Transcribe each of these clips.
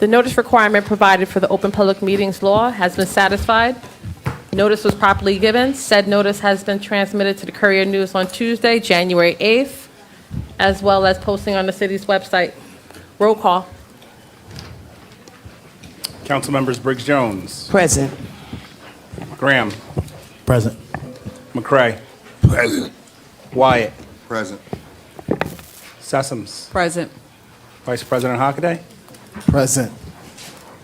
The notice requirement provided for the Open Public Meetings Law has been satisfied. Notice was properly given. Said notice has been transmitted to the Courier News on Tuesday, January 8th, as well as posting on the city's website. Roll call. Council members Briggs Jones, Present. Graham, Present. McCray, Present. Wyatt, Present. Sessoms, Present. Vice President Hockaday, Present.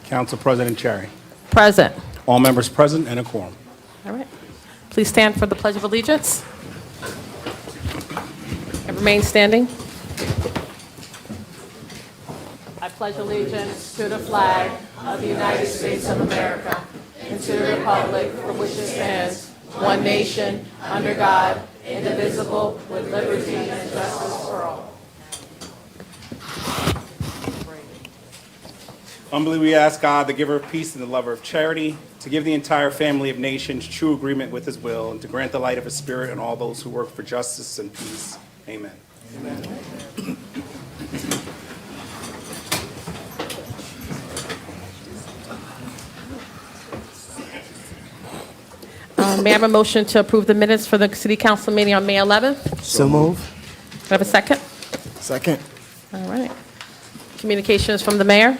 Council President Cherry. Present. All members present and a quorum. All right. Please stand for the Pledge of Allegiance. And remain standing. I pledge allegiance to the flag of the United States of America and to the republic for which it stands, one nation, under God, indivisible, with liberty and justice for all. Humbly we ask God, the giver of peace and the lover of charity, to give the entire family of nations true agreement with his will and to grant the light of his spirit on all those who work for justice and peace. Amen. May I have a motion to approve the minutes for the City Council meeting on May 11th? So move. Can I have a second? Second. All right. Communications from the mayor?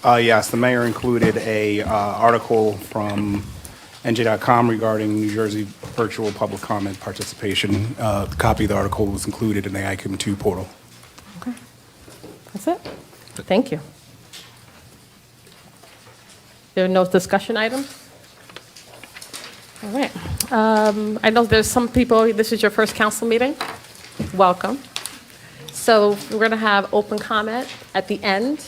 Yes, the mayor included a article from NJ.com regarding New Jersey virtual public comment participation. The copy of the article was included in the ICOM 2 portal. Okay. That's it. Thank you. There are no discussion items? All right. I know there's some people, this is your first council meeting. Welcome. So we're going to have open comment at the end.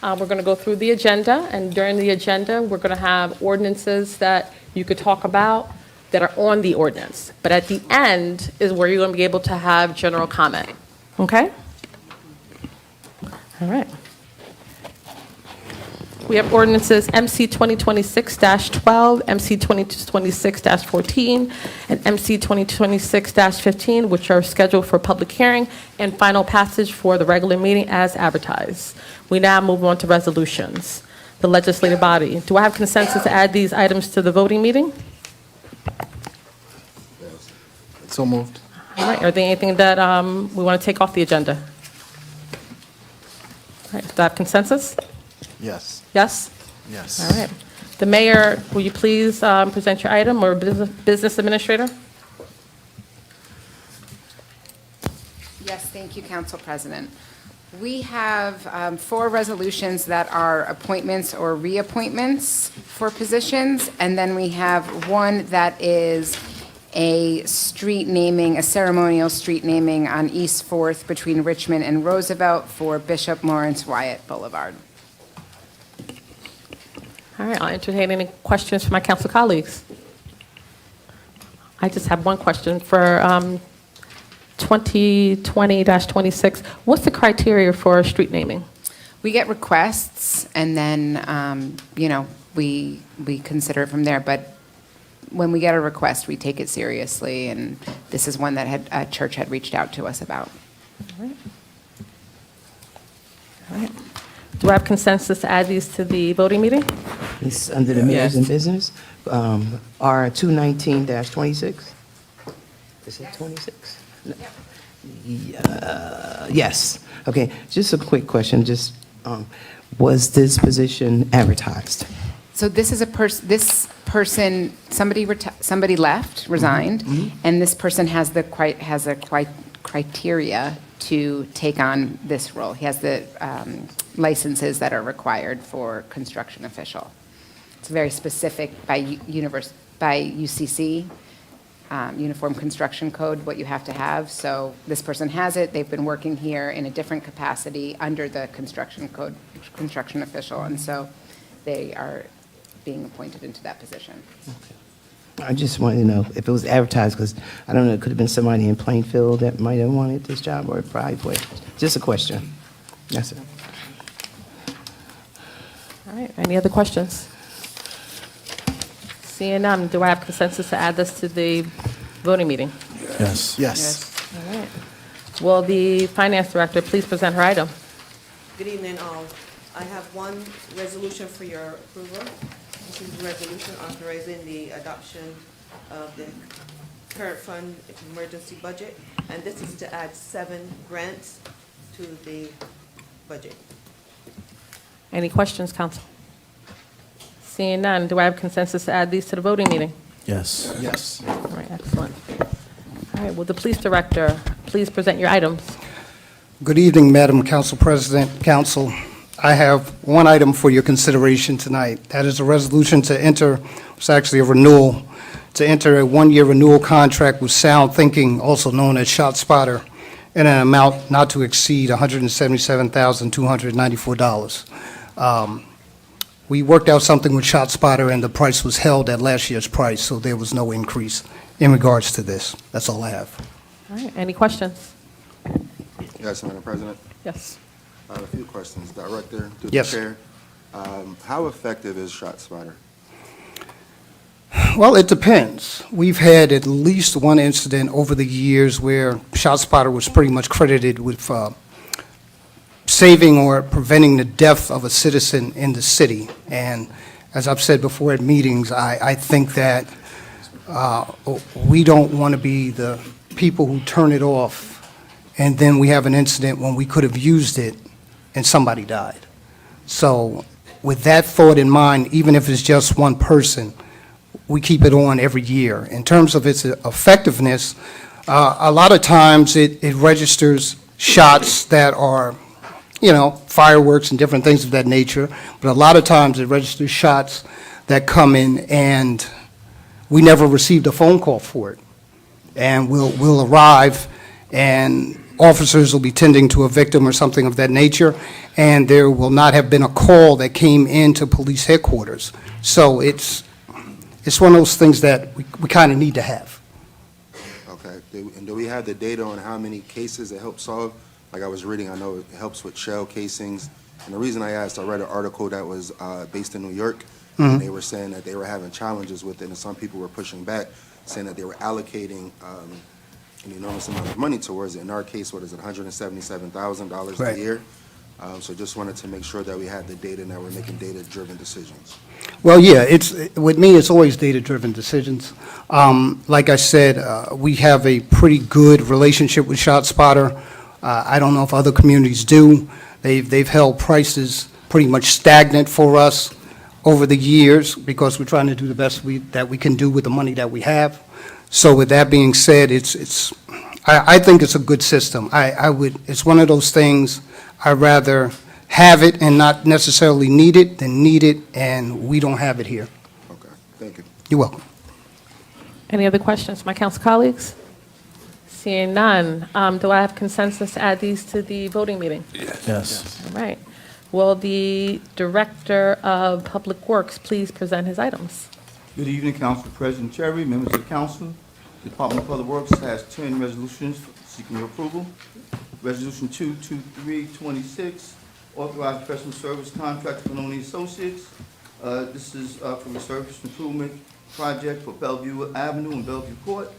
We're going to go through the agenda, and during the agenda, we're going to have ordinances that you could talk about that are on the ordinance. But at the end is where you're going to be able to have general comment. Okay? All right. We have ordinances MC 2026-12, MC 2026-14, and MC 2026-15, which are scheduled for public hearing and final passage for the regular meeting as advertised. We now move on to resolutions. The legislative body. Do I have consensus to add these items to the voting meeting? So moved. All right. Are there anything that we want to take off the agenda? All right. Do I have consensus? Yes. Yes? Yes. All right. The mayor, will you please present your item, or business administrator? Yes, thank you, Council President. We have 4 resolutions that are appointments or reappointments for positions, and then we have one that is a street naming, a ceremonial street naming on East 4th between Richmond and Roosevelt for Bishop Lawrence Wyatt Boulevard. All right, I'll entertain any questions from my council colleagues. I just have one question for 2020-26. What's the criteria for street naming? We get requests, and then, we consider it from there. But when we get a request, we take it seriously, and this is one that a church had reached out to us about. All right. All right. Do I have consensus to add these to the voting meeting? It's under the mayor's and business. R 219-26. Is it 26? No. Yes. Okay, just a quick question. Just, was this position advertised? So this is this person, somebody left, resigned, and this person has a criteria to take on this role. He has the licenses that are required for construction official. It's very specific by UCC, Uniform Construction Code, what you have to have. So this person has it. They've been working here in a different capacity under the construction code, construction official, and so they are being appointed into that position. Okay. I just wanted to know if it was advertised, because I don't know, it could have been somebody in Plainfield that might have wanted this job, or probably, just a question. That's it. All right, any other questions? Seeing none, do I have consensus to add this to the voting meeting? Yes. Yes. All right. Will the finance director please present her item? Good evening, all. I have one resolution for your approval. This is a resolution authorizing the adoption of the current fund emergency budget, and this is to add 7 grants to the budget. Any questions, council? Seeing none, do I have consensus to add these to the voting meeting? Yes. Yes. All right, excellent. All right, will the police director please present your items? Good evening, Madam Council President, Council. I have one item for your consideration tonight. That is a resolution to enter, it's actually a renewal, to enter a one-year renewal contract with Sound Thinking, also known as ShotSpotter, in an amount not to exceed $177,294. We worked out something with ShotSpotter, and the price was held at last year's price, so there was no increase in regards to this. That's all I have. All right, any questions? Yes, Madam President. Yes. I have a few questions. Director, through the Yes. chair, how effective is ShotSpotter? Well, it depends. We've had at least one incident over the years where ShotSpotter was pretty much credited with saving or preventing the death of a citizen in the city. And as I've said before at meetings, I think that we don't want to be the people who turn it off, and then we have an incident when we could have used it and somebody died. So with that thought in mind, even if it's just one person, we keep it on every year. In terms of its effectiveness, a lot of times it registers shots that are, fireworks and different things of that nature, but a lot of times it registers shots that come in and we never received a phone call for it. And we'll arrive, and officers will be tending to a victim or something of that nature, and there will not have been a call that came into police headquarters. So it's one of those things that we kind of need to have. Okay. And do we have the data on how many cases it helps solve? Like I was reading, I know it helps with shell casings. And the reason I asked, I read an article that was based in New York, and they were saying that they were having challenges with it, and some people were pushing back, saying that they were allocating an enormous amount of money towards it. In our case, what is it, $177,000 Right. a year? So just wanted to make sure that we had the data and that we're making data-driven decisions. Well, yeah, with me, it's always data-driven decisions. Like I said, we have a pretty good relationship with ShotSpotter. I don't know if other communities do. They've held prices pretty much stagnant for us over the years because we're trying to do the best that we can do with the money that we have. So with that being said, I think it's a good system. It's one of those things, I'd rather have it and not necessarily need it than need it, and we don't have it here. Okay, thank you. You're welcome. Any other questions, my council colleagues? Seeing none, do I have consensus to add these to the voting meeting? Yes. All right. Will the Director of Public Works please present his items? Good evening, Council President Cherry, members of the council. The Department of Public Works has 10 resolutions seeking your approval. Resolution 22326, authorized professional service contract for Benoni Associates. This is for the service improvement project for Bellevue Avenue and Bellevue Court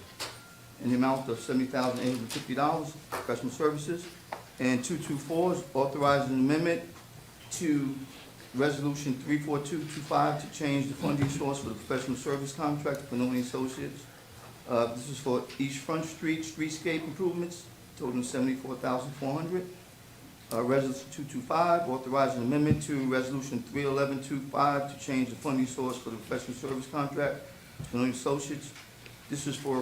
in the amount of $70,850 professional services. And 224 is authorizing an amendment to Resolution 34225 to change the funding source for the professional service contract for Benoni Associates. This is for East Front Street streetscape improvements, totaling $74,400. Resolution 225, authorizing an amendment to Resolution 31125 to change the funding source for the professional service contract for Benoni Associates. This is for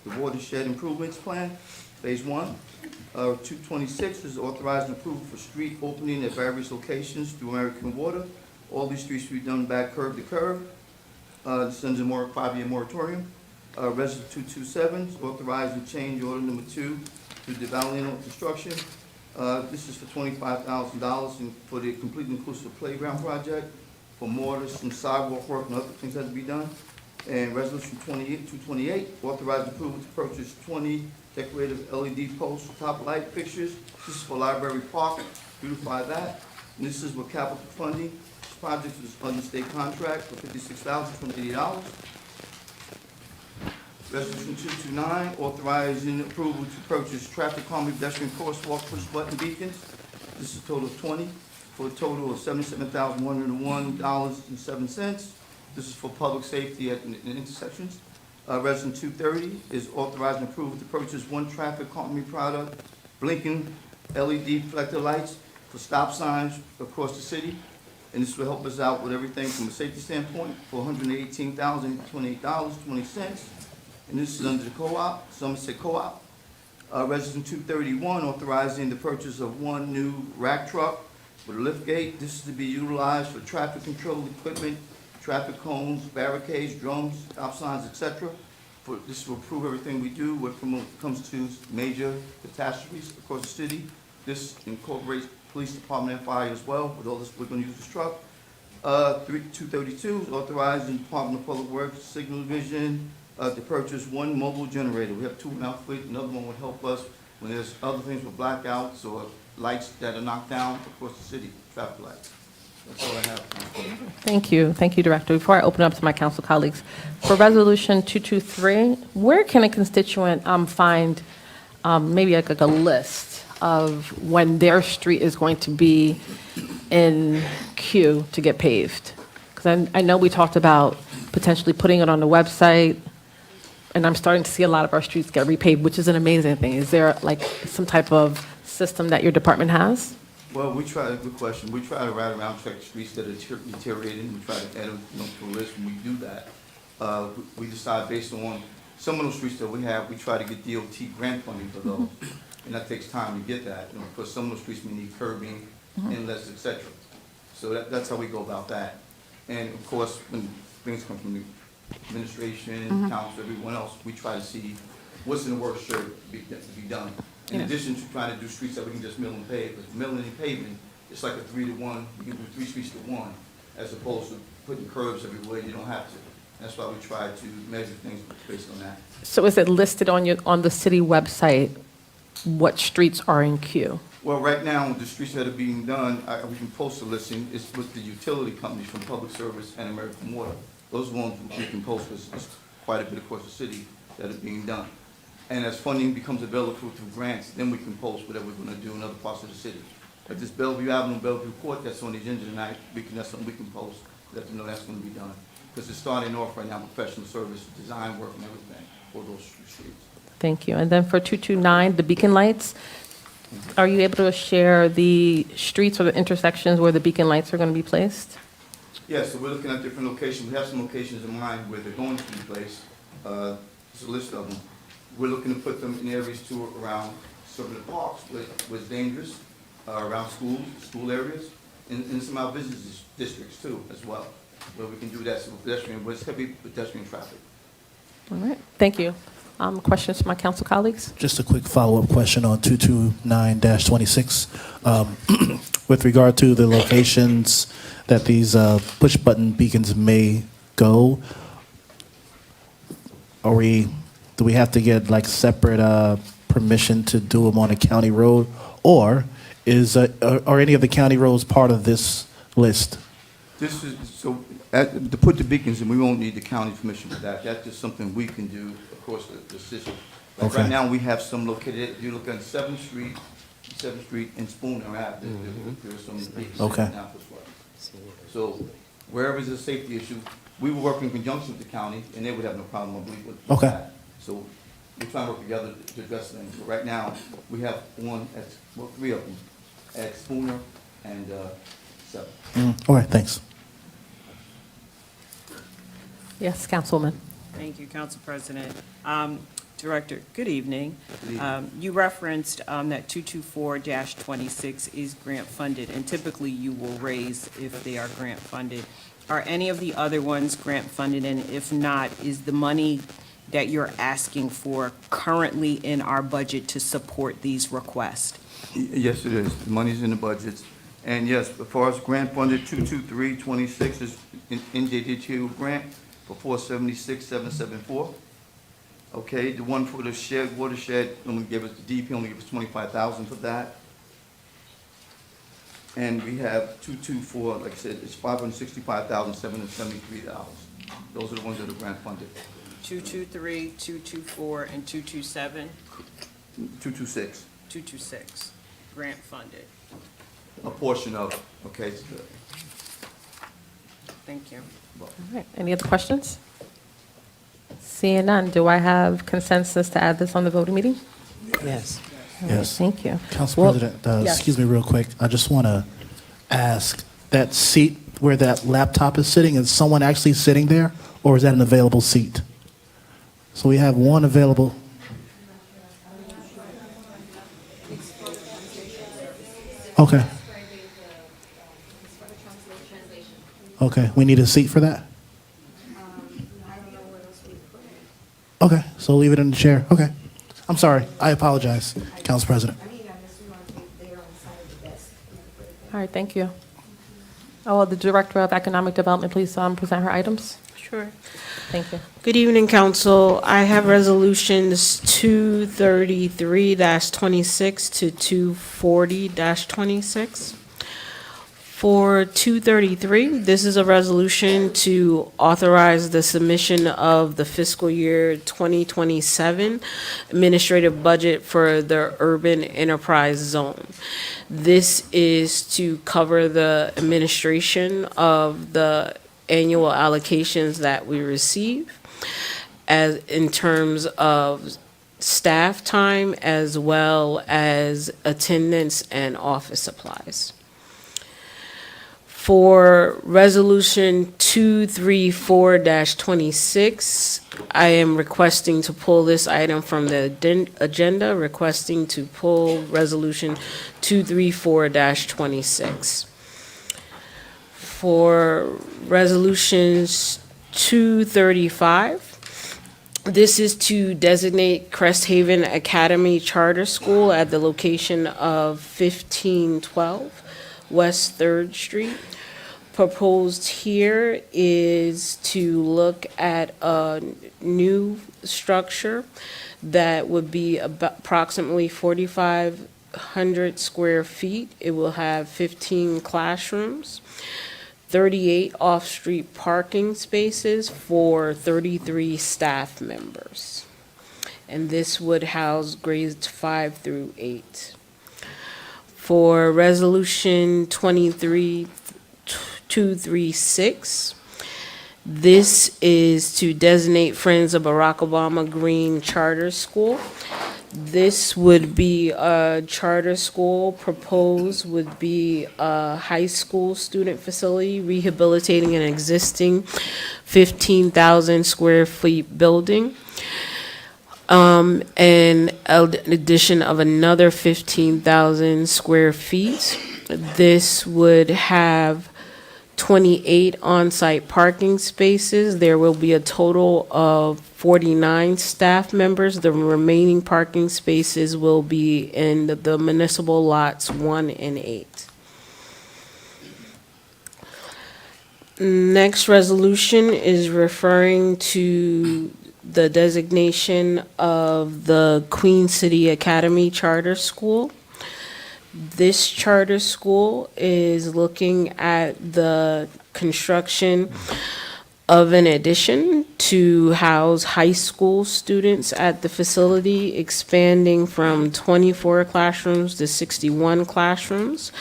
the watershed improvements plan, Phase 1. 226 is authorizing approval for street opening at various locations through American Water. All these streets will be done back curb to curb. This is a 5-year moratorium. Resolution 227 is authorizing change order number 2 to Devalino Construction. This is for $25,000 and for the complete inclusive playground project, for mortars, some sidewalk work and other things that have to be done. And Resolution 228, authorizing approval to purchase 20 decorative LED posts with top light fixtures. This is for Library Park, beautify that. And this is with capital funding. This project is under state contract for $56,280. Resolution 229, authorizing approval to purchase traffic calming pedestrian crosswalk push button beacons. This is a total of 20, for a total of $77,101.07. This is for public safety at the intersections. Resolution 230 is authorizing approval to purchase one traffic calming product, blinking LED reflector lights for stop signs across the city. And this will help us out with everything from a safety standpoint for $118,028.20. And this is under the co-op, Somerset Co-op. Resolution 231, authorizing the purchase of one new rack truck with a lift gate. This is to be utilized for traffic control equipment, traffic cones, barricades, drums, stop signs, etc. This will improve everything we do when it comes to major catastrophes across the city. This incorporates police department and fire as well. With all this, we're going to use this truck. 232 is authorizing Department of Public Works, Signal Division, to purchase one mobile generator. We have two in our fleet. Another one would help us when there's other things with blackouts or lights that are knocked down across the city, traffic lights. That's all I have. Thank you. Thank you, Director. Before I open up to my council colleagues, for Resolution 223, where can a constituent find maybe like a list of when their street is going to be in queue to get paved? Because I know we talked about potentially putting it on the website, and I'm starting to see a lot of our streets get repaved, which is an amazing thing. Is there like some type of system that your department has? Well, good question. We try to ride around, check streets that are deteriorating. We try to add them to a list. When we do that, we decide based on some of those streets that we have, we try to get DOT grant funding for those. And that takes time to get that. Because some of those streets we need curbing, inlets, et cetera. So that's how we go about that. And of course, when things come from the administration, council, everyone else, we try to see what's in the works to be done. In addition to trying to do streets that we can just mill and pave, because milling and paving, it's like a 3-to-1. You can do 3 streets to 1, as opposed to putting curbs everywhere. You don't have to. That's why we try to measure things based on that. So is it listed on the city website what streets are in queue? Well, right now, the streets that are being done, we can post a listing. It's with the utility companies from Public Service and American Water. Those ones we can post, because there's quite a bit across the city that are being done. And as funding becomes available through grants, then we can post whatever we're going to do in other parts of the city. But this Bellevue Avenue, Bellevue Court, that's on the agenda tonight, that's something we can post, let them know that's going to be done. Because it's starting off right now, professional service, design work and everything for those streets. Thank you. And then for 229, the beacon lights, are you able to share the streets or the intersections where the beacon lights are going to be placed? Yeah, so we're looking at different locations. We have some locations in mind where they're going to be placed. There's a list of them. We're looking to put them in areas too around some of the parks where it's dangerous, around schools, school areas, and some of our business districts too as well, where we can do that. So pedestrian, where it's heavy pedestrian traffic. All right. Thank you. Questions from my council colleagues? Just a quick follow-up question on 229-26. With regard to the locations that these push-button beacons may go, do we have to get like separate permission to do them on a county road, or are any of the county roads part of this list? This is so to put the beacons in, we won't need the county permission for that. That's just something we can do, of course, the city. Like Okay. Right now, we have some located. You look on 7th Street and Spooner Ave. There's some beacons Okay. now as well. So wherever there's a safety issue, we will work in conjunction with the county, and they would have no problem, I believe, with Okay. that. So we're trying to work together to address things. But right now, we have 3 of them at Spooner and 7. All right, thanks. Yes, Councilwoman. Thank you, Council President. Director, good evening. Good evening. You referenced that 224-26 is grant funded, and typically you will raise if they are grant funded. Are any of the other ones grant funded, and if not, is the money that you're asking for currently in our budget to support these requests? Yes, it is. The money's in the budgets. And yes, as far as grant funded, 22326 is in NJDTU grant for 476,774. Okay, the one for the shed, watershed, only give us, the DEP only give us 25,000 for that. And we have 224, like I said, it's $565,773. Those are the ones that are grant funded. 223, 224, and 227? 226. 226, grant funded. a portion of, okay? Thank you. All right, any other questions? Seeing none, do I have consensus to add this on the voting meeting? Yes. All right, Yes. thank you. Council Well, President, yes. excuse me real quick. I just want to ask, that seat where that laptop is sitting, is someone actually sitting there, or is that an available seat? So we have one available. Okay. Okay, we need a seat for that? Okay, so leave it in the chair. Okay. I'm sorry. I apologize, Council President. All right, thank you. Oh, will the Director of Economic Development please present her items? Sure. Thank you. Good evening, council. I have resolutions 233-26 to 240-26. For 233, this is a resolution to authorize the submission of the fiscal year 2027 administrative budget for the urban enterprise zone. This is to cover the administration of the annual allocations that we receive, as in terms of staff time as well as attendance and office supplies. For Resolution 234-26, I am requesting to pull this item from the agenda, requesting to pull Resolution 234-26. For Resolutions 235, this is to designate Crest Haven Academy Charter School at the location of 1512 West 3rd Street. Proposed here is to look at a new structure that would be about approximately 4,500 square feet. It will have 15 classrooms, 38 off-street parking spaces for 33 staff members. And this would house grades 5 through 8. For Resolution 236, this is to designate Friends of Barack Obama Green Charter School. This would be a charter school. Proposed would be a high school student facility rehabilitating an existing 15,000 square feet building. And an addition of another 15,000 square feet. This would have 28 on-site parking spaces. There will be a total of 49 staff members. The remaining parking spaces will be in the municipal lots 1 and 8. Next resolution is referring to the designation of the Queen City Academy Charter School. This charter school is looking at the construction of an addition to house high school students at the facility, expanding from 24 classrooms to 61 classrooms,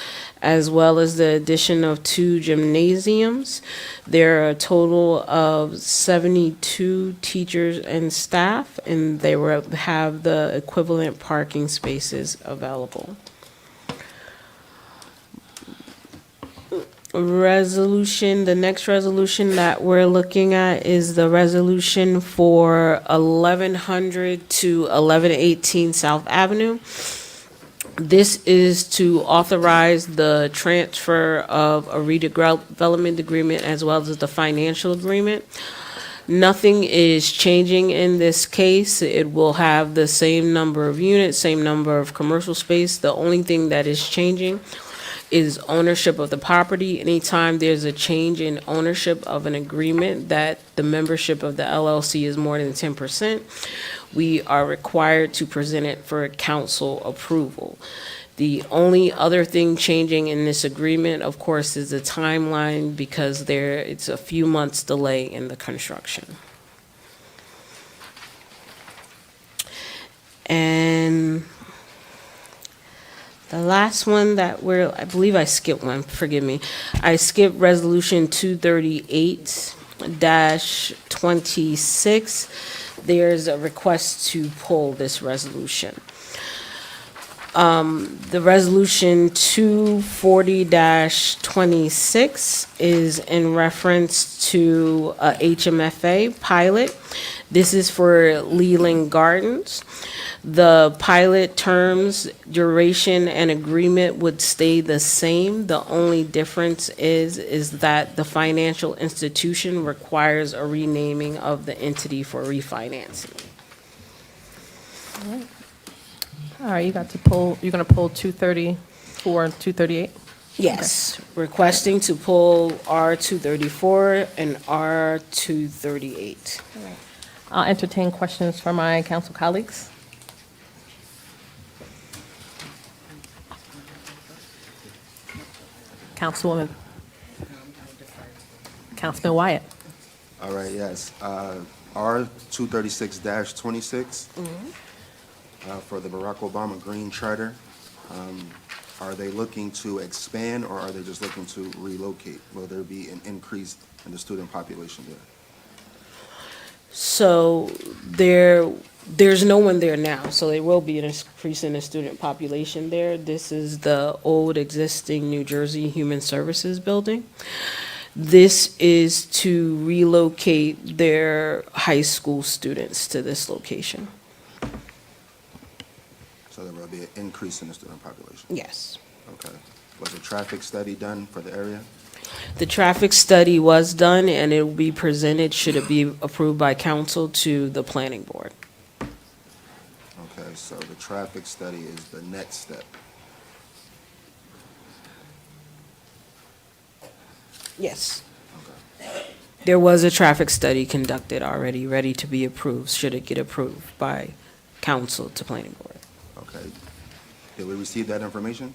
as well as the addition of 2 gymnasiums. There are a total of 72 teachers and staff, and they will have the equivalent parking spaces available. The next resolution that we're looking at is the resolution for 1100 to 1118 South Avenue. This is to authorize the transfer of a redevelopment agreement as well as the financial agreement. Nothing is changing in this case. It will have the same number of units, same number of commercial space. The only thing that is changing is ownership of the property. Anytime there's a change in ownership of an agreement that the membership of the LLC is more than 10%, we are required to present it for council approval. The only other thing changing in this agreement, of course, is the timeline, because it's a few months delay in the construction. And The last one that I believe I skipped one, forgive me. I skipped Resolution 238-26. There's a request to pull this resolution. The Resolution 240-26 is in reference to a HMFA pilot. This is for Leland Gardens. The pilot terms, duration, and agreement would stay the same. The only difference is that the financial institution requires a renaming of the entity for refinancing. All right, you're going to pull 234 and 238? Yes, requesting to pull R234 and R238. I'll entertain questions from my council colleagues. Councilwoman. Councilman Wyatt. All right, yes. R 236-26 for the Barack Obama Green Charter. Are they looking to expand, or are they just looking to relocate? Will there be an increase in the student population there? So there's no one there now, so there will be an increase in the student population there. This is the old existing New Jersey Human Services building. This is to relocate their high school students to this location. So there will be an increase in the student population? Yes. Okay. Was a traffic study done for the area? The traffic study was done, and it will be presented, should it be approved by council, to the planning board. Okay, so the traffic study is the next step. Yes. Okay. There was a traffic study conducted already, ready to be approved, should it get approved by council to planning board. Okay. Did we receive that information?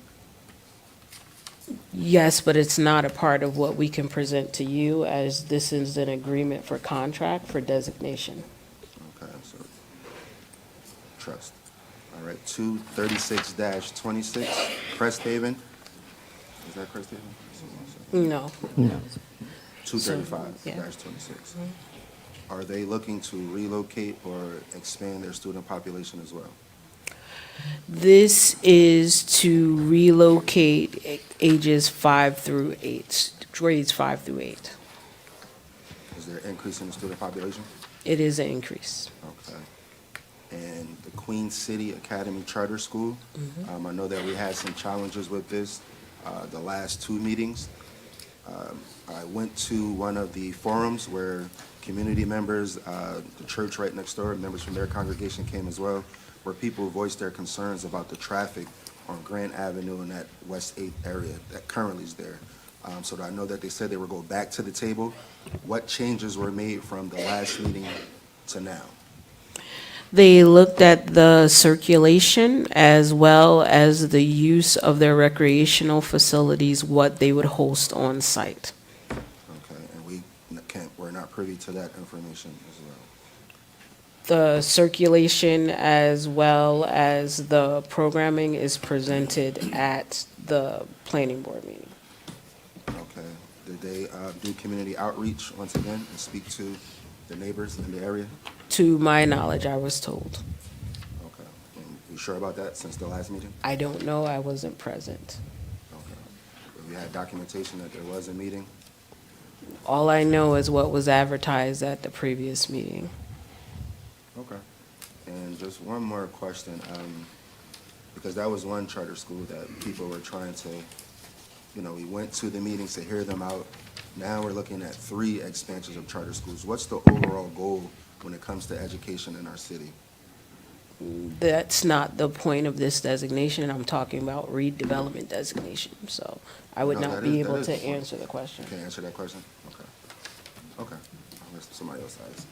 Yes, but it's not a part of what we can present to you, as this is an agreement for contract for designation. Okay, so trust. All right, 236-26, Crest Haven. Is that Crest Haven? No. No. 235-26. Are they looking to relocate or expand their student population as well? This is to relocate ages 5 through 8, grades 5 through 8. Is there an increase in the student population? It is an increase. Okay. And the Queen City Academy Charter School, I know that we had some challenges with this the last two meetings. I went to one of the forums where community members, the church right next door, members from their congregation came as well, where people voiced their concerns about the traffic on Grant Avenue in that West 8th area that currently is there. So I know that they said they would go back to the table. What changes were made from the last meeting to now? They looked at the circulation as well as the use of their recreational facilities, what they would host on site. Okay, and we're not privy to that information as well. The circulation as well as the programming is presented at the planning board meeting. Okay. Did they do community outreach once again and speak to the neighbors in the area? To my knowledge, I was told. Okay. And you sure about that since the last meeting? I don't know, I wasn't present. Okay. But we had documentation that there was a meeting? All I know is what was advertised at the previous meeting. Okay. And just one more question, because that was one charter school that people were trying to, we went to the meetings to hear them out. Now we're looking at 3 expansions of charter schools. What's the overall goal when it comes to education in our city? That's not the point of this designation. I'm talking about redevelopment designation, so I would No, not that be is- able that to is the point. answer the question. You can't answer that question? Okay. Okay. I'll let somebody else ask.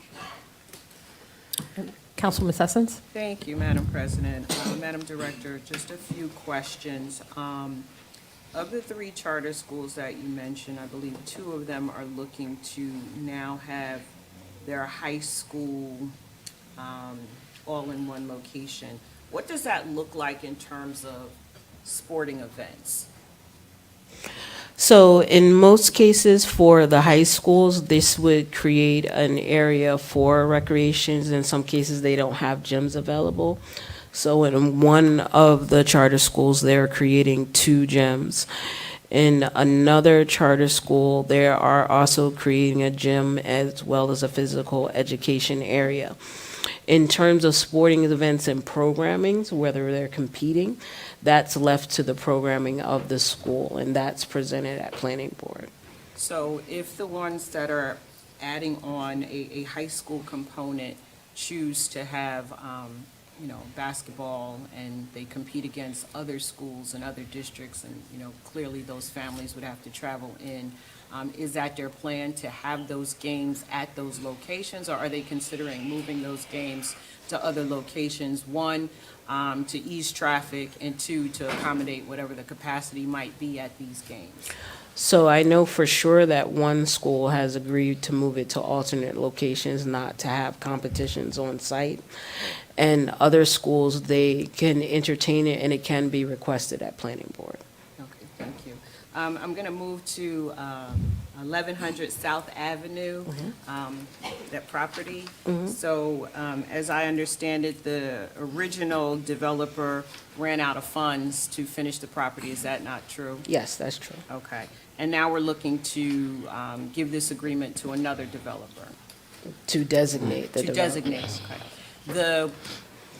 Councilwoman Sessions? Thank you, Madam President. Madam Director, just a few questions. Of the 3 charter schools that you mentioned, I believe 2 of them are looking to now have their high school all in one location. What does that look like in terms of sporting events? So in most cases for the high schools, this would create an area for recreations. In some cases, they don't have gyms available. So in one of the charter schools, they're creating 2 gyms. In another charter school, they are also creating a gym as well as a physical education area. In terms of sporting events and programming, whether they're competing, that's left to the programming of the school, and that's presented at planning board. So if the ones that are adding on a high school component choose to have, basketball, and they compete against other schools and other districts, and, clearly those families would have to travel in, is that their plan to have those games at those locations, or are they considering moving those games to other locations? One, to ease traffic, and 2, to accommodate whatever the capacity might be at these games? So I know for sure that one school has agreed to move it to alternate locations, not to have competitions on site. And other schools, they can entertain it, and it can be requested at planning board. Okay, thank you. I'm going to move to 1100 South Avenue, that property. So as I understand it, the original developer ran out of funds to finish the property. Is that not true? Yes, that's true. Okay. And now we're looking to give this agreement to another developer. To designate the To developer. designate, okay.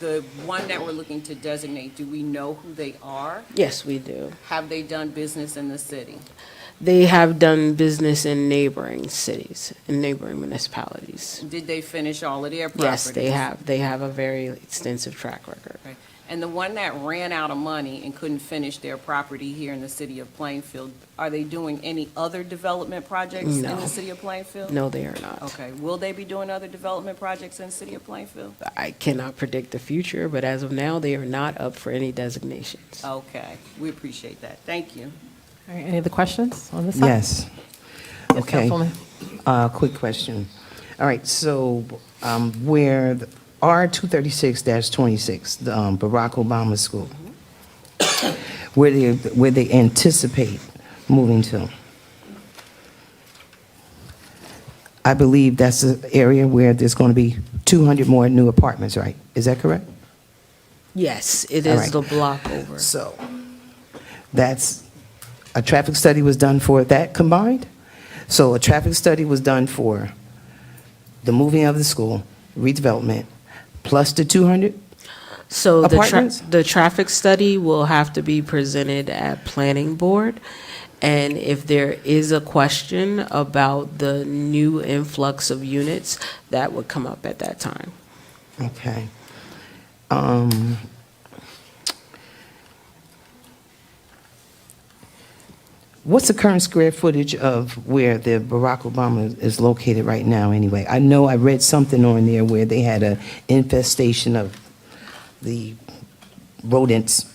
The one that we're looking to designate, do we know who they are? Yes, we do. Have they done business in the city? They have done business in neighboring cities, in neighboring municipalities. Did they finish all of their properties? Yes, they have. They have a very extensive track record. Okay. And the one that ran out of money and couldn't finish their property here in the city of Plainfield, are they doing any other development projects in No. the city of Plainfield? No, they are not. Okay. Will they be doing other development projects in the city of Plainfield? I cannot predict the future, but as of now, they are not up for any designations. Okay. We appreciate that. Thank you. All right, any other questions on this side? Yes. Yes, Okay. Councilwoman. Quick question. All right, so where the R236-26, the Barack Obama School, where they anticipate moving to, I believe that's the area where there's going to be 200 more new apartments, right? Is that correct? Yes, it All is right. the block over. So that's, a traffic study was done for that combined? So a traffic study was done for the moving of the school, redevelopment, plus the 200? So Apartments? the traffic study will have to be presented at planning board. And if there is a question about the new influx of units, that would come up at that time. Okay. What's the current square footage of where the Barack Obama is located right now anyway? I know I read something on there where they had an infestation of the rodents,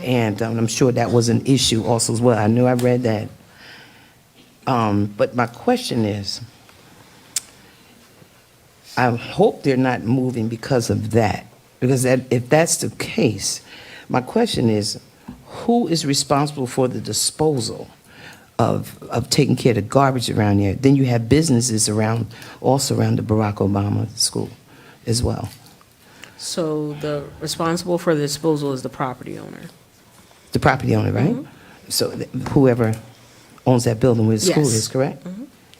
and I'm sure that was an issue also as well. I know I read that. But my question is, I hope they're not moving because of that. Because if that's the case, my question is, who is responsible for the disposal of taking care of the garbage around there? Then you have businesses also around the Barack Obama school as well. So the responsible for the disposal is the property owner. The property owner, right? So whoever owns that building where the school Yes. is, correct?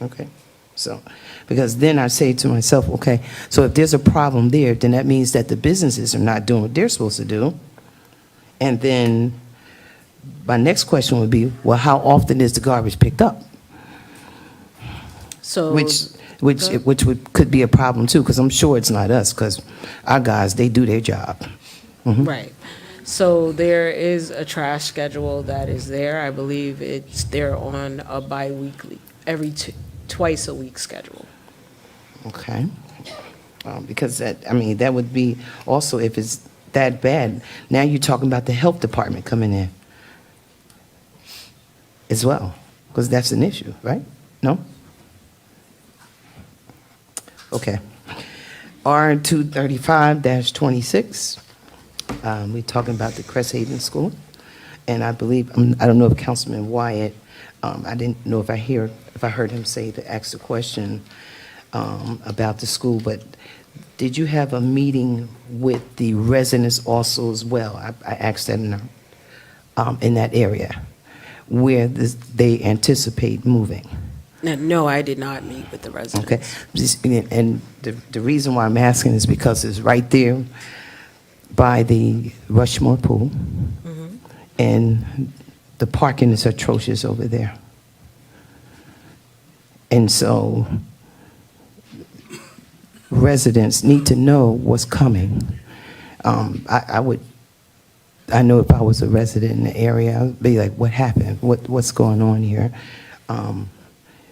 Okay. So, because then I say to myself, okay, so if there's a problem there, then that means that the businesses are not doing what they're supposed to do. And then my next question would be, well, how often is the garbage picked up? So Which could be a problem too, because I'm sure it's not us, because our guys, they do their job. Right. So there is a trash schedule that is there. I believe they're on a bi-weekly, twice a week schedule. Okay. Because that would be also, if it's that bad, now you're talking about the health department coming in as well, because that's an issue, right? No? Okay. R235-26, we're talking about the Crest Haven School. and I believe, I don't know if Councilman Wyatt, I didn't know if I heard him say to ask the question about the school, but did you have a meeting with the residents also as well? I asked that in that area where they anticipate moving. No, I did not meet with the residents. Okay, and the reason why I'm asking is because it's right there by the Rushmore Pool, and the parking is atrocious over there. And so residents need to know what's coming. I know if I was a resident in the area, I'd be like, what happened? What's going on here?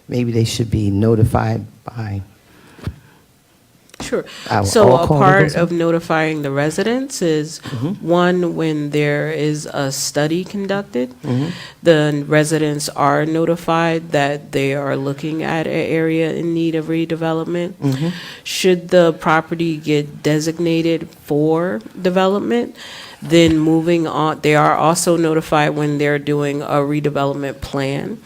Maybe they should be notified by. Sure. I'll So a call part those- of notifying the residents is, one, when there is a study conducted, the residents are notified that they are looking at an area in need of redevelopment. Should the property get designated for development, then moving on, they are also notified when they're doing a redevelopment plan.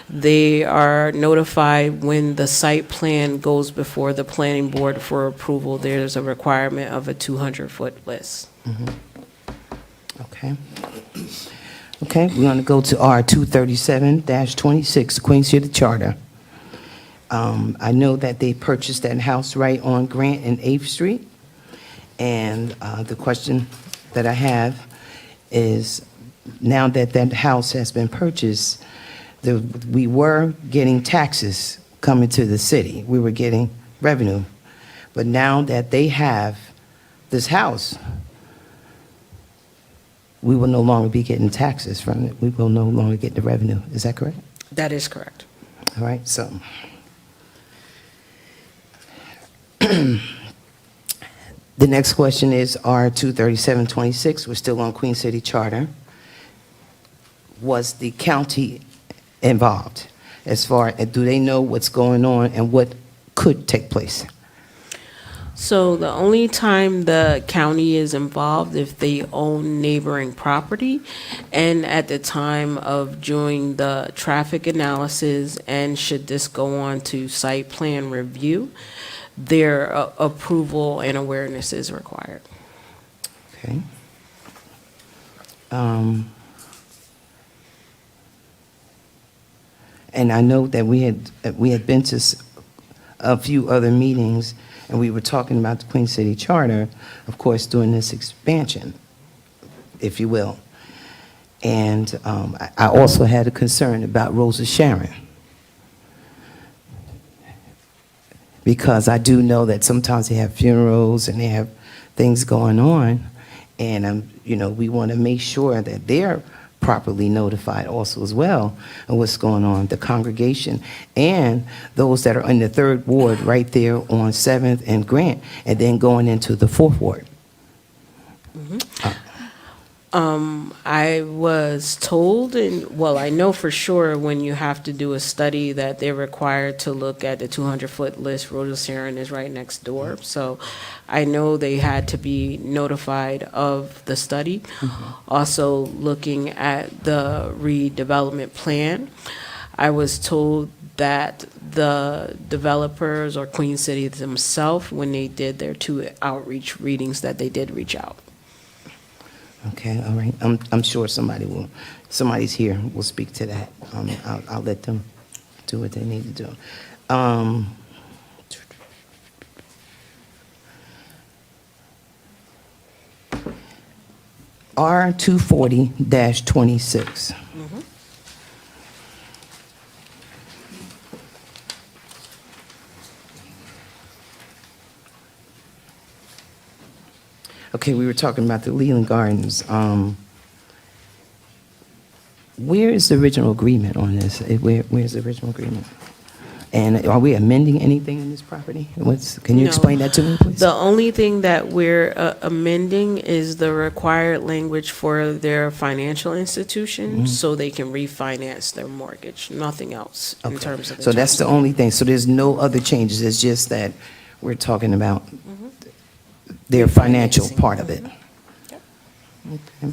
They are notified when the site plan goes before the planning board for approval. There's a requirement of a 200-foot list. Okay. Okay, we're going to go to R 237-26, Queen City Charter. I know that they purchased that house right on Grant and 8th Street. And the question that I have is, now that that house has been purchased, we were getting taxes coming to the city. We were getting revenue. But now that they have this house, we will no longer be getting taxes from it. We will no longer get the revenue. Is that correct? That is correct. All right, so. The next question is R 237-26. We're still on Queen City Charter. Was the county involved as far, do they know what's going on and what could take place? So the only time the county is involved if they own neighboring property, and at the time of doing the traffic analysis, and should this go on to site plan review, their approval and awareness is required. Okay. And I know that we had been to a few other meetings, and we were talking about the Queen City Charter, of course, doing this expansion, if you will. And I also had a concern about Rosa Sharon, because I do know that sometimes they have funerals and they have things going on, and we want to make sure that they're properly notified also as well of what's going on, the congregation and those that are in the 3rd Ward right there on 7th and Grant, and then going into the 4th Ward. I was told, and well, I know for sure when you have to do a study that they're required to look at the 200-foot list. Rosa Sharon is right next door, so I know they had to be notified of the study. Also looking at the redevelopment plan, I was told that the developers or Queen City themselves, when they did their 2 outreach readings, that they did reach out. Okay, all right. I'm sure somebody's here will speak to that. I'll let them do what they need to do. R 240-26. Okay, we were talking about the Leland Gardens. Where is the original agreement on this? Where's the original agreement? And are we amending anything in this property? Can you No. explain that to me, please? The only thing that we're amending is the required language for their financial institution, so they can refinance their mortgage, nothing else in Okay. terms of the So that's the terms. only thing. So there's no other changes. It's just that we're talking about their financial Refinancing. part of it. Okay.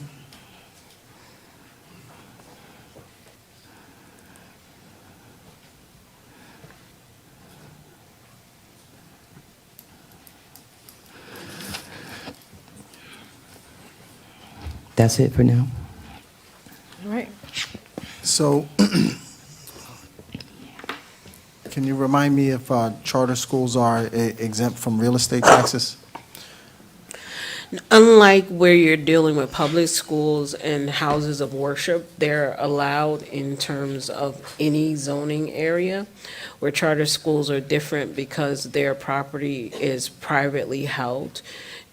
That's it for now. All right. So, can you remind me if charter schools are exempt from real estate taxes? Unlike where you're dealing with public schools and houses of worship, they're allowed in terms of any zoning area, where charter schools are different because their property is privately held.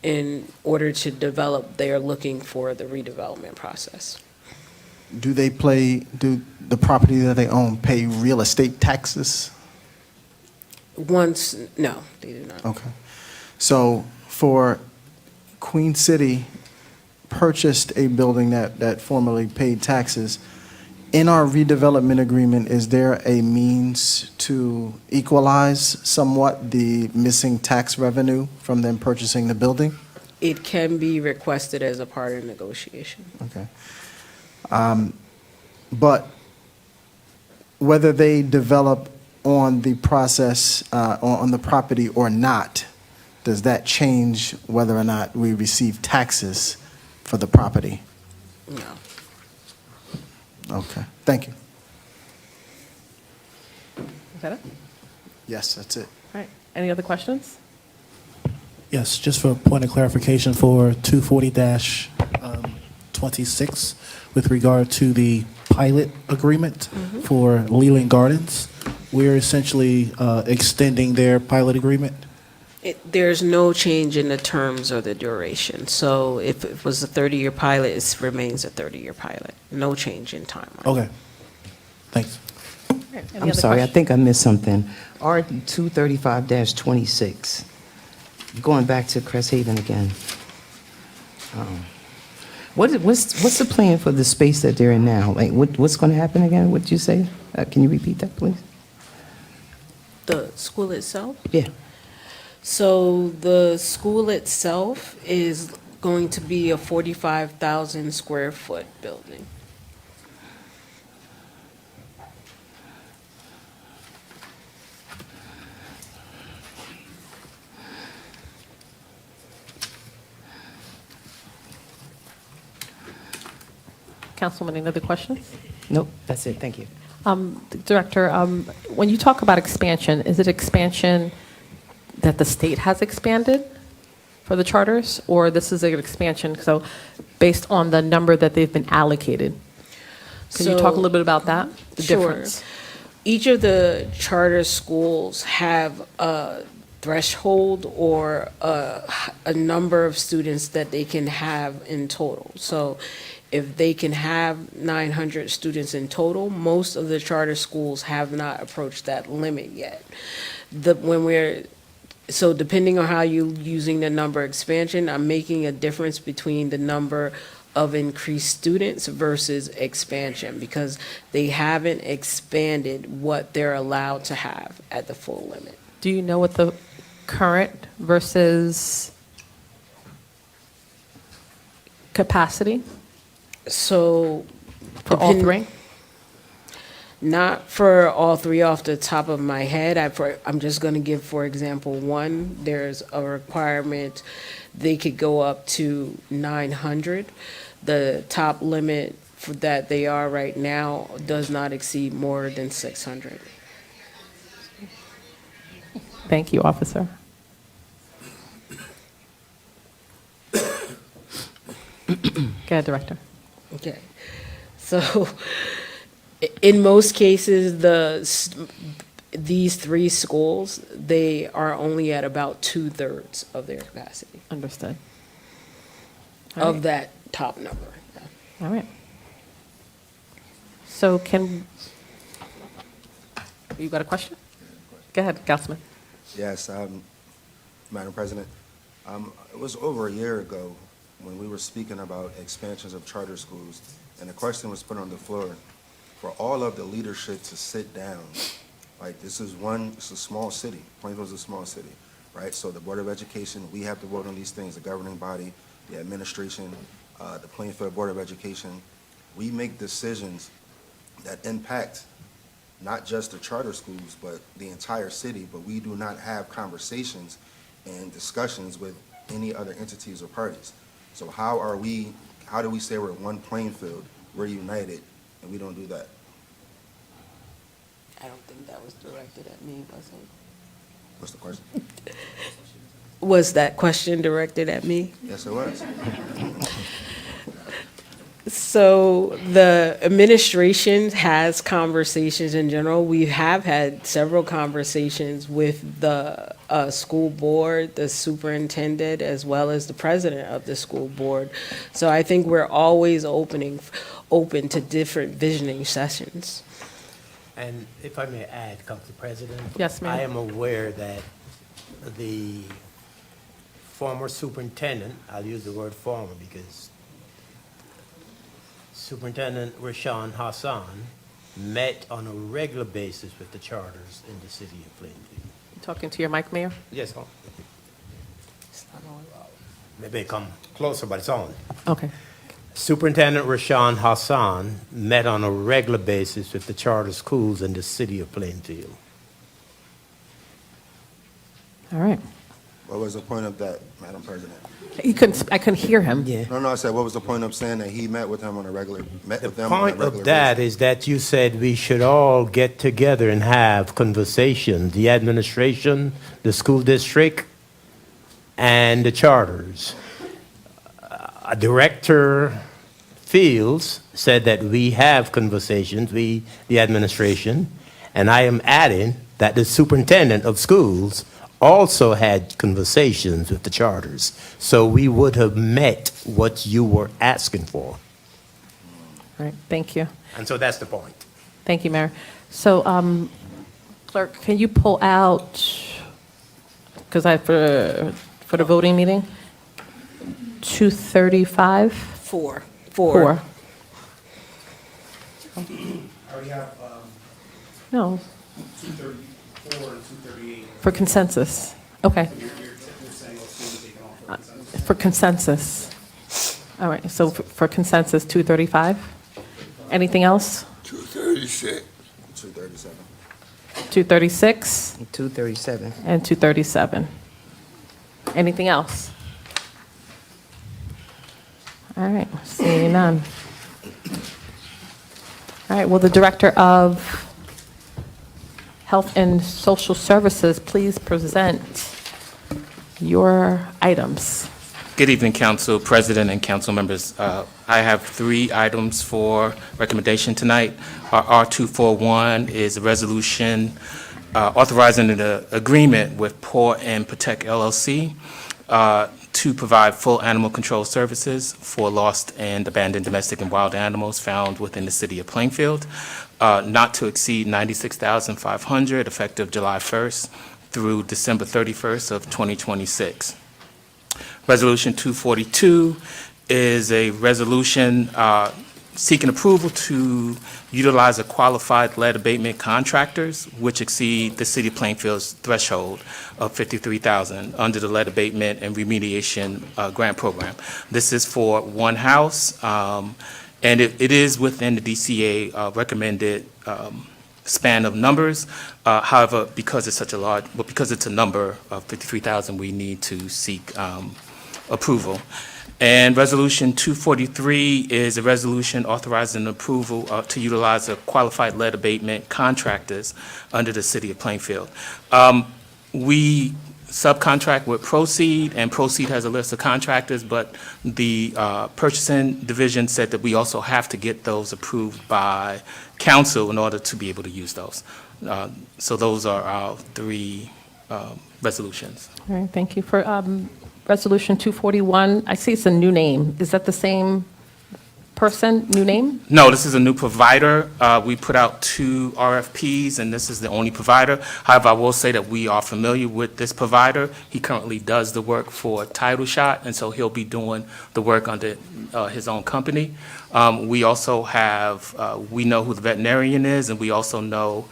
In order to develop, they're looking for the redevelopment process. Do the property that they own pay real estate taxes? No, they do not. Okay. So for Queen City purchased a building that formerly paid taxes. In our redevelopment agreement, is there a means to equalize somewhat the missing tax revenue from them purchasing the building? It can be requested as a part of negotiation. Okay. But whether they develop on the process, on the property or not, does that change whether or not we receive taxes for the property? No. Okay, thank you. Is that it? Yes, that's it. All right. Any other questions? Yes, just for a point of clarification for 240-26, with regard to the pilot agreement for Leland Gardens, we're essentially extending their pilot agreement? There's no change in the terms or the duration. So if it was a 30-year pilot, it remains a 30-year pilot. No change in timeline. Okay, thanks. All right. Any I'm other sorry, I questions? think I missed something. R 235-26, going back to Cresthaven again. What's the plan for the space that they're in now? Like, what's going to happen again? What did you say? Can you repeat that, please? The school itself? Yeah. So the school itself is going to be a 45,000 square foot building. Councilwoman, any other questions? Nope, that's it, thank you. Director, when you talk about expansion, is it expansion that the state has expanded for the charters, or this is an expansion, so based on the number that they've been allocated? Can you talk a little bit about that, the difference? Each of the charter schools have a threshold or a number of students that they can have in total. So if they can have 900 students in total, most of the charter schools have not approached that limit yet. So depending on how you're using the number expansion, I'm making a difference between the number of increased students versus expansion, because they haven't expanded what they're allowed to have at the full limit. Do you know what the current versus capacity So. for all three? Not for all three off the top of my head. I'm just going to give, for example, one. There's a requirement, they could go up to 900. The top limit for that they are right now does not exceed more than 600. Thank you, officer. Go ahead, Director. Okay. So in most cases, these three schools, they are only at about 2/3 of their capacity Understood. All of right. that top number. All right. So you got a question? Go ahead, Councilman. Yes, Madam President. It was over a year ago when we were speaking about expansions of charter schools, and the question was put on the floor for all of the leadership to sit down. Like, it's a small city. Plainfield is a small city, right? So the Board of Education, we have to vote on these things, the governing body, the administration, the Plainfield Board of Education. We make decisions that impact not just the charter schools, but the entire city, but we do not have conversations and discussions with any other entities or parties. So how how do we say we're one Plainfield, we're united, and we don't do that? I don't think that was directed at me, was it? What's the question? Was that question directed at me? Yes, it was. So the administration has conversations in general. We have had several conversations with the school board, the superintendent, as well as the president of the school board. So I think we're always open to different visioning sessions. And if I may add, Council President? Yes, ma'am. I am aware that the former superintendent, I'll use the word former because Superintendent Rashawn Hassan met on a regular basis with the charters in the city of Plainfield. Talking to your mic, Mayor? Yes, sir. Maybe come closer, but it's on. Okay. Superintendent Rashawn Hassan met on a regular basis with the charter schools in the city of Plainfield. All right. What was the point of that, Madam President? I couldn't hear him. Yeah. No, I said, what was the point of saying that he met with them on a regular, met The with them on a point regular of that basis? is that you said we should all get together and have conversations, the administration, the school district, and the charters. Director Fields said that we have conversations, we, the administration, and I am adding that the superintendent of schools also had conversations with the charters. So we would have met what you were asking for. All right, thank you. And so that's the point. Thank you, Mayor. So, Clerk, can you pull out, because for the voting meeting, 235? Four. Four. No, 234 and 238. for consensus. Okay. For consensus. All right, so for consensus, 235? Anything else? 237. 236 237. and 237. Anything else? All right, seeing none. All right, will the Director of Health and Social Services please present your items? Good evening, Council President and council members. I have 3 items for recommendation tonight. Our R241 is a resolution authorizing an agreement with Paw and Protect LLC to provide full animal control services for lost and abandoned domestic and wild animals found within the city of Plainfield, not to exceed $96,500 effective July 1st through December 31st of 2026. Resolution 242 is a resolution seeking approval to utilize a qualified lead abatement contractors which exceed the city of Plainfield's threshold of $53,000 under the lead abatement and remediation grant program. This is for one house, and it is within the DCA recommended span of numbers. However, because it's such a large, well, because it's a number of 53,000, we need to seek approval. And Resolution 243 is a resolution authorizing approval to utilize a qualified lead abatement contractors under the city of Plainfield. We subcontract with Proceed, and Proceed has a list of contractors, but the purchasing division said that we also have to get those approved by council in order to be able to use those. So those are our 3 resolutions. All right, thank you. For Resolution 241, I see it's a new name. Is that the same person, new name? No, this is a new provider. We put out 2 RFPs, and this is the only provider. However, I will say that we are familiar with this provider. He currently does the work for Title Shot, and so he'll be doing the work under his own company. We also have, we know who the veterinarian is, and we also know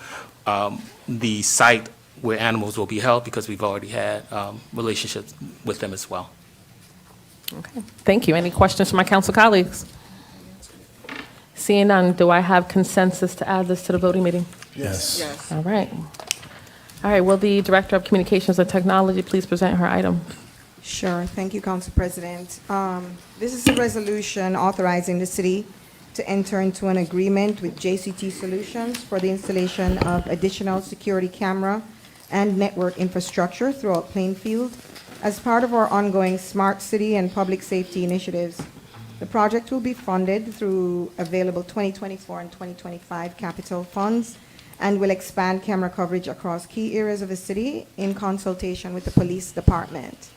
the site where animals will be held because we've already had relationships with them as well. Okay, thank you. Any questions from my council colleagues? Seeing none, do I have consensus to add this to the voting meeting? Yes. Yes. All right. All right, will the Director of Communications and Technology please present her item? Sure. Thank you, Council President. This is a resolution authorizing the city to enter into an agreement with JCT Solutions for the installation of additional security camera and network infrastructure throughout Plainfield as part of our ongoing smart city and public safety initiatives. The project will be funded through available 2024 and 2025 capital funds and will expand camera coverage across key areas of the city in consultation with the police department.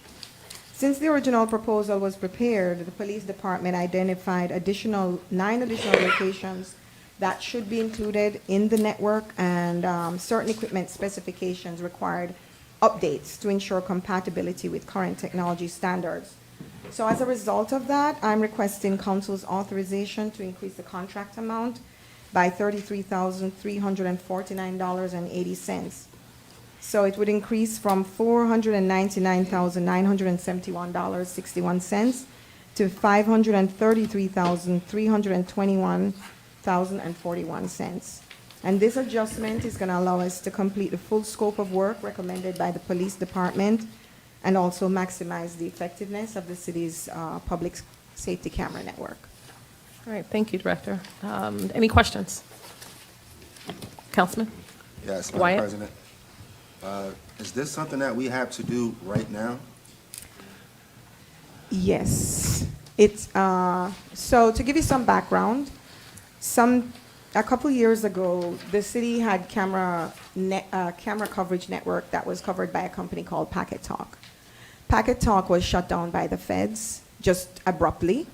Since the original proposal was prepared, the police department identified 9 additional locations that should be included in the network, and certain equipment specifications required updates to ensure compatibility with current technology standards. So as a result of that, I'm requesting council's authorization to increase the contract amount by $33,349.80. So it would increase from $499,971.61 to $533,321.41. And this adjustment is going to allow us to complete the full scope of work recommended by the police department and also maximize the effectiveness of the city's public safety camera network. All right, thank you, Director. Any questions? Councilman? Yes, Wyatt? Madam President. Is this something that we have to do right now? Yes. It's, so to give you some background, a couple years ago, the city had camera coverage network that was covered by a company called Packet Talk. Packet Talk was shut down by the feds just abruptly.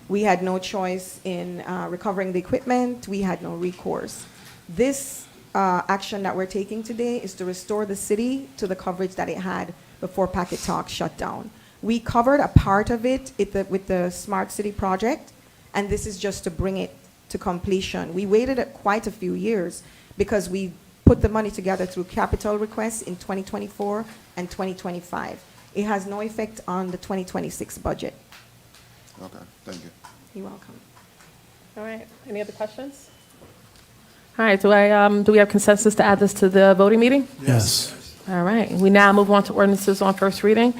We had no choice in recovering the equipment. We had no recourse. This action that we're taking today is to restore the city to the coverage that it had before Packet Talk shut down. We covered a part of it with the Smart City project, and this is just to bring it to completion. We waited quite a few years because we put the money together through capital requests in 2024 and 2025. It has no effect on the 2026 budget. Okay, thank you. You're welcome. All right, any other questions? All right, do we have consensus to add this to the voting meeting? Yes. All right, we now move on to ordinances on first reading.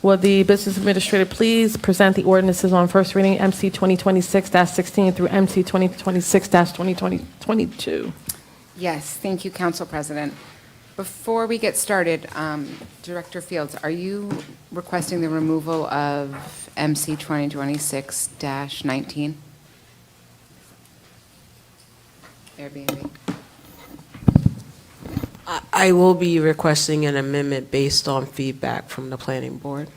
Will the business administrator please present the ordinances on first reading, MC 2026-16 through MC 2026-2022? Yes, thank you, Council President. Before we get started, Director Fields, are you requesting the removal of MC 2026-19? Airbnb. I will be requesting an amendment based on feedback from the planning board.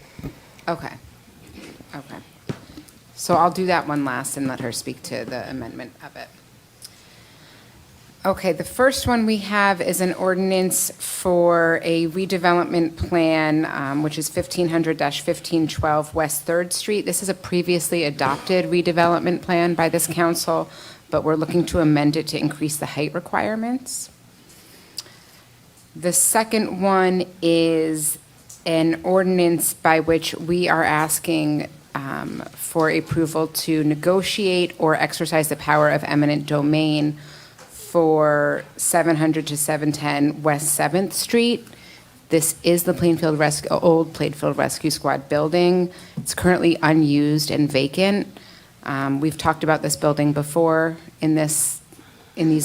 Okay. Okay. So I'll do that one last and let her speak to the amendment of it. Okay, the first one we have is an ordinance for a redevelopment plan, which is 1500-1512 West 3rd Street. This is a previously adopted redevelopment plan by this council, but we're looking to amend it to increase the height requirements. The second one is an ordinance by which we are asking for approval to negotiate or exercise the power of eminent domain for 700 to 710 West 7th Street. This is the old Plainfield Rescue Squad building. It's currently unused and vacant. We've talked about this building before in these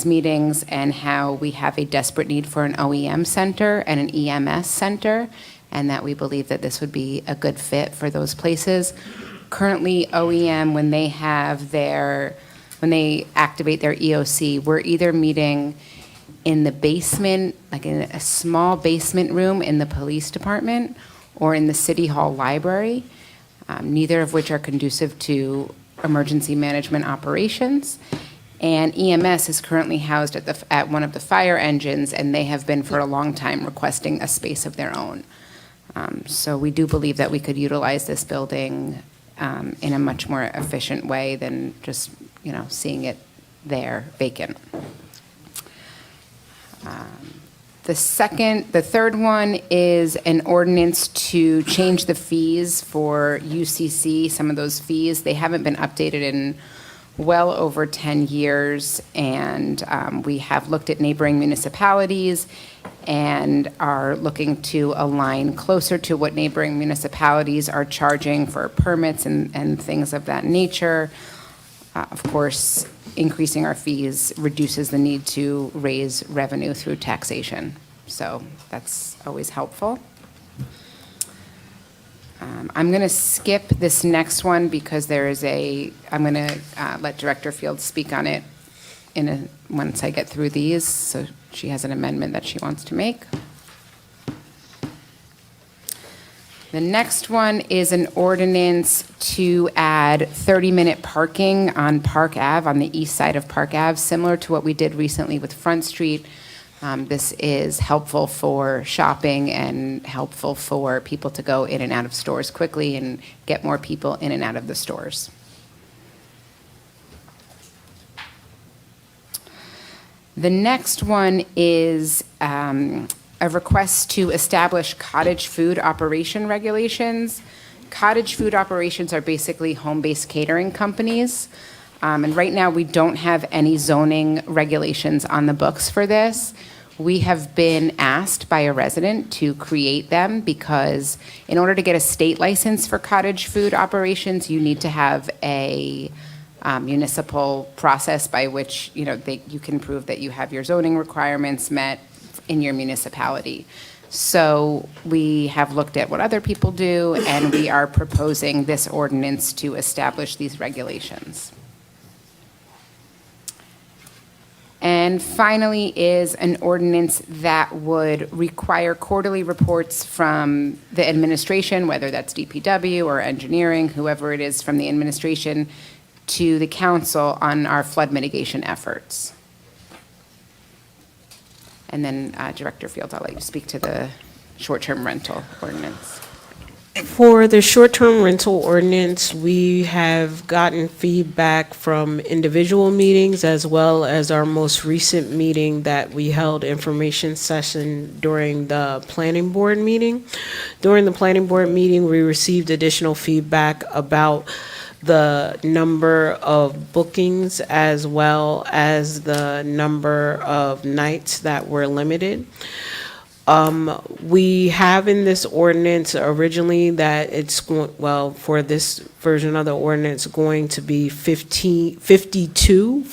meetings and how we have a desperate need for an OEM center and an EMS center, and that we believe that this would be a good fit for those places. Currently, OEM, when they activate their EOC, we're either meeting in the basement, like in a small basement room in the police department, or in the city hall library, neither of which are conducive to emergency management operations. And EMS is currently housed at one of the fire engines, and they have been for a long time requesting a space of their own. So we do believe that we could utilize this building in a much more efficient way than just, seeing it there vacant. The third one is an ordinance to change the fees for UCC. Some of those fees, they haven't been updated in well over 10 years, and we have looked at neighboring municipalities, and are looking to align closer to what neighboring municipalities are charging for permits and things of that nature. Of course, increasing our fees reduces the need to raise revenue through taxation. So that's always helpful. I'm going to skip this next one because I'm going to let Director Fields speak on it once I get through these. So she has an amendment that she wants to make. The next one is an ordinance to add 30-minute parking on Park Ave, on the east side of Park Ave, similar to what we did recently with Front Street. This is helpful for shopping and helpful for people to go in and out of stores quickly and get more people in and out of the stores. The next one is a request to establish cottage food operation regulations. Cottage food operations are basically home-based catering companies. And right now, we don't have any zoning regulations on the books for this. We have been asked by a resident to create them because in order to get a state license for cottage food operations, you need to have a municipal process by which you can prove that you have your zoning requirements met in your municipality. So we have looked at what other people do, and we are proposing this ordinance to establish these regulations. And finally is an ordinance that would require quarterly reports from the administration, whether that's DPW or engineering, whoever it is from the administration, to the council on our flood mitigation efforts. And then Director Fields, I'll let you speak to the short-term rental ordinance. For the short-term rental ordinance, we have gotten feedback from individual meetings as well as our most recent meeting that we held information session during the planning board meeting. During the planning board meeting, we received additional feedback about the number of bookings as well as the number of nights that were limited. We have in this ordinance originally that it's for this version of the ordinance going to be 52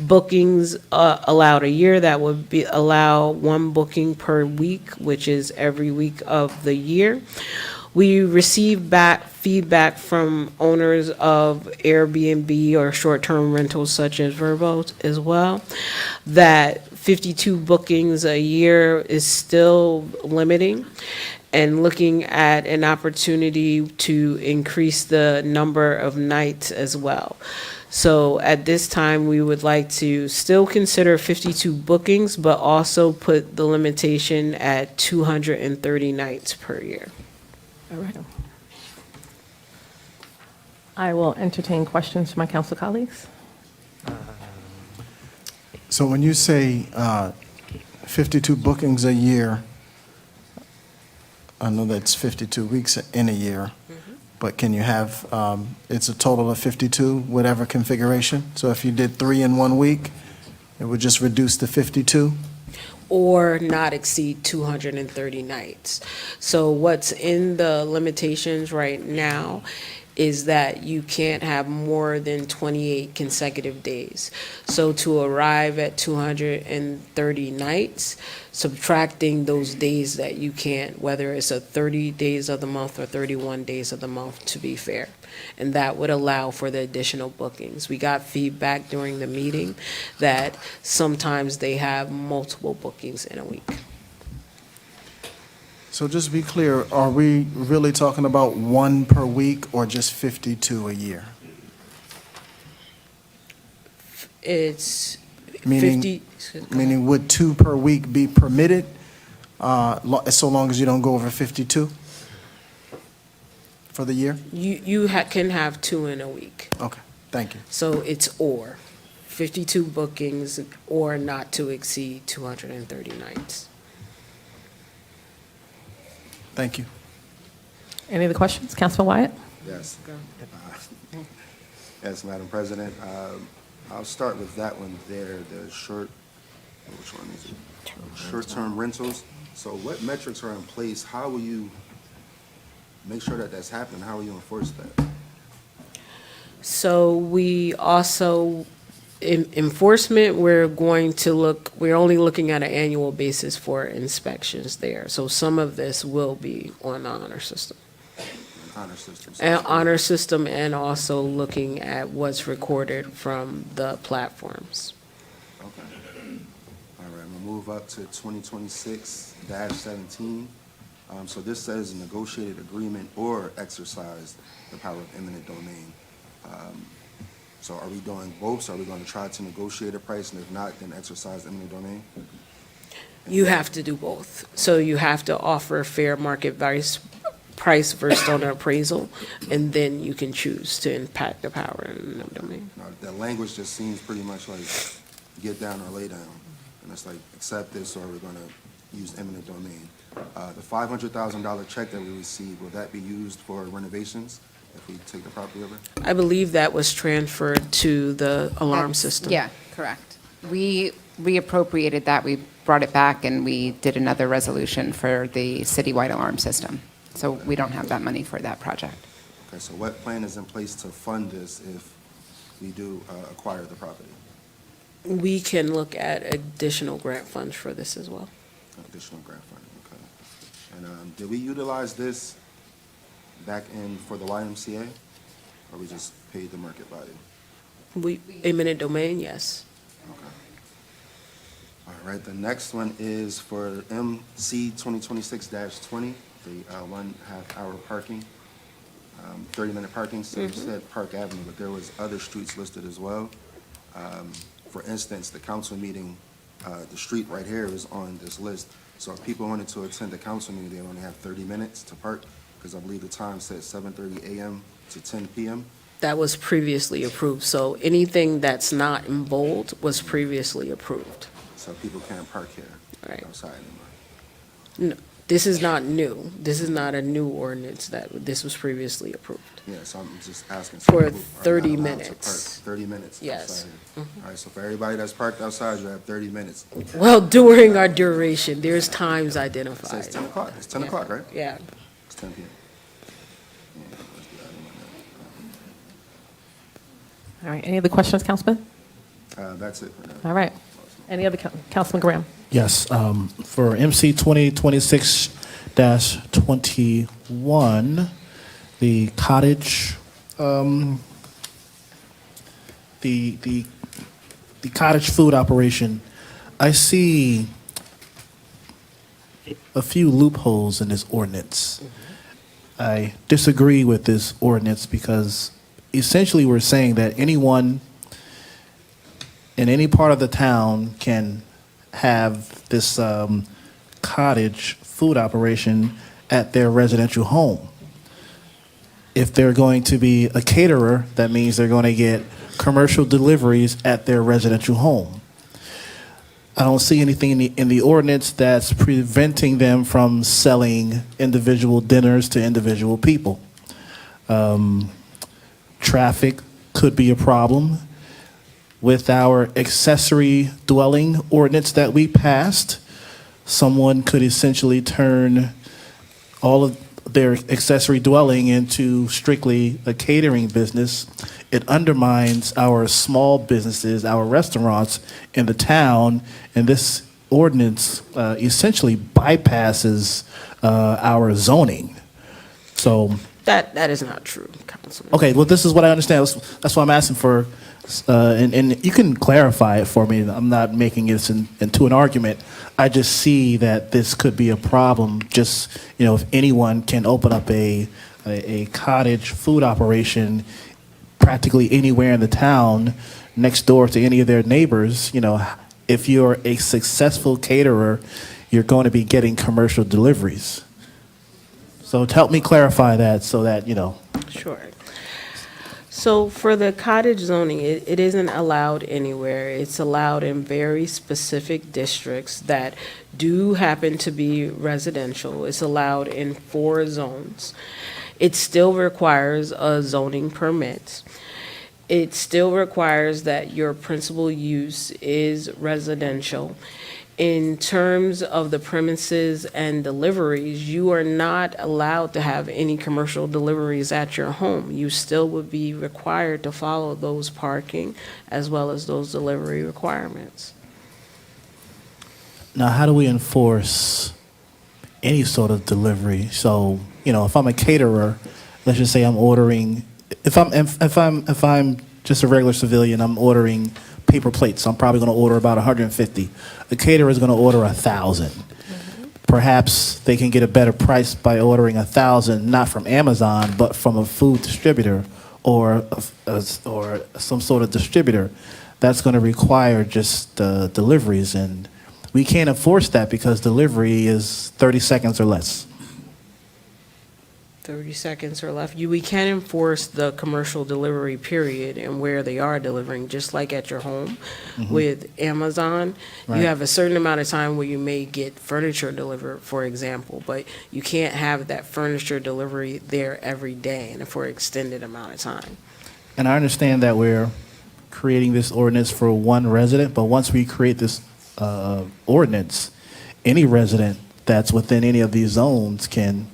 bookings allowed a year. That would be allow one booking per week, which is every week of the year. We received feedback from owners of Airbnb or short-term rentals such as Vrbo as well, that 52 bookings a year is still limiting, and looking at an opportunity to increase the number of nights as well. So at this time, we would like to still consider 52 bookings, but also put the limitation at 230 nights per year. All right. I will entertain questions from my council colleagues. So when you say 52 bookings a year, I know that's 52 weeks in a year, but can you have, it's a total of 52, whatever configuration? So if you did 3 in 1 week, it would just reduce to 52? Or not exceed 230 nights. So what's in the limitations right now is that you can't have more than 28 consecutive days. So to arrive at 230 nights, subtracting those days that you can't, whether it's a 30 days of the month or 31 days of the month, to be fair. And that would allow for the additional bookings. We got feedback during the meeting that sometimes they have multiple bookings in a week. So just to be clear, are we really talking about 1 per week or just 52 a year? It's Meaning- 50. Meaning would 2 per week be permitted, so long as you don't go over 52 for the year? You can have 2 in a week. Okay, thank you. So it's or 52 bookings or not to exceed 230 nights. Thank you. Any other questions? Councilman Wyatt? Yes. Yes, Madam President. I'll start with that one there, the Which one is it? Short-term rentals. So what metrics are in place? How will you make sure that that's happening? How will you enforce that? So we also, in enforcement, we're only looking at an annual basis for inspections there. So some of this will be on the honor system. Honor system. And honor system, and also looking at what's recorded from the platforms. Okay. All right, I'm gonna move up to 2026-17. So this says negotiated agreement or exercise the power of eminent domain. So are we doing both? So are we gonna try to negotiate a price, and if not, then exercise eminent domain? You have to do both. So you have to offer fair market price versus on an appraisal, and then you can choose to impact the power in the domain. Now, that language just seems pretty much like get down or lay down. And it's like, accept this or we're gonna use eminent domain. The $500,000 check that we received, will that be used for renovations if we take the property over? I believe that was transferred to the alarm system. Yeah, correct. We reappropriated that, we brought it back, and we did another resolution for the citywide alarm system. So we don't have that money for that project. Okay, so what plan is in place to fund this if we do acquire the property? We can look at additional grant funds for this as well. Additional grant funding, okay. And did we utilize this back in for the YMCA, or we just paid the market value? Eminent domain, yes. Okay. All right, the next one is for MC 2026-20, the 1.5 hour parking, 30-minute parking. So you said Park Avenue, but there was other streets listed as well. For instance, the council meeting, the street right here is on this list. So if people wanted to attend the council meeting, they only have 30 minutes to park, because I believe the time said 7:30 a.m. to 10 p.m. That was previously approved. So anything that's not in bold was previously approved. So people can't park here Right. outside anymore. No, this is not new. This is not a new ordinance this was previously approved. Yeah, so I'm just asking. For some people are 30 not allowed to minutes. park 30 minutes Yes. outside here. All right, so for everybody that's parked outside, you have 30 minutes. Well, during our duration, there's times It identified. says 10 o'clock. It's 10 o'clock, right? Yeah. It's 10 p.m. Yeah, let's do that one All right, any other questions, Councilman? now. That's it for now. All right. Any other, Councilman Graham? Yes, for MC 2026-21, the cottage, the cottage food operation, I see a few loopholes in this ordinance. I disagree with this ordinance because essentially we're saying that anyone in any part of the town can have this cottage food operation at their residential home. If they're going to be a caterer, that means they're going to get commercial deliveries at their residential home. I don't see anything in the ordinance that's preventing them from selling individual dinners to individual people. Traffic could be a problem. With our accessory dwelling ordinance that we passed, someone could essentially turn all of their accessory dwelling into strictly a catering business. It undermines our small businesses, our restaurants in the town, and this ordinance essentially bypasses our zoning. So That is not true, Councilman. okay, well, this is what I understand. That's why I'm asking for, and you can clarify it for me. I'm not making it into an argument. I just see that this could be a problem. Just, if anyone can open up a cottage food operation practically anywhere in the town, next door to any of their neighbors, if you're a successful caterer, you're going to be getting commercial deliveries. So help me clarify that so that, Sure. So for the cottage zoning, it isn't allowed anywhere. It's allowed in very specific districts that do happen to be residential. It's allowed in 4 zones. It still requires a zoning permit. it still requires that your principal use is residential. In terms of the premises and deliveries, you are not allowed to have any commercial deliveries at your home. You still would be required to follow those parking as well as those delivery requirements. Now, how do we enforce any sort of delivery? So, if I'm a caterer, let's just say I'm ordering. If I'm just a regular civilian, I'm ordering paper plates. I'm probably going to order about 150. A caterer is going to order 1,000. Perhaps they can get a better price by ordering 1,000, not from Amazon, but from a food distributor or some sort of distributor. That's going to require just deliveries, and we can't enforce that because delivery is 30 seconds or less. 30 seconds or left. We can enforce the commercial delivery period and where they are delivering, just like at your home with Amazon. Right. You have a certain amount of time where you may get furniture delivered, for example, but you can't have that furniture delivery there every day and for an extended amount of time. And I understand that we're creating this ordinance for one resident, but once we create this ordinance, any resident that's within any of these zones can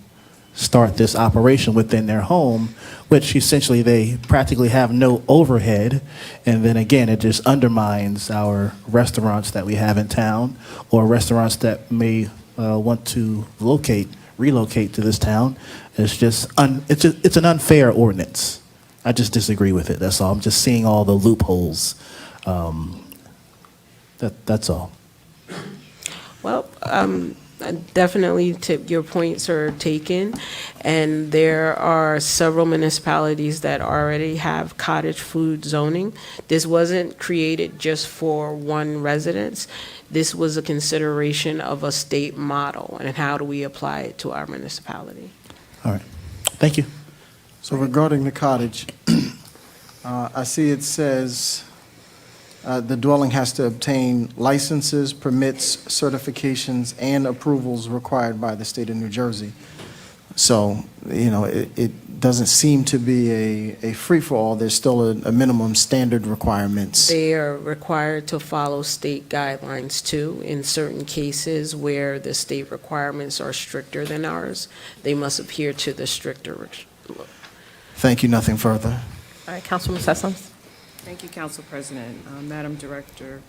start this operation within their home, which essentially they practically have no overhead. And then again, it just undermines our restaurants that we have in town or restaurants that may want to relocate to this town. It's just, it's an unfair ordinance. I just disagree with it. That's all. I'm just seeing all the loopholes. That's all. Well, definitely your points are taken, and there are several municipalities that already have cottage food zoning. This wasn't created just for one residence. This was a consideration of a state model, and how do we apply it to our municipality? All right. Thank you. So regarding the cottage, I see it says the dwelling has to obtain licenses, permits, certifications, and approvals required by the state of New Jersey. So, it doesn't seem to be a free-for-all. There's still a minimum standard requirements. They are required to follow state guidelines too. In certain cases where the state requirements are stricter than ours, they must adhere to the stricter. Thank you. Nothing further. All right, Councilwoman Sessoms. Thank you, Council President. Madam Director,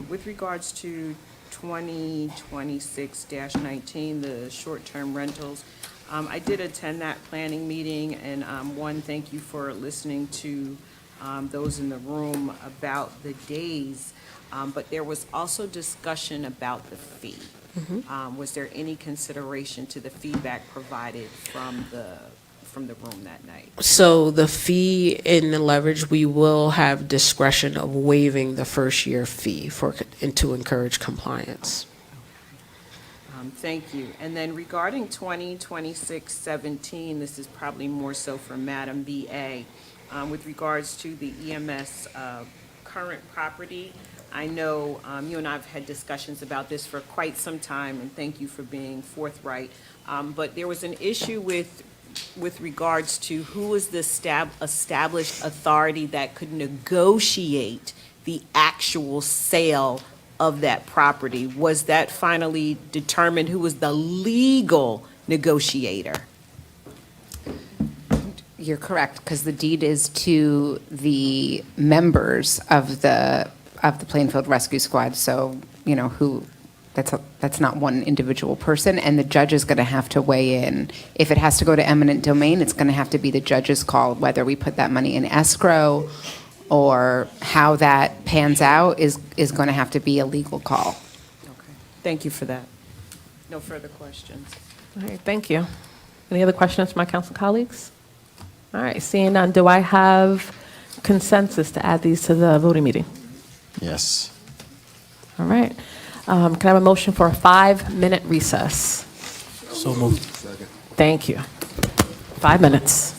with regards to 2026-19, the short-term rentals, I did attend that planning meeting, and thank you for listening to those in the room about the days, but there was also discussion about the fee. Was there any consideration to the feedback provided from the room that night? So the fee in the leverage, we will have discretion of waiving the first year fee and to encourage compliance. Thank you. And then regarding 2026-17, this is probably more so for Madam BA, with regards to the EMS current property. I know you and I have had discussions about this for quite some time, and thank you for being forthright. But there was an issue with regards to who was the established authority that could negotiate the actual sale of that property. Was that finally determined? Who was the legal negotiator? You're correct, because the deed is to the members of the Plainfield Rescue Squad, so, that's not one individual person, and the judge is going to have to weigh in. If it has to go to eminent domain, it's going to have to be the judge's call, whether we put that money in escrow or how that pans out is going to have to be a legal call. Okay. Thank you for that. No further questions. All right, thank you. Any other questions from my council colleagues? All right, seeing none, do I have consensus to add these to the voting meeting? Yes. All right. Can I have a motion for a 5-minute recess? So moved. Thank you. 5 minutes.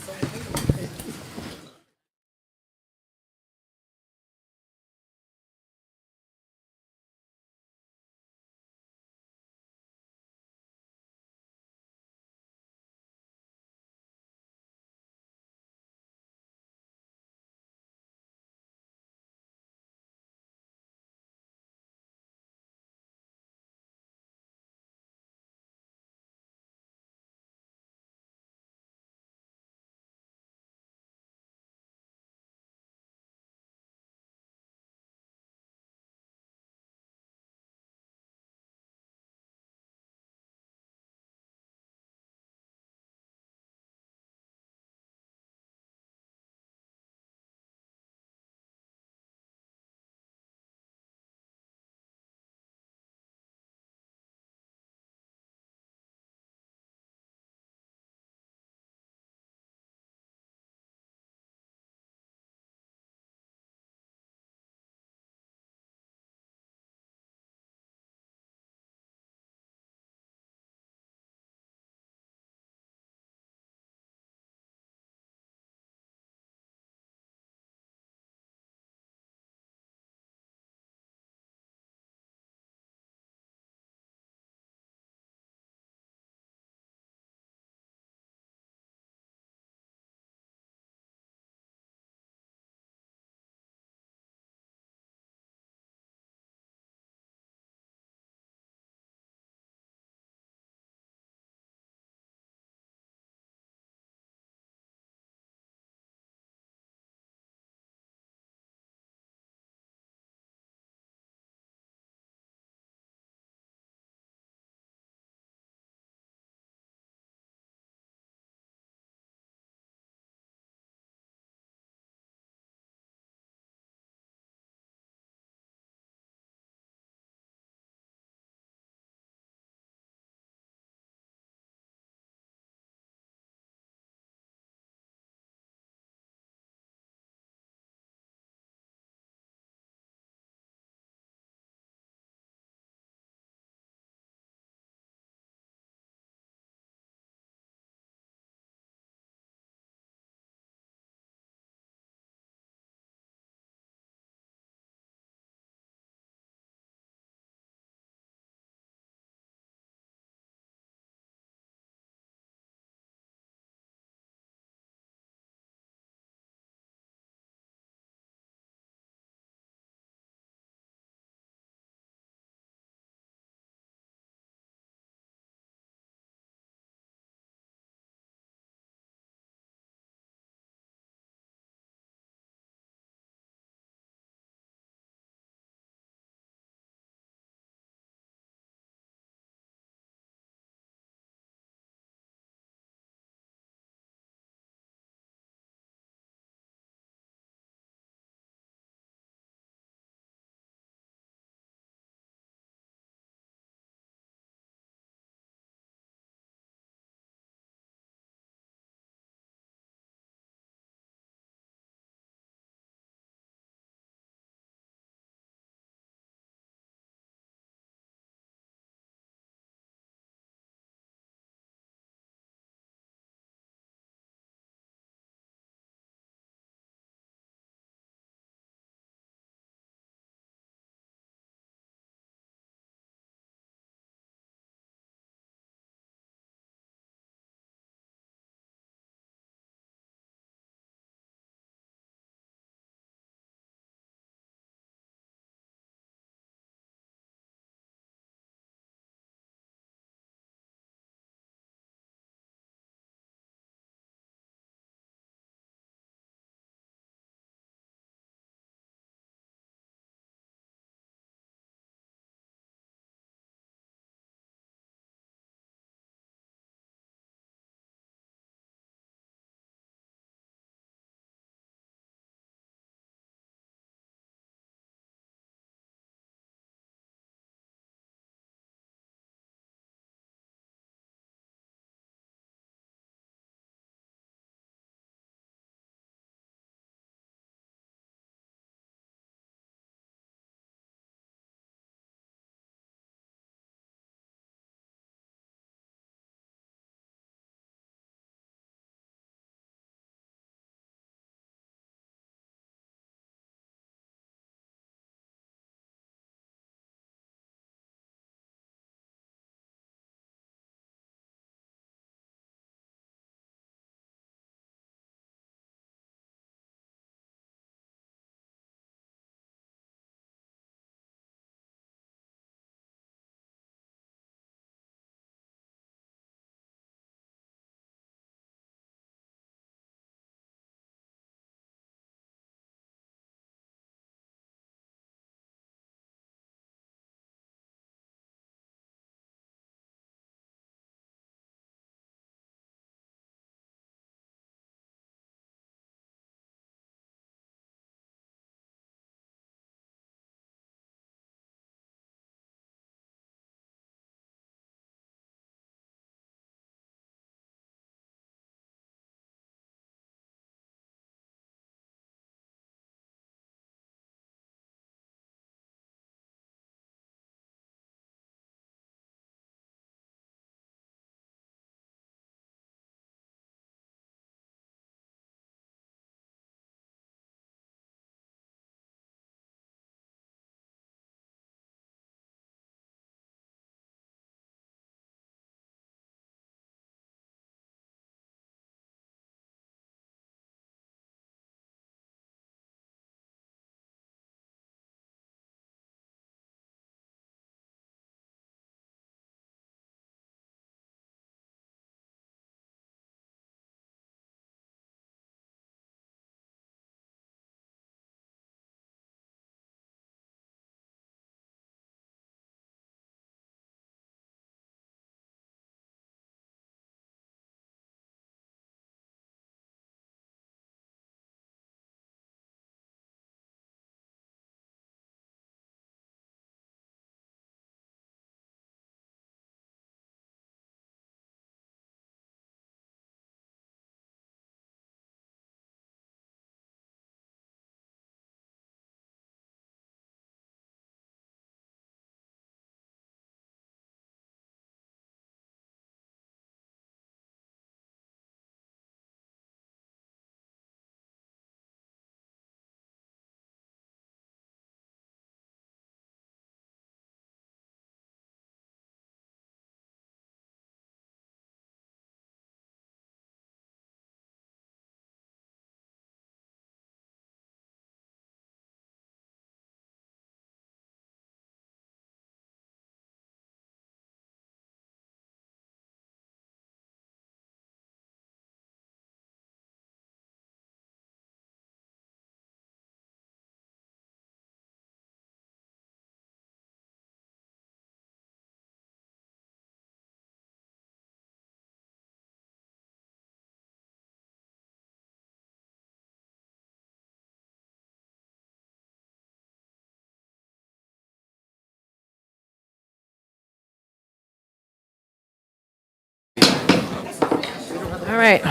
All right.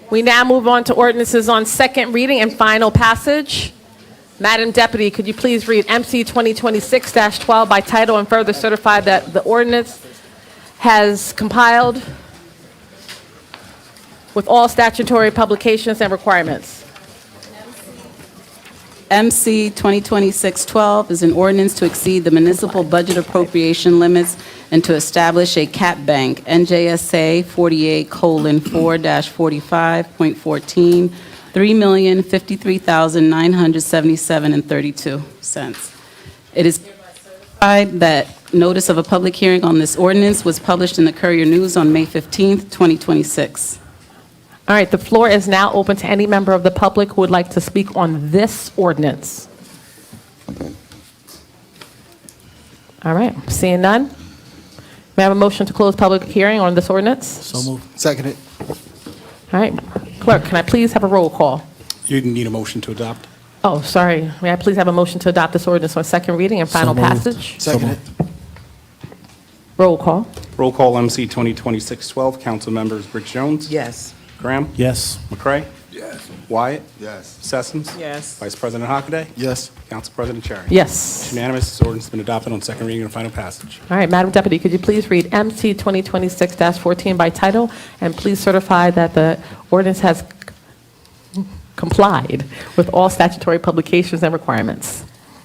We now move on to ordinances on second reading and final passage. Madam Deputy, could you please read MC 2026-12 by title and further certify that the ordinance has compiled with all statutory publications and requirements? MC 2026-12 is an ordinance to exceed the municipal budget appropriation limits and to establish a cap bank, NJSA 48:4-45.14, $3,053,977.32. It is certified that notice of a public hearing on this ordinance was published in the Courier News on May 15th, 2026. All right, the floor is now open to any member of the public who would like to speak on this ordinance. All right, seeing none. May I have a motion to close public hearing on this ordinance? So moved. Seconded. All right, clerk, can I please have a roll call? You need a motion to adopt? Oh, sorry. May I please have a motion to adopt this ordinance on second reading and final moved. passage? Seconded. Roll call. Roll call MC 2026-12, council members Briggs Jones? Yes. Graham? Yes. McCray? Yes. Wyatt? Yes. Sessoms? Yes. Vice President Hockaday? Yes. Council President Cherry? Yes. It's unanimous. This ordinance has been adopted on second reading and final passage. All right, Madam Deputy, could you please read MC 2026-14 by title and please certify that the ordinance has complied with all statutory publications and requirements?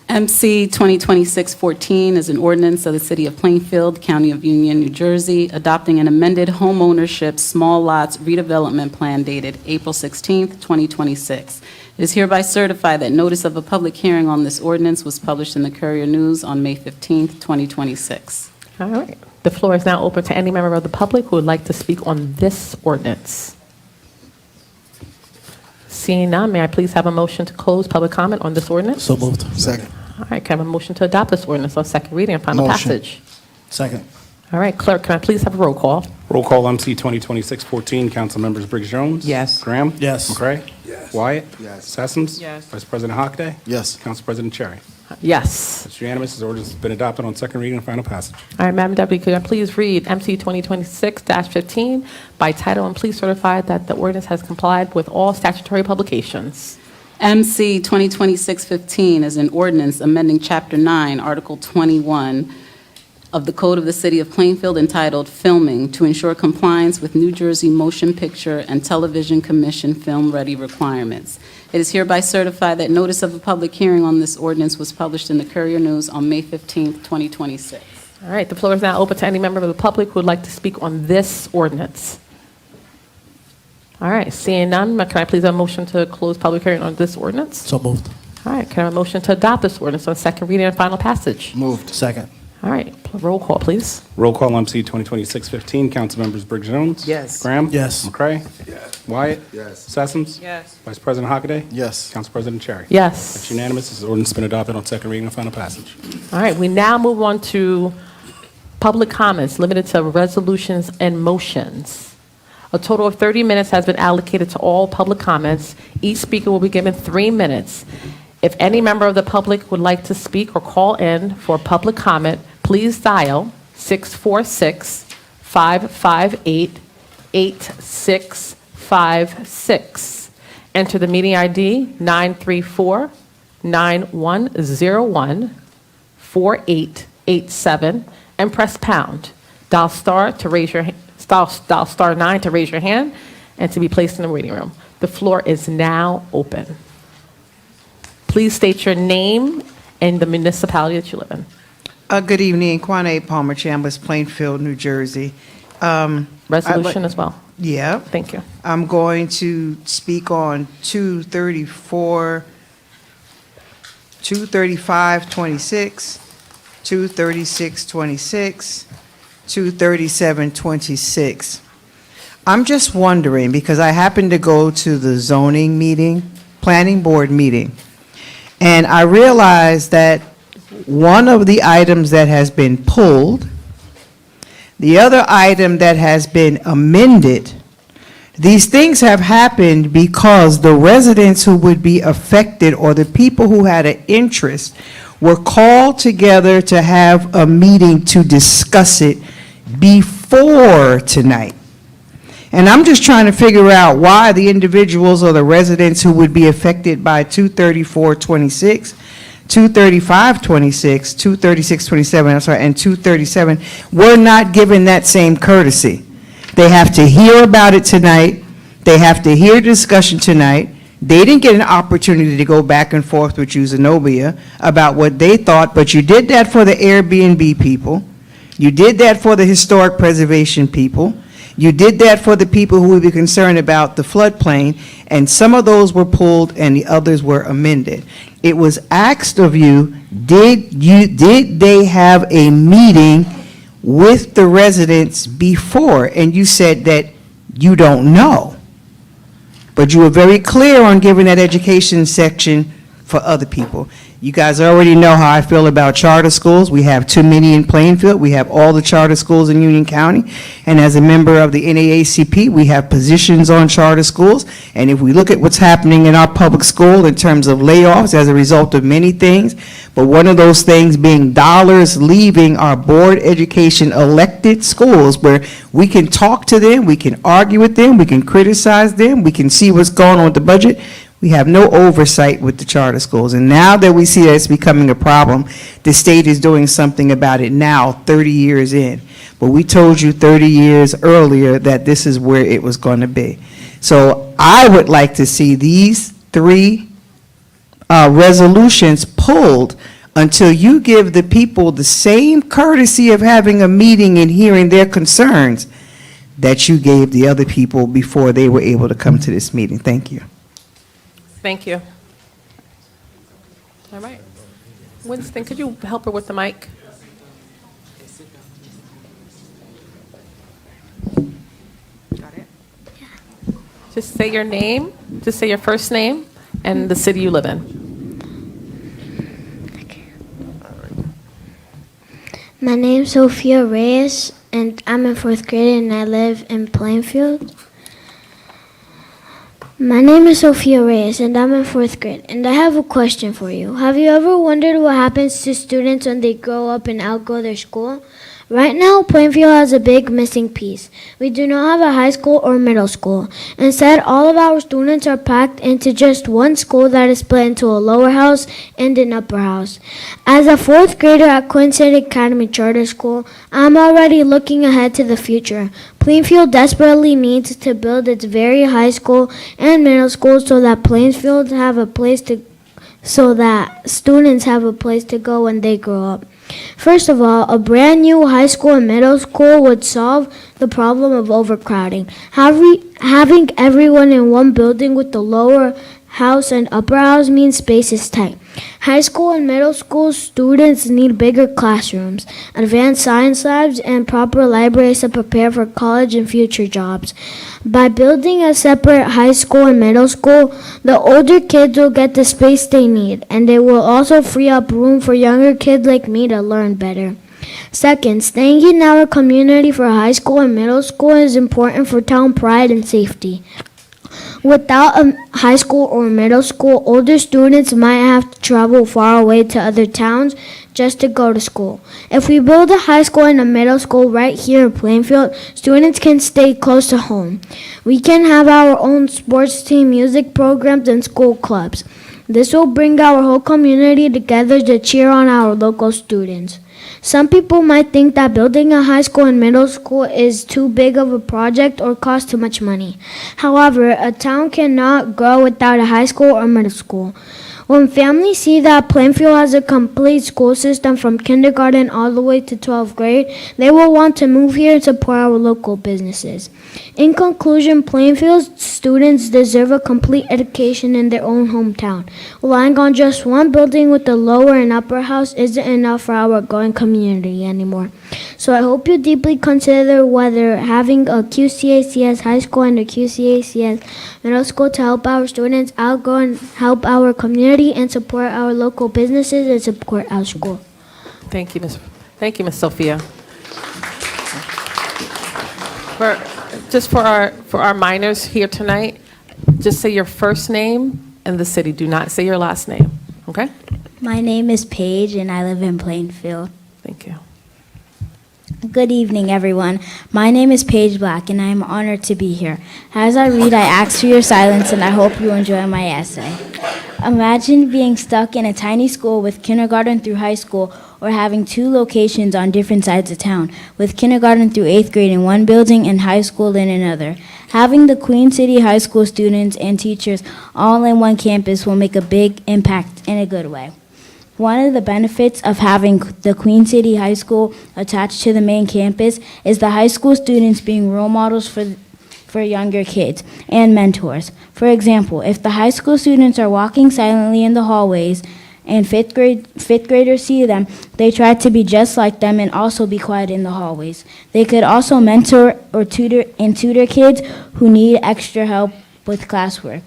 MC 2026-14 is an ordinance of the City of Plainfield, County of Union, New Jersey, adopting an amended homeownership small lots redevelopment plan dated April 16th, 2026. It is hereby certified that notice of a public hearing on this ordinance was published in the Courier News on May 15th, 2026. All right. The floor is now open to any member of the public who would like to speak on this ordinance. Seeing none, may I please have a motion to close public comment on this ordinance? So moved. Second. All right, can I have a motion to adopt this ordinance on second reading and final Motion. passage? Second. All right, clerk, can I please have a roll call? Roll call MC 2026-14, council members Briggs Jones? Yes. Graham? Yes. McCray? Yes. Wyatt? Yes. Sessoms? Yes. Vice President Hockaday? Yes. Council President Cherry? Yes. It's unanimous. This ordinance has been adopted on second reading and final passage. All right, Madam Deputy, could I please read MC 2026-15 by title and please certify that the ordinance has complied with all statutory publications? MC 2026-15 is an ordinance amending Chapter 9, Article 21 of the Code of the City of Plainfield entitled Filming to ensure compliance with New Jersey Motion Picture and Television Commission film-ready requirements. It is hereby certified that notice of a public hearing on this ordinance was published in the Courier News on May 15th, 2026. All right, the floor is now open to any member of the public who would like to speak on this ordinance. All right, seeing none, can I please have a motion to close public hearing on this ordinance? So moved. All right, can I have a motion to adopt this ordinance on second reading and final passage? Moved. Second. All right, roll call, please. Roll call MC 2026-15, council members Briggs Jones? Yes. Graham? Yes. McCray? Yes. Wyatt? Yes. Sessoms? Yes. Vice President Hockaday? Yes. Council President Cherry? It's Yes. unanimous. This ordinance has been adopted on second reading and final passage. All right, we now move on to public comments limited to resolutions and motions. A total of 30 minutes has been allocated to all public comments. Each speaker will be given 3 minutes. If any member of the public would like to speak or call in for public comment, please dial 646-558-8656. Enter the meeting ID 934-9101-4887 and press pound. Dial star to raise your dial star 9 to raise your hand and to be placed in the waiting room. The floor is now open. Please state your name and the municipality that you live in. Good evening, Quanae Palmer Chambers, Plainfield, New Jersey. Resolution as well. Yeah. Thank you. I'm going to speak on 235-26, 236-26, 237-26. I'm just wondering, because I happened to go to the zoning meeting, planning board meeting, and I realized that one of the items that has been pulled, the other item that has been amended, these things have happened because the residents who would be affected or the people who had an interest were called together to have a meeting to discuss it before tonight. And I'm just trying to figure out why the individuals or the residents who would be affected by 23426, 23526, 23627, I'm sorry, and 237 were not given that same courtesy. They have to hear about it tonight. They have to hear discussion tonight. They didn't get an opportunity to go back and forth with you, Zenobia, about what they thought, but you did that for the Airbnb people. You did that for the historic preservation people. You did that for the people who would be concerned about the floodplain, and some of those were pulled and the others were amended. It was asked of you, did they have a meeting with the residents before? And you said that you don't know. But you were very clear on giving that education section for other people. You guys already know how I feel about charter schools. We have too many in Plainfield. We have all the charter schools in Union County. And as a member of the NAACP, we have positions on charter schools. And if we look at what's happening in our public school in terms of layoffs as a result of many things, but one of those things being dollars leaving our board education elected schools where we can talk to them, we can argue with them, we can criticize them, we can see what's going on with the budget. We have no oversight with the charter schools. And now that we see that it's becoming a problem, the state is doing something about it now, 30 years in. But we told you 30 years earlier that this is where it was going to be. So I would like to see these three resolutions pulled until you give the people the same courtesy of having a meeting and hearing their concerns that you gave the other people before they were able to come to this meeting. Thank you. Thank you. All right. Winston, could you help her with the mic? Got it? Just say your name, just say your first name and the city you live in. My name's Sophia Reyes, and I'm in 4th grade, and I live in Plainfield. My name is Sophia Reyes, and I'm in 4th grade, and I have a question for you. Have you ever wondered what happens to students when they grow up and outgrow their school? Right now, Plainfield has a big missing piece. We do not have a high school or middle school. Instead, all of our students are packed into just one school that is split into a lower house and an upper house. As a 4th grader at Queen City Academy Charter School, I'm already looking ahead to the future. Plainfield desperately needs to build its very high school and middle school so that Plainfield have a place to so that students have a place to go when they grow up. First of all, a brand new high school and middle school would solve the problem of overcrowding. Having everyone in one building with the lower house and upper house means space is tight. High school and middle school students need bigger classrooms, advanced science labs, and proper libraries to prepare for college and future jobs. By building a separate high school and middle school, the older kids will get the space they need, and it will also free up room for younger kids like me to learn better. Second, staying in our community for high school and middle school is important for town pride and safety. Without a high school or middle school, older students might have to travel far away to other towns just to go to school. If we build a high school and a middle school right here in Plainfield, students can stay close to home. We can have our own sports team, music programs, and school clubs. This will bring our whole community together to cheer on our local students. Some people might think that building a high school and middle school is too big of a project or costs too much money. However, a town cannot grow without a high school or middle school. When families see that Plainfield has a complete school system from kindergarten all the way to 12th grade, they will want to move here and support our local businesses. In conclusion, Plainfield students deserve a complete education in their own hometown. Relying on just one building with a lower and upper house isn't enough for our growing community anymore. So I hope you deeply consider whether having a QCACS high school and a QCACS middle school to help our students outgrow and help our community and support our local businesses and support our school. Thank you, Ms. Sophia. For our minors here tonight, just say your first name and the city. Do not say your last name, okay? My name is Paige, and I live in Plainfield. Thank you. Good evening, everyone. My name is Paige Black, and I am honored to be here. As I read, I ask for your silence, and I hope you enjoy my essay. Imagine being stuck in a tiny school with kindergarten through high school, or having two locations on different sides of town, with kindergarten through 8th grade in one building and high school in another. Having the Queen City High School students and teachers all in one campus will make a big impact in a good way. One of the benefits of having the Queen City High School attached to the main campus is the high school students being role models for younger kids and mentors. For example, if the high school students are walking silently in the hallways and fifth graders see them, they try to be just like them and also be quiet in the hallways. They could also mentor or tutor kids who need extra help with classwork.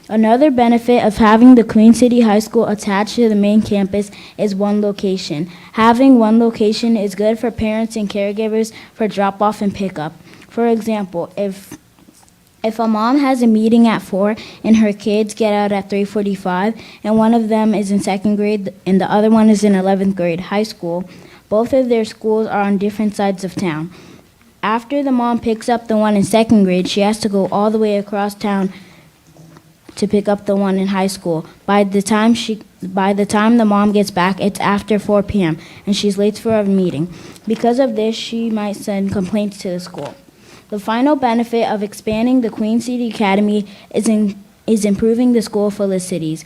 Another benefit of having the Queen City High School attached to the main campus is one location. Having one location is good for parents and caregivers for drop-off and pickup. For example, if a mom has a meeting at 4 and her kids get out at 3:45 and one of them is in 2nd grade and the other one is in 11th grade high school, both of their schools are on different sides of town. After the mom picks up the one in 2nd grade, she has to go all the way across town to pick up the one in high school. By the time the mom gets back, it's after 4 p.m. and she's late for a meeting. Because of this, she might send complaints to the school. The final benefit of expanding the Queen City Academy is improving the school facilities.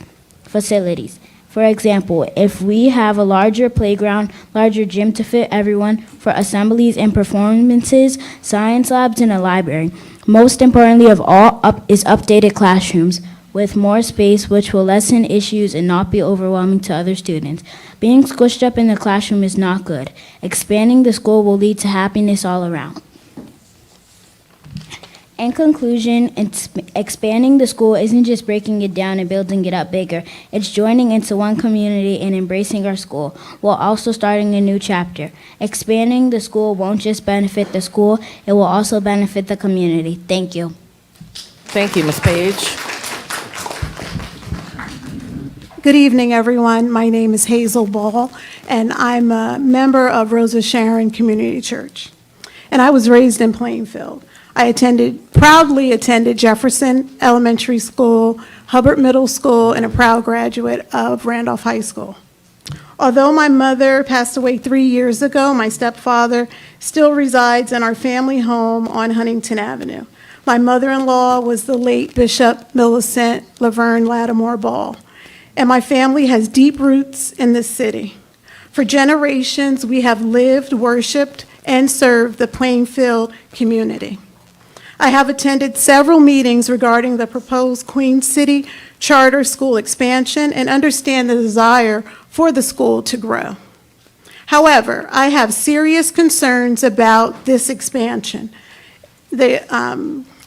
For example, if we have a larger playground, larger gym to fit everyone for assemblies and performances, science labs, and a library. Most importantly of all is updated classrooms with more space, which will lessen issues and not be overwhelming to other students. Being squished up in the classroom is not good. Expanding the school will lead to happiness all around. In conclusion, expanding the school isn't just breaking it down and building it up bigger. It's joining into one community and embracing our school, while also starting a new chapter. Expanding the school won't just benefit the school, it will also benefit the community. Thank you. Thank you, Ms. Page. Good evening, everyone. My name is Hazel Ball, and I'm a member of Rosa Sharon Community Church. And I was raised in Plainfield. I proudly attended Jefferson Elementary School, Hubbard Middle School, and a proud graduate of Randolph High School. Although my mother passed away 3 years ago, my stepfather still resides in our family home on Huntington Avenue. My mother-in-law was the late Bishop Millicent Laverne Lattimore Ball, and my family has deep roots in this city. For generations, we have lived, worshiped, and served the Plainfield community. I have attended several meetings regarding the proposed Queen City Charter School expansion and understand the desire for the school to grow. However, I have serious concerns about this expansion. The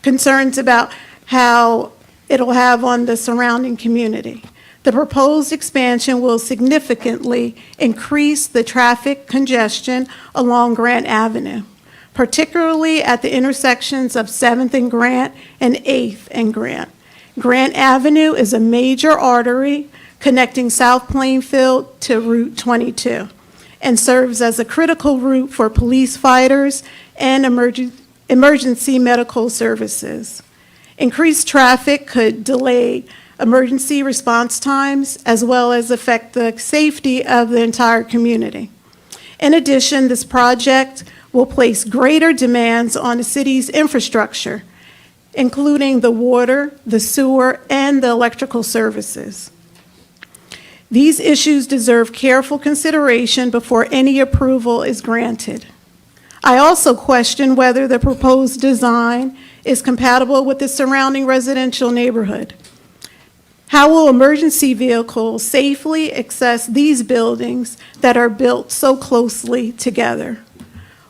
concerns about how it'll have on the surrounding community. The proposed expansion will significantly increase the traffic congestion along Grant Avenue, particularly at the intersections of 7th and Grant and 8th and Grant. Grant Avenue is a major artery connecting South Plainfield to Route 22 and serves as a critical route for police fighters and emergency medical services. Increased traffic could delay emergency response times as well as affect the safety of the entire community. In addition, this project will place greater demands on the city's infrastructure, including the water, the sewer, and the electrical services. These issues deserve careful consideration before any approval is granted. I also question whether the proposed design is compatible with the surrounding residential neighborhood. How will emergency vehicles safely access these buildings that are built so closely together?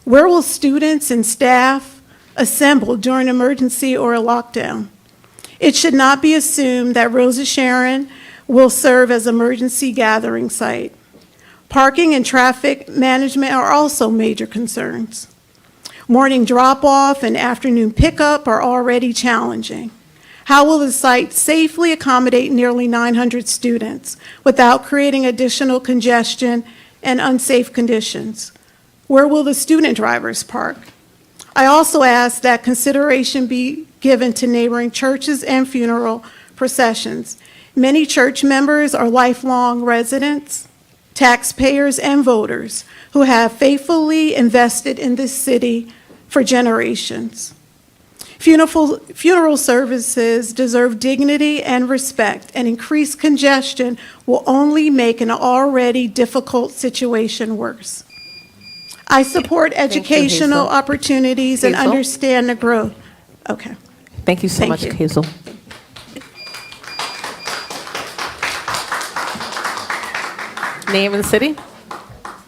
Where will students and staff assemble during an emergency or a lockdown? It should not be assumed that Rosa Sharon will serve as an emergency gathering site. Parking and traffic management are also major concerns. Morning drop-off and afternoon pickup are already challenging. How will the site safely accommodate nearly 900 students without creating additional congestion and unsafe conditions? Where will the student drivers park? I also ask that consideration be given to neighboring churches and funeral processions. Many church members are lifelong residents, taxpayers, and voters who have faithfully invested in this city for generations. Funeral services deserve dignity and respect, and increased congestion will only make an already difficult situation worse. I support educational Hazel. opportunities and Hazel? understand the growth. Okay. Thank you so Thank much, you. Hazel. Name and city?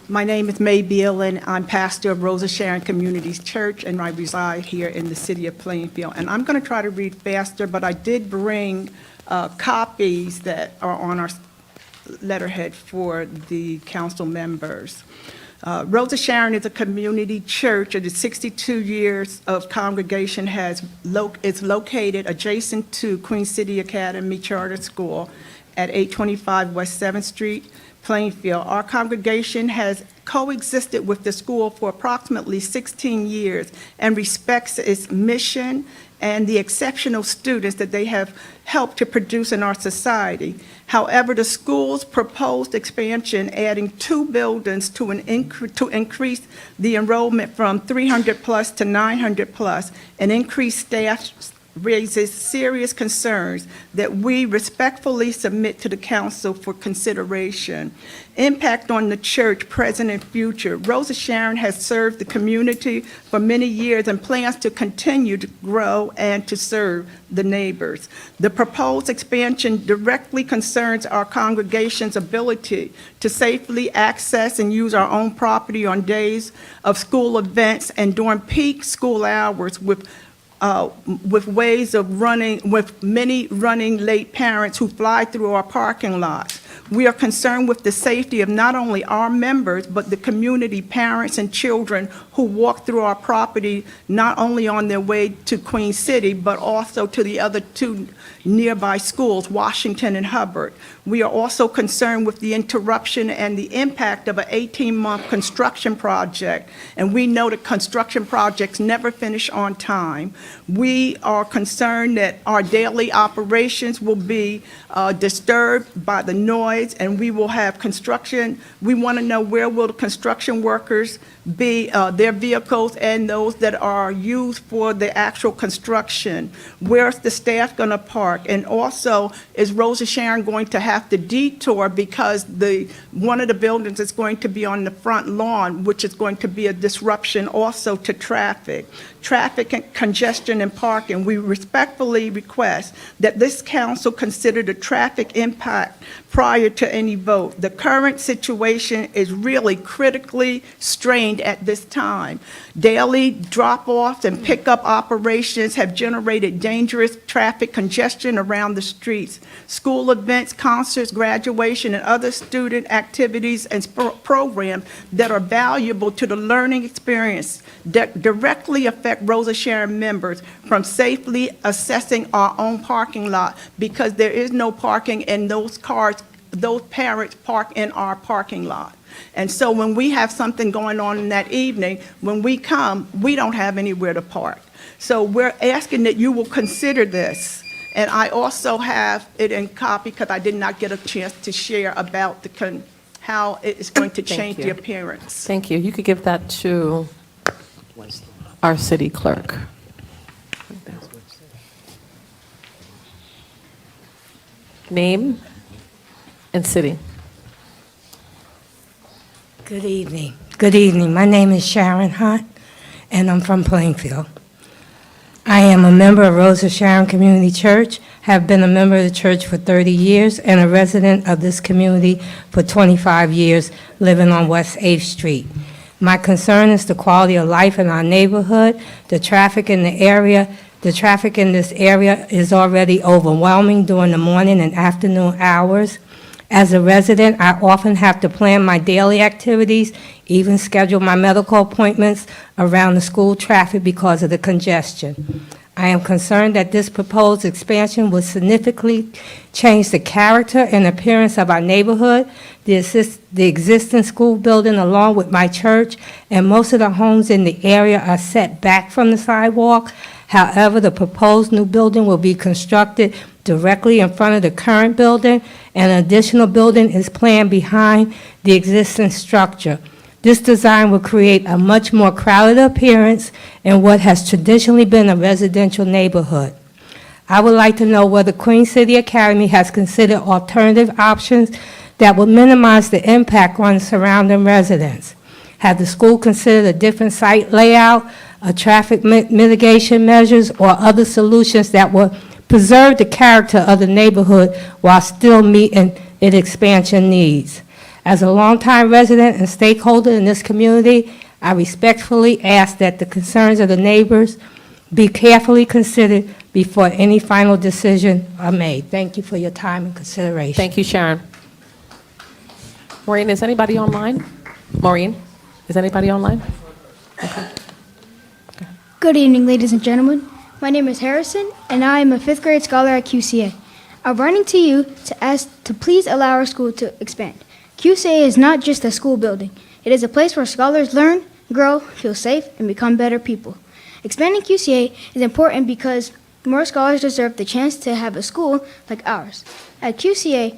My name is May Beal, and I'm pastor of Rosa Sharon Communities Church, and I reside here in the city of Plainfield. And I'm going to try to read faster, but I did bring copies that are on our letterhead for the council members. Rosa Sharon is a community church, and its 62 years of congregation is located adjacent to Queen City Academy Charter School at 825 West 7th Street, Plainfield. Our congregation has coexisted with the school for approximately 16 years and respects its mission and the exceptional students that they have helped to produce in our society. However, the school's proposed expansion, adding 2 buildings to increase the enrollment from 300 plus to 900 plus, and increase staff raises serious concerns that we respectfully submit to the council for consideration. Impact on the church, present and future. Rosa Sharon has served the community for many years and plans to continue to grow and to serve the neighbors. The proposed expansion directly concerns our congregation's ability to safely access and use our own property on days of school events and during peak school hours with many running late parents who fly through our parking lots. We are concerned with the safety of not only our members, but the community, parents and children who walk through our property, not only on their way to Queen City, but also to the other 2 nearby schools, Washington and Hubbard. We are also concerned with the interruption and the impact of an 18-month construction project, and we know that construction projects never finish on time. We are concerned that our daily operations will be disturbed by the noise, and we will have construction. We want to know where will the construction workers be, their vehicles and those that are used for the actual construction. Where's the staff going to park? And also, is Rosa Sharon going to have to detour because one of the buildings is going to be on the front lawn, which is going to be a disruption also to traffic. Traffic and congestion and parking. We respectfully request that this council consider the traffic impact prior to any vote. The current situation is really critically strained at this time. Daily drop-offs and pickup operations have generated dangerous traffic congestion around the streets. School events, concerts, graduation, and other student activities and programs that are valuable to the learning experience that directly affect Rosa Sharon members from safely accessing our own parking lot, because there is no parking and those parents park in our parking lot. And so when we have something going on in that evening, when we come, we don't have anywhere to park. So we're asking that you will consider this. And I also have it in copy because I did not get a chance to share about how it is going to change the appearance. Thank you. You could give that to our city clerk. Name and city. Good evening. Good evening. My name is Sharon Hunt, and I'm from Plainfield. I am a member of Rosa Sharon Community Church, have been a member of the church for 30 years, and a resident of this community for 25 years, living on West 8th Street. My concern is the quality of life in our neighborhood, the traffic in the area. The traffic in this area is already overwhelming during the morning and afternoon hours. As a resident, I often have to plan my daily activities, even schedule my medical appointments around the school traffic because of the congestion. I am concerned that this proposed expansion will significantly change the character and appearance of our neighborhood. The existing school building, along with my church, and most of the homes in the area are set back from the sidewalk. However, the proposed new building will be constructed directly in front of the current building, and an additional building is planned behind the existing structure. This design will create a much more crowded appearance in what has traditionally been a residential neighborhood. I would like to know whether Queen City Academy has considered alternative options that would minimize the impact on surrounding residents. Has the school considered a different site layout, traffic mitigation measures, or other solutions that will preserve the character of the neighborhood while still meeting its expansion needs? As a longtime resident and stakeholder in this community, I respectfully ask that the concerns of the neighbors be carefully considered before any final decision are made. Thank you for your time and consideration. Thank you, Sharon. Maureen, is anybody online? Maureen, is anybody online? Okay. Good evening, ladies and gentlemen. My name is Harrison, and I am a 5th grade scholar at QCA. I'm writing to you to ask to please allow our school to expand. QCA is not just a school building. It is a place where scholars learn, grow, feel safe, and become better people. Expanding QCA is important because more scholars deserve the chance to have a school like ours. At QCA,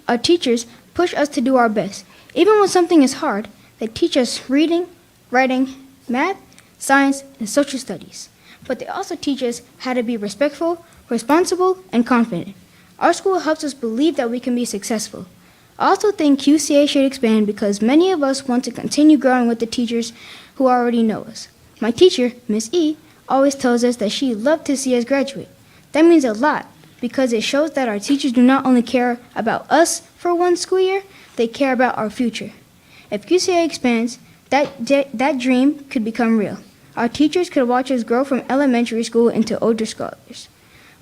our teachers push us to do our best. Even when something is hard, they teach us reading, writing, math, science, and social studies. But they also teach us how to be respectful, responsible, and confident. Our school helps us believe that we can be successful. I also think QCA should expand because many of us want to continue growing with the teachers who already know us. My teacher, Miss E, always tells us that she'd love to see us graduate. That means a lot because it shows that our teachers do not only care about us for one school year, they care about our future. If QCA expands, that dream could become real. Our teachers could watch us grow from elementary school into older scholars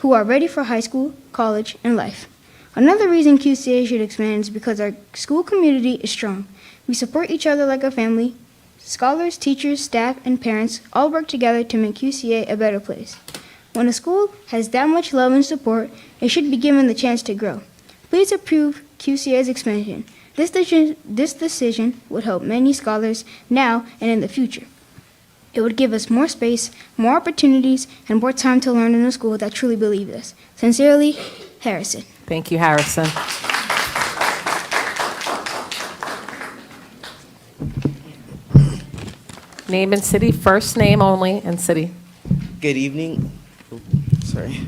who are ready for high school, college, and life. Another reason QCA should expand is because our school community is strong. We support each other like a family. Scholars, teachers, staff, and parents all work together to make QCA a better place. When a school has that much love and support, it should be given the chance to grow. Please approve QCA's expansion. This decision would help many scholars now and in the future. It would give us more space, more opportunities, and more time to learn in a school that truly believes us. Sincerely, Harrison. Thank you, Harrison. Name and city, first name only, and city. Good evening. Sorry.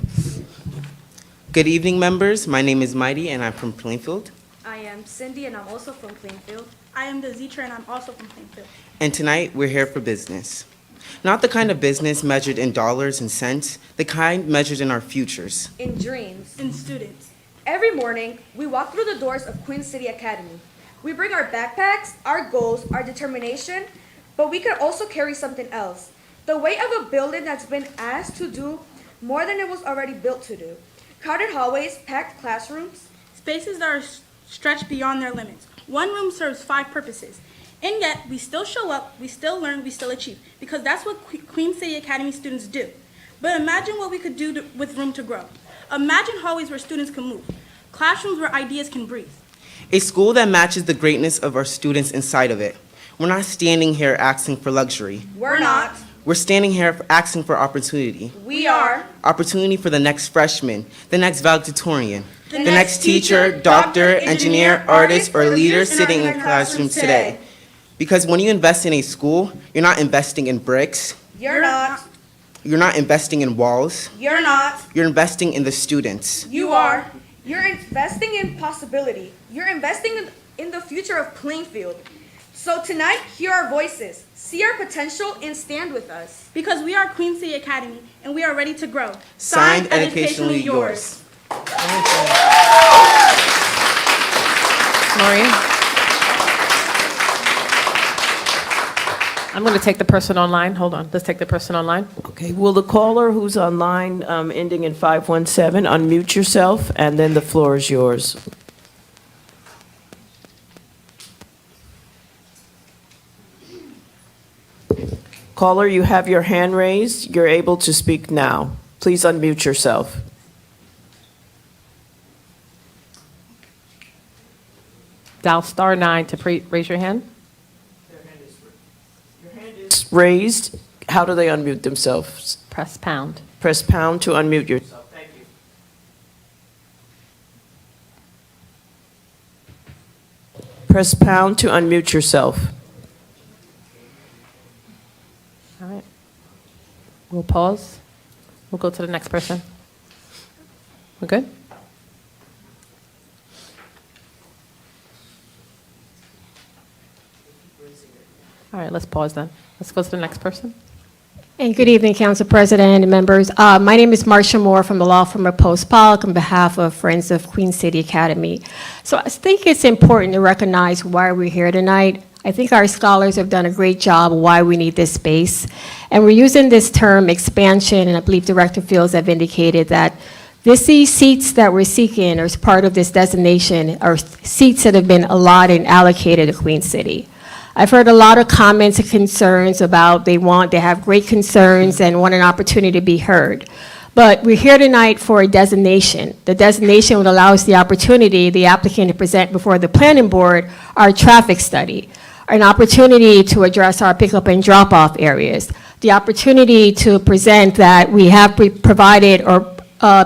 Good evening, members. My name is Mighty, and I'm from Plainfield. I am Cindy, and I'm also from Plainfield. I am Dezitra, and I'm also from Plainfield. And tonight, we're here for business. Not the kind of business measured in dollars and cents, the kind measured in our futures. In dreams. In students. Every morning, we walk through the doors of Queen City Academy. We bring our backpacks, our goals, our determination, but we could also carry something else. The weight of a building that's been asked to do more than it was already built to do. Crowded hallways, packed classrooms. Spaces that are stretched beyond their limits. One room serves 5 purposes. And yet, we still show up, we still learn, we still achieve. Because that's what Queen City Academy students do. But imagine what we could do with room to grow. Imagine hallways where students can move. Classrooms where ideas can breathe. A school that matches the greatness of our students inside of it. We're not standing here asking for luxury. We're not. We're standing here asking for opportunity. We are. Opportunity for the next freshman, the next valedictorian, the next teacher, doctor, engineer, artist, or leader sitting in classrooms today. Because when you invest in a school, you're not investing in bricks. You're not. You're not investing in walls. You're not. You're investing in the students. You are. You're investing in possibility. You're investing in the future of Plainfield. So tonight, hear our voices, see our potential, and stand with us. Because we are Queen City Academy, and we are ready to grow. Signed, educationally yours. Maureen? I'm going to take the person online. Hold on. Let's take the person online. Okay, will the caller who's online ending in 517 unmute yourself, and then the floor is yours. Caller, you have your hand raised. You're able to speak now. Please unmute yourself. Dial *9 to raise your hand. It's raised. How do they unmute themselves? Press pound. Press pound to unmute yourself. Thank you. Press pound to unmute yourself. All right. We'll pause. We'll go to the next person. We're good? All right, let's pause then. Let's go to the next person. And good evening, Council President and members. My name is Marcia Moore from the law firm of Post Pollock on behalf of Friends of Queen City Academy. So I think it's important to recognize why we're here tonight. I think our scholars have done a great job of why we need this space. And we're using this term expansion, and I believe Director Fields have indicated that these seats that we're seeking as part of this designation are seats that have been allotted and allocated to Queen City. I've heard a lot of comments and concerns about they have great concerns and want an opportunity to be heard. But we're here tonight for a designation. The designation would allow us the opportunity, the applicant, to present before the planning board our traffic study, an opportunity to address our pickup and drop-off areas, the opportunity to present that we have provided or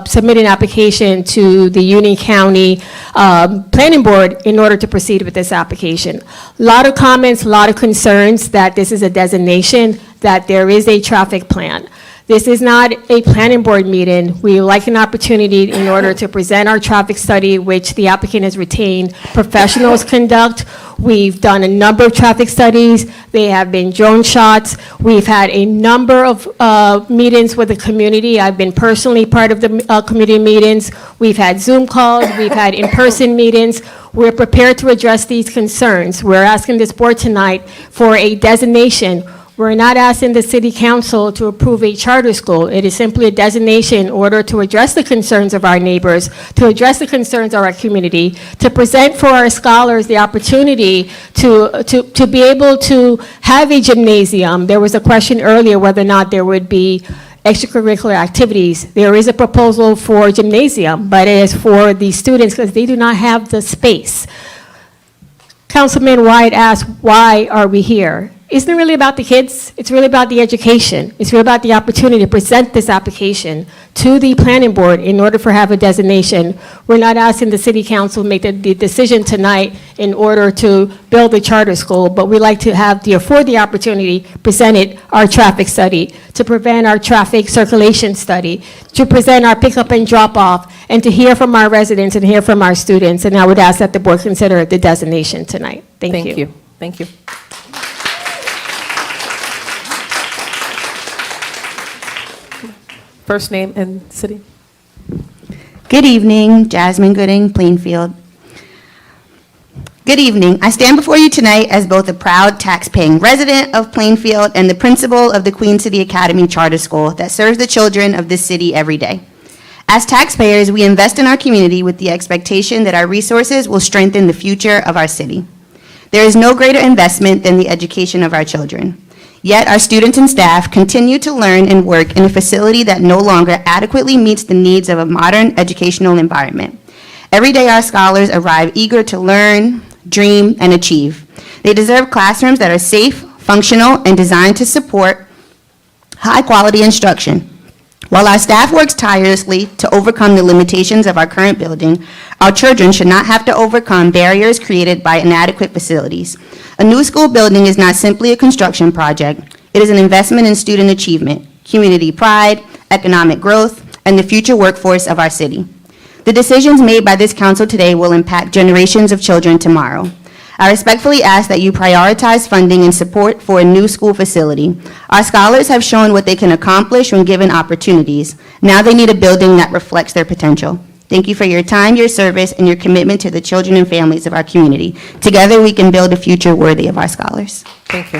submit an application to the Union County Planning Board in order to proceed with this application. A lot of comments, a lot of concerns that this is a designation, that there is a traffic plan. This is not a planning board meeting. We would like an opportunity in order to present our traffic study, which the applicant has retained professionals conduct. We've done a number of traffic studies. They have been drone shots. We've had a number of meetings with the community. I've been personally part of the community meetings. We've had Zoom calls. We've had in-person meetings. We're prepared to address these concerns. We're asking this board tonight for a designation. We're not asking the city council to approve a charter school. It is simply a designation in order to address the concerns of our neighbors, to address the concerns of our community, to present for our scholars the opportunity to be able to have a gymnasium. There was a question earlier whether or not there would be extracurricular activities. There is a proposal for gymnasium, but it is for the students because they do not have the space. Councilman White asked, why are we here? Isn't it really about the kids? It's really about the education. It's really about the opportunity to present this application to the planning board in order for have a designation. We're not asking the city council to make the decision tonight in order to build a charter school, but we'd like to afford the opportunity, presented our traffic study, to prevent our traffic circulation study, to present our pickup and drop off, and to hear from our residents and hear from our students. And I would ask that the board consider the designation tonight. Thank you. Thank you. First name and city. Good evening, Jasmine Gooding, Plainfield. Good evening. I stand before you tonight as both a proud tax-paying resident of Plainfield and the principal of the Queen City Academy Charter School that serves the children of this city every day. As taxpayers, we invest in our community with the expectation that our resources will strengthen the future of our city. There is no greater investment than the education of our children. Yet our students and staff continue to learn and work in a facility that no longer adequately meets the needs of a modern educational environment. Every day our scholars arrive eager to learn, dream, and achieve. They deserve classrooms that are safe, functional, and designed to support high-quality instruction. While our staff works tirelessly to overcome the limitations of our current building, our children should not have to overcome barriers created by inadequate facilities. A new school building is not simply a construction project. It is an investment in student achievement, community pride, economic growth, and the future workforce of our city. The decisions made by this council today will impact generations of children tomorrow. I respectfully ask that you prioritize funding and support for a new school facility. Our scholars have shown what they can accomplish when given opportunities. Now they need a building that reflects their potential. Thank you for your time, your service, and your commitment to the children and families of our community. Together, we can build a future worthy of our scholars. Thank you.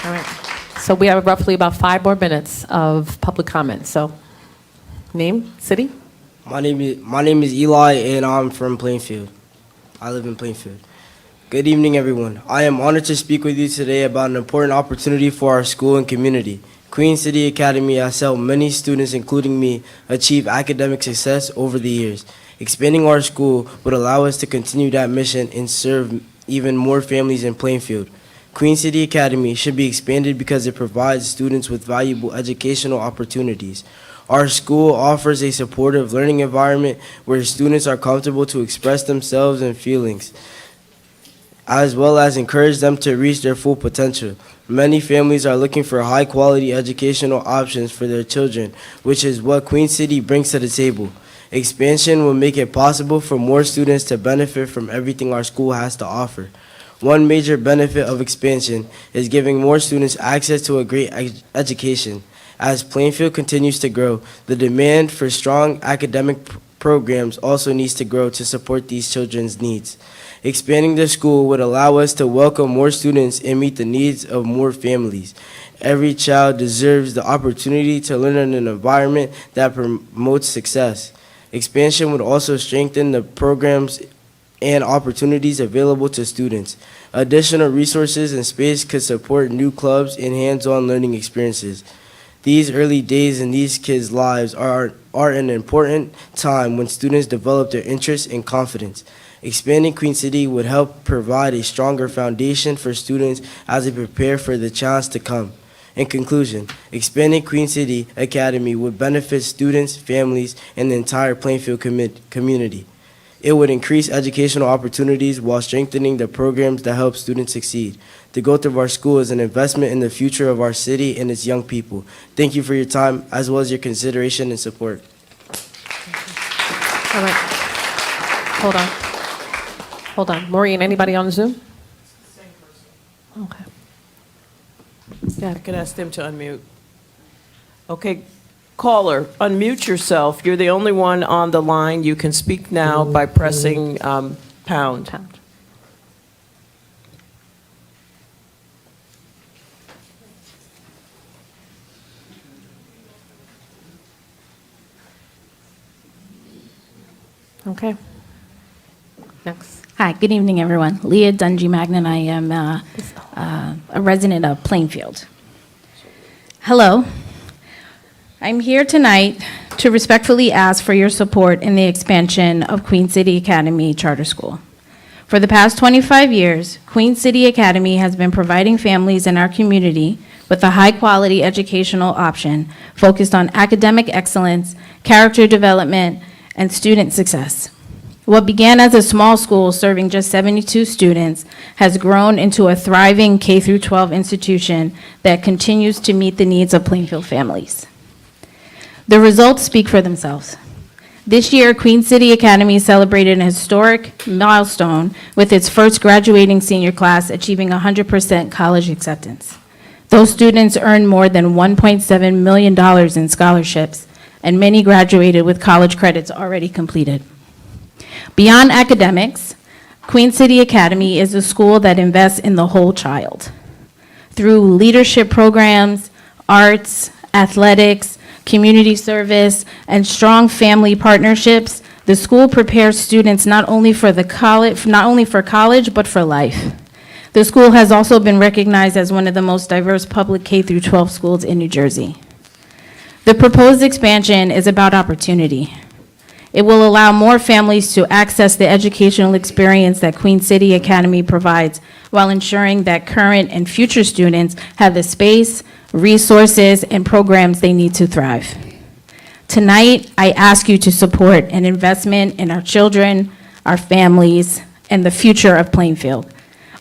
All right. So we have roughly about 5 more minutes of public comment. So, name, city? My name is Eli, and I'm from Plainfield. I live in Plainfield. Good evening, everyone. I am honored to speak with you today about an important opportunity for our school and community. Queen City Academy has helped many students, including me, achieve academic success over the years. Expanding our school would allow us to continue that mission and serve even more families in Plainfield. Queen City Academy should be expanded because it provides students with valuable educational opportunities. Our school offers a supportive learning environment where students are comfortable to express themselves and feelings, as well as encourage them to reach their full potential. Many families are looking for high-quality educational options for their children, which is what Queen City brings to the table. Expansion will make it possible for more students to benefit from everything our school has to offer. One major benefit of expansion is giving more students access to a great education. As Plainfield continues to grow, the demand for strong academic programs also needs to grow to support these children's needs. Expanding the school would allow us to welcome more students and meet the needs of more families. Every child deserves the opportunity to learn in an environment that promotes success. Expansion would also strengthen the programs and opportunities available to students. Additional resources and space could support new clubs and hands-on learning experiences. These early days in these kids' lives are an important time when students develop their interests and confidence. Expanding Queen City would help provide a stronger foundation for students as they prepare for the challenge to come. In conclusion, expanding Queen City Academy would benefit students, families, and the entire Plainfield community. It would increase educational opportunities while strengthening the programs that help students succeed. The growth of our school is an investment in the future of our city and its young people. Thank you for your time, as well as your consideration and support. All right. Hold on. Maureen, anybody on Zoom? Okay. I could ask them to unmute. Okay, caller, unmute yourself. You're the only one on the line. You can speak now by pressing pound. Okay. Next. Hi, good evening, everyone. Leah Dungy Magnan. I am a resident of Plainfield. Hello. I'm here tonight to respectfully ask for your support in the expansion of Queen City Academy Charter School. For the past 25 years, Queen City Academy has been providing families in our community with a high-quality educational option focused on academic excellence, character development, and student success. What began as a small school serving just 72 students has grown into a thriving K-12 institution that continues to meet the needs of Plainfield families. The results speak for themselves. This year, Queen City Academy celebrated an historic milestone with its first graduating senior class achieving 100% college acceptance. Those students earned more than $1.7 million in scholarships, and many graduated with college credits already completed. Beyond academics, Queen City Academy is a school that invests in the whole child. Through leadership programs, arts, athletics, community service, and strong family partnerships, the school prepares students not only for college, but for life. The school has also been recognized as one of the most diverse public K-12 schools in New Jersey. The proposed expansion is about opportunity. It will allow more families to access the educational experience that Queen City Academy provides while ensuring that current and future students have the space, resources, and programs they need to thrive. Tonight, I ask you to support an investment in our children, our families, and the future of Plainfield.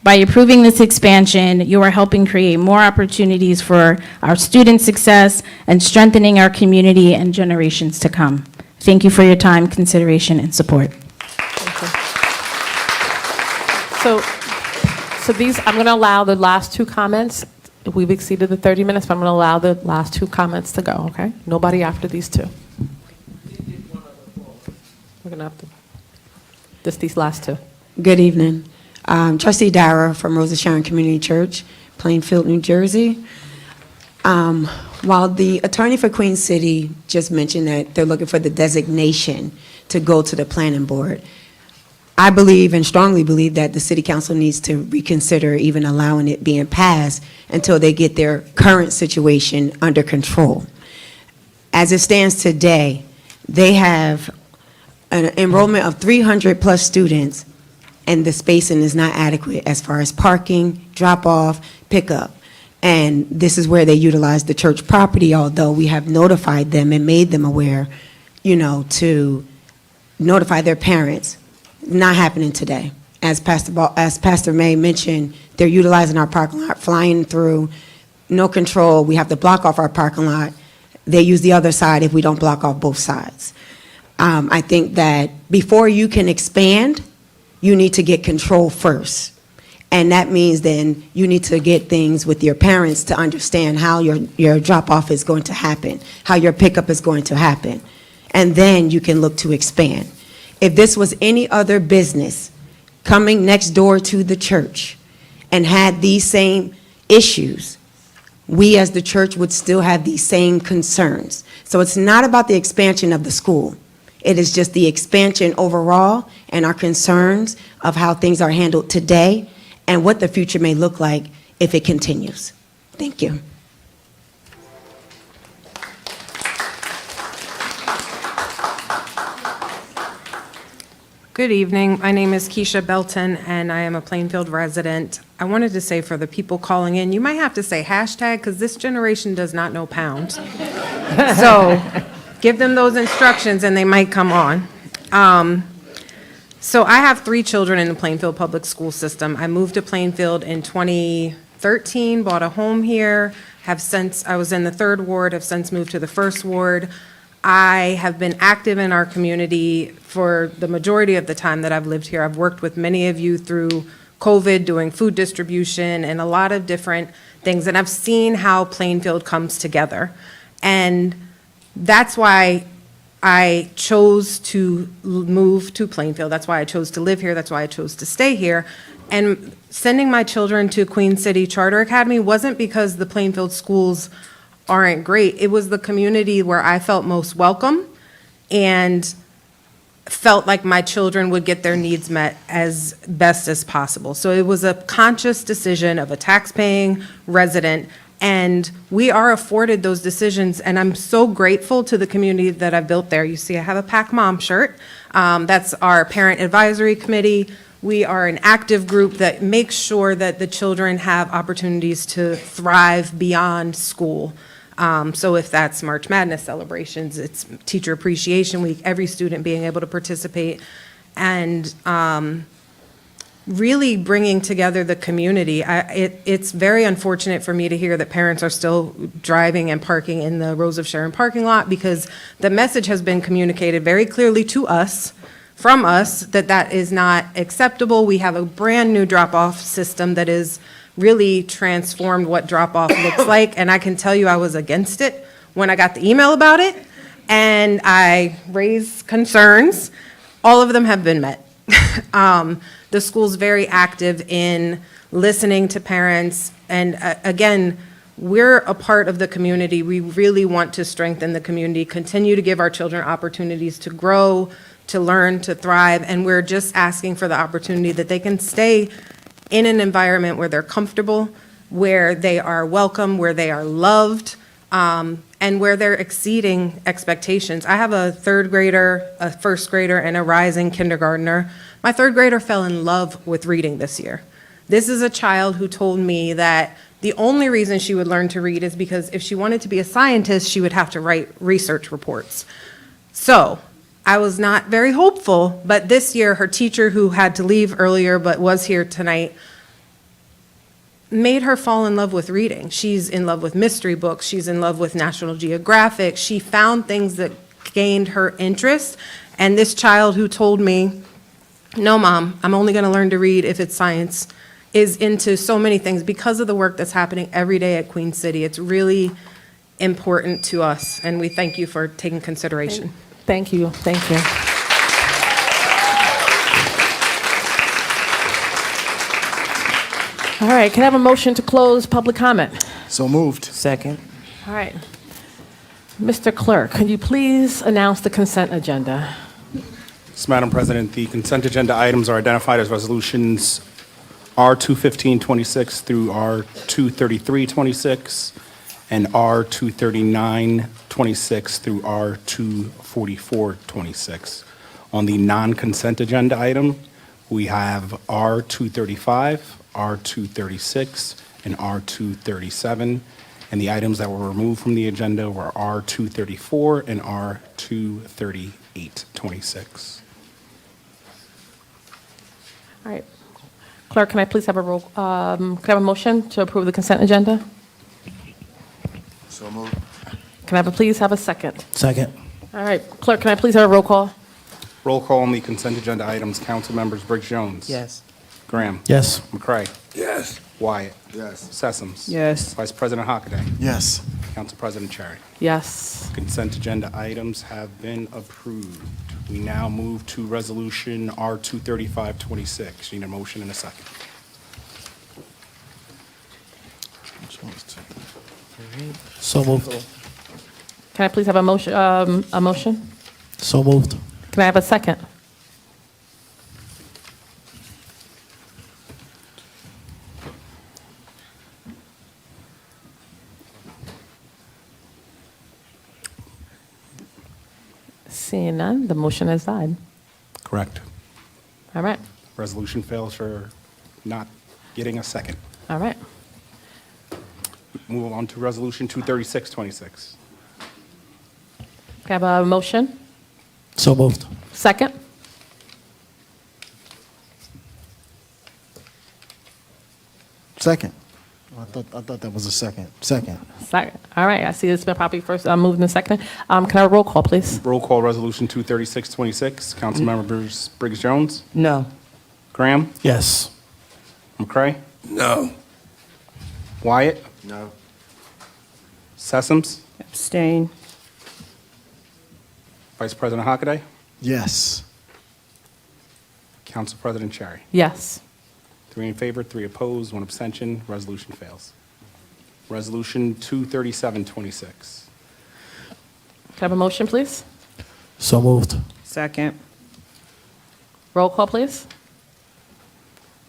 By approving this expansion, you are helping create more opportunities for our student success and strengthening our community and generations to come. Thank you for your time, consideration, and support. So these, I'm going to allow the last two comments. We've exceeded the 30 minutes, but I'm going to allow the last two comments to go, okay? Nobody after these two. We're going to have to, just these last two. Good evening. Trustee Dara from Rosa Sharon Community Church, Plainfield, New Jersey. While the attorney for Queen City just mentioned that they're looking for the designation to go to the planning board, I believe and strongly believe that the city council needs to reconsider even allowing it being passed until they get their current situation under control. As it stands today, they have an enrollment of 300-plus students, and the spacing is not adequate as far as parking, drop-off, pickup. And this is where they utilize the church property, although we have notified them and made them aware, to notify their parents. Not happening today. As Pastor May mentioned, they're utilizing our parking lot, flying through, no control. We have to block off our parking lot. They use the other side if we don't block off both sides. I think that before you can expand, you need to get control first. And that means then you need to get things with your parents to understand how your drop-off is going to happen, how your pickup is going to happen. And then you can look to expand. If this was any other business coming next door to the church and had these same issues, we as the church would still have these same concerns. So it's not about the expansion of the school. It is just the expansion overall and our concerns of how things are handled today and what the future may look like if it continues. Thank you. Good evening. My name is Keisha Belton, and I am a Plainfield resident. I wanted to say for the people calling in, you might have to say hashtag, because this generation does not know pound. So give them those instructions, and they might come on. So I have 3 children in the Plainfield public school system. I moved to Plainfield in 2013, bought a home here, I was in the 3rd ward, have since moved to the 1st ward. I have been active in our community for the majority of the time that I've lived here. I've worked with many of you through COVID, doing food distribution and a lot of different things, and I've seen how Plainfield comes together. And that's why I chose to move to Plainfield. That's why I chose to live here. That's why I chose to stay here. And sending my children to Queen City Charter Academy wasn't because the Plainfield schools aren't great. It was the community where I felt most welcome and felt like my children would get their needs met as best as possible. So it was a conscious decision of a tax-paying resident, and we are afforded those decisions, and I'm so grateful to the community that I've built there. You see I have a Pack Mom shirt. That's our parent advisory committee. We are an active group that makes sure that the children have opportunities to thrive beyond school. So if that's March Madness celebrations, it's Teacher Appreciation Week, every student being able to participate, and really bringing together the community. It's very unfortunate for me to hear that parents are still driving and parking in the Rose of Sharon parking lot, because the message has been communicated very clearly to us, from us, that that is not acceptable. We have a brand-new drop-off system that is really transformed what drop-off looks like, and I can tell you I was against it when I got the email about it, and I raised concerns. All of them have been met. The school's very active in listening to parents, and again, we're a part of the community. We really want to strengthen the community, continue to give our children opportunities to grow, to learn, to thrive, and we're just asking for the opportunity that they can stay in an environment where they're comfortable, where they are welcome, where they are loved, and where they're exceeding expectations. I have a 3rd grader, a 1st grader, and a rising kindergartner. My 3rd grader fell in love with reading this year. This is a child who told me that the only reason she would learn to read is because if she wanted to be a scientist, she would have to write research reports. So I was not very hopeful, but this year her teacher, who had to leave earlier but was here tonight, made her fall in love with reading. She's in love with mystery books. She's in love with National Geographic. She found things that gained her interest. And this child who told me, no, Mom, I'm only going to learn to read if it's science, is into so many things because of the work that's happening every day at Queen City. It's really important to us, and we thank you for taking consideration. Thank you. Thank you. All right, can I have a motion to close public comment? So moved. Second. All right. Mr. Clerk, could you please announce the consent agenda? So, Madam President, the consent agenda items are identified as resolutions R-215-26 through R-233-26 and R-239-26 through R-244-26. On the non-consent agenda item, we have R-235, R-236, and R-237. And the items that were removed from the agenda were R-234 and R-238-26. All right. Clerk, can I please have a roll, can I have a motion to approve the consent agenda? So moved. Can I please have a second? Second. All right. Clerk, can I please have a roll call? Roll call on the consent agenda items. Council members Briggs Jones. Yes. Graham. Yes. McCray. Yes. Wyatt. Yes. Sessoms. Yes. Vice President Hockaday. Yes. Council President Cherry. Yes. Consent agenda items have been approved. We now move to resolution R-235-26. Need a motion and a second. So moved. Can I please have a motion? So moved. Can I have a second? Seeing none, the motion has died. Correct. All right. Resolution fails for not getting a second. All right. Move on to resolution 236-26. Can I have a motion? So moved. Second? Second. I thought that was a second. Second. Second. All right. I see it's been probably first moved and second. Can I have a roll call, please? Roll call resolution 236-26. Council members Briggs Jones. No. Graham. Yes. McCray. No. Wyatt. No. Sessoms. Abstain. Vice President Hockaday. Yes. Council President Cherry. Yes. 3 in favor, 3 opposed, 1 abstention. Resolution fails. Resolution 237-26. Can I have a motion, please? So moved. Second. Roll call, please.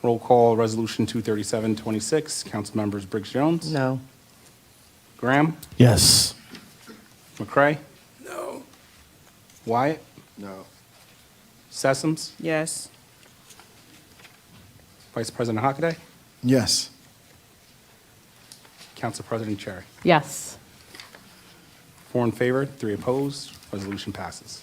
Roll call resolution 237-26. Council members Briggs Jones. No. Graham. Yes. McCray. No. Wyatt. No. Sessoms. Yes. Vice President Hockaday. Yes. Council President Cherry. Yes. 4 in favor, 3 opposed. Resolution passes.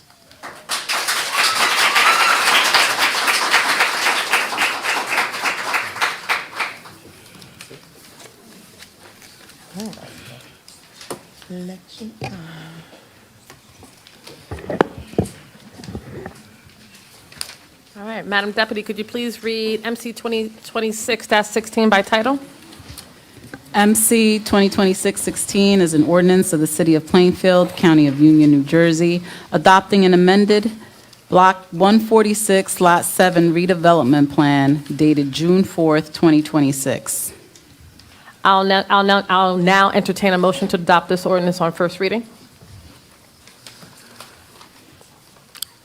Election time. All right. Madam Deputy, could you please read MC 2026-16 by title? MC 2026-16 is an ordinance of the City of Plainfield, County of Union, New Jersey, adopting an amended Block 146, Lot 7 redevelopment plan dated June 4th, 2026. I'll now entertain a motion to adopt this ordinance on first reading.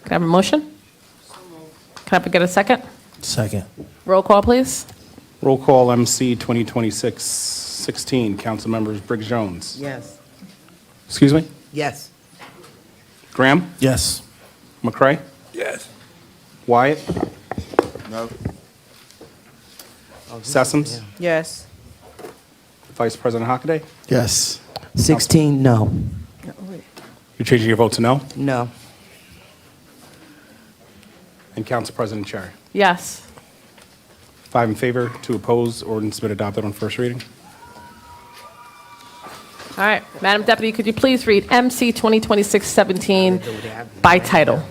Can I have a motion? Can I get a second? Second. Roll call, please. Roll call MC 2026-16. Council members Briggs Jones. Yes. Excuse me? Yes. Graham. Yes. McCray. Yes. Wyatt. No. Sessoms. Yes. Vice President Hockaday. Yes. 16, no. You're changing your vote to no? No. And Council President Cherry. Yes. 5 in favor, 2 opposed. Ordinance has been adopted on first reading. All right. Madam Deputy, could you please read MC 2026-17 by title?